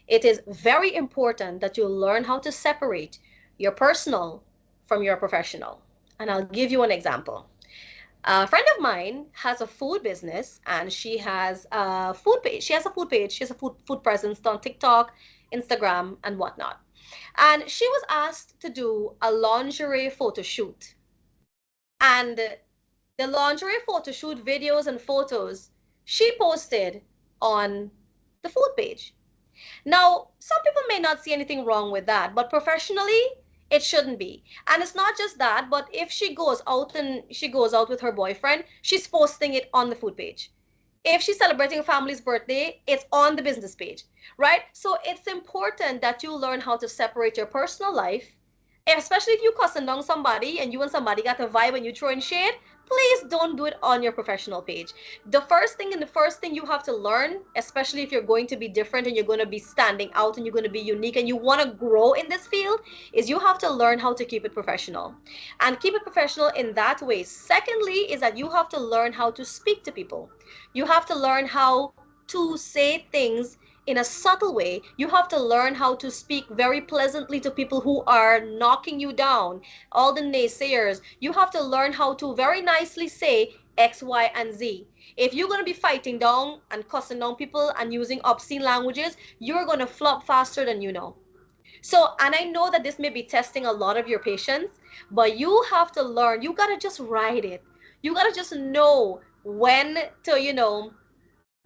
it is very important that you learn how to separate your personal from your professional. And I'll give you an example. A friend of mine has a food business, and she has a food page. She has a food page. She has a food presence on TikTok, Instagram, and whatnot. And she was asked to do a lingerie photo shoot. And the lingerie photo shoot videos and photos she posted on the food page. Now, some people may not see anything wrong with that, but professionally, it shouldn't be. And it's not just that, but if she goes out with her boyfriend, she's posting it on the food page. If she's celebrating a family's birthday, it's on the business page, right? So it's important that you learn how to separate your personal life, especially if you cussing down somebody and you and somebody got a vibe and you throw in shade. Please don't do it on your professional page. The first thing you have to learn, especially if you're going to be different and you're going to be standing out and you're going to be unique and you want to grow in this field, is you have to learn how to keep it professional. And keep it professional in that way. Secondly, is that you have to learn how to speak to people. You have to learn how to say things in a subtle way. You have to learn how to speak very pleasantly to people who are knocking you down, all the naysayers. You have to learn how to very nicely say X, Y, and Z. If you're going to be fighting down and cussing down people and using obscene languages, you're going to flop faster than you know. So, and I know that this may be testing a lot of your patience, but you have to learn. You got to just ride it. You got to just know when to,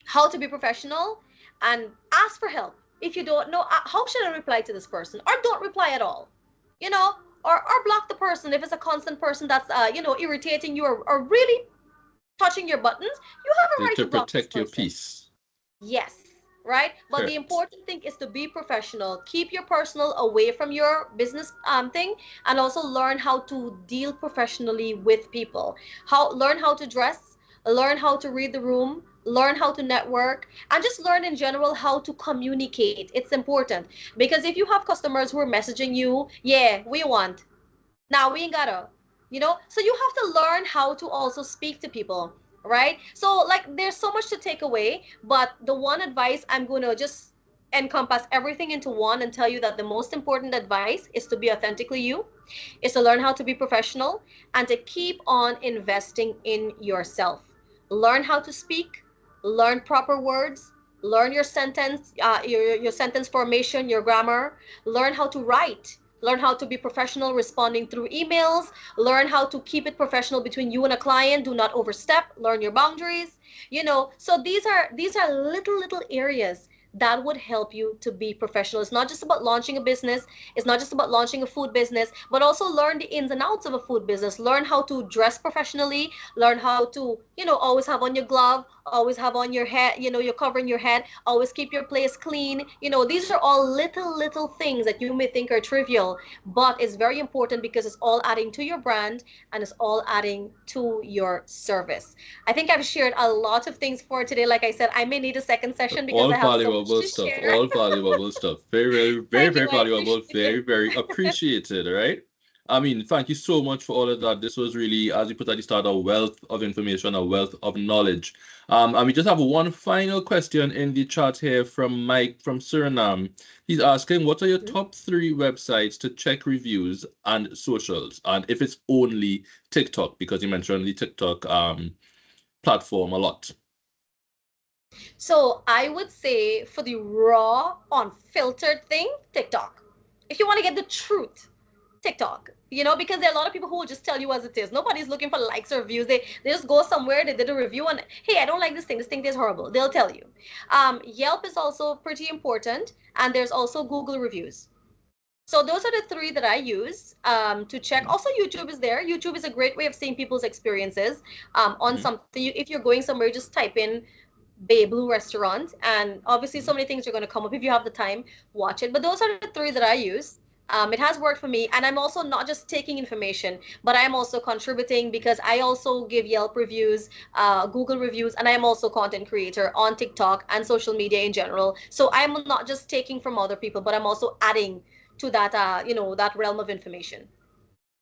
how to be professional, and ask for help. If you don't know, how should I reply to this person? Or don't reply at all, you know, or block the person if it's a constant person that's, irritating you, or really touching your buttons. You have a right To to block this protect your person. peace. Yes, right? But the Correct. important thing is to be professional. Keep your personal away from your business thing, and also learn how to deal professionally with people. Learn how to dress, learn how to read the room, learn how to network, and just learn in general how to communicate. It's important, because if you have customers who are messaging you, yeah, we want. Now we ain't gotta, so you have to learn how to also speak to people, right? So like there's so much to take away, but the one advice I'm going to just encompass everything into one and tell you that the most important advice is to be authentically you, is to learn how to be professional, and to keep on investing in yourself. Learn how to speak, learn proper words, learn your sentence, your sentence formation, your grammar, learn how to write, learn how to be professional responding through emails, learn how to keep it professional between you and a client, do not overstep, learn your boundaries. So these are little areas that would help you to be professional. It's not just about launching a business, it's not just about launching a food business, but also learn the ins and outs of a food business. Learn how to dress professionally, learn how to, always have on your glove, always have on your head, you're covering your head, always keep your place clean. These are all little things that you may think are trivial, but it's very important because it's all adding to your brand, and it's all adding to your service. I think I've shared a lot of things for today. Like I said, I may need a second session because All I have so much valuable to stuff. share. All valuable stuff. Very, very, very, Thank you. very I valuable. appreciate Very, it. very appreciated. Right. I mean, thank you so much for all of that. This was really, as you put at the start, a wealth of information, a wealth of knowledge. And we just have one final question in the chat here from Mike from Suriname. He's asking, what are your Mhm. top 3 websites to check reviews and socials? And if it's only TikTok, because you mentioned the TikTok platform a lot. So I would say for the raw, unfiltered thing, TikTok. If you want to get the truth, TikTok, because there are a lot of people who will just tell you as it is. Nobody's looking for likes or views. They just go somewhere, they did a review, and hey, I don't like this thing is horrible. They'll tell you. Yelp is also pretty important, and there's also Google reviews. So those are the three that I use to check. Also, YouTube is there. YouTube is a great way of seeing people's experiences on something. If you're going somewhere, just type in Bay Blue restaurant, and obviously so many things are going to come up. If you have the time, watch it. But those are the three that I use. It has worked for me, and I'm also not just taking information, but I'm also contributing, because I also give Yelp reviews, Google reviews, and I'm also content creator on TikTok and social media in general. So I'm not just taking from other people, but I'm also adding to that that realm of information.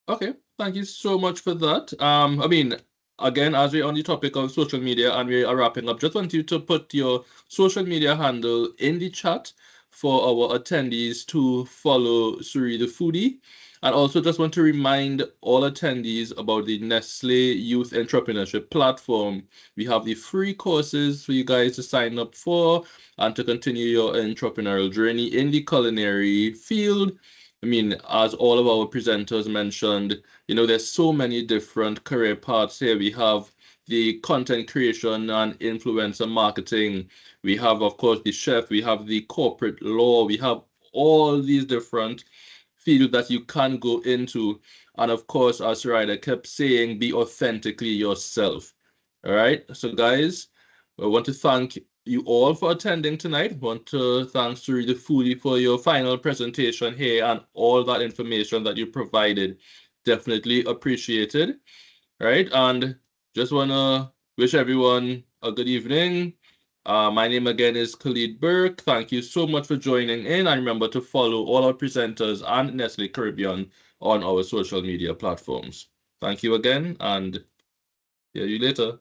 Okay, thank you so much for that. I mean, again, as we're on the topic of social media and we are wrapping up, just want you to put your social media handle in the chat for our attendees to follow Surida Foodie. And also just want to remind all attendees about the Nestle Youth Entrepreneurship Platform. We have the free courses for you guys to sign up for and to continue your entrepreneurial journey in the culinary field. I mean, as all of our presenters mentioned, there's so many different career paths here. We have the content creation and influencer marketing. We have, of course, the chef. We have the corporate law. We have all these different fields that you can go into. And of course, as Ryder kept saying, be authentically yourself. All right. So, guys, I want to thank you all for attending tonight. I want to thank Surida Foodie for your final presentation here and all that information that you provided. Definitely appreciated. Right? And just want to wish everyone a good evening. My name again is Khalid Burke. Thank you so much for joining in. And remember to follow all our presenters and Nestle Caribbean on our social media platforms. Thank you again, and see you later.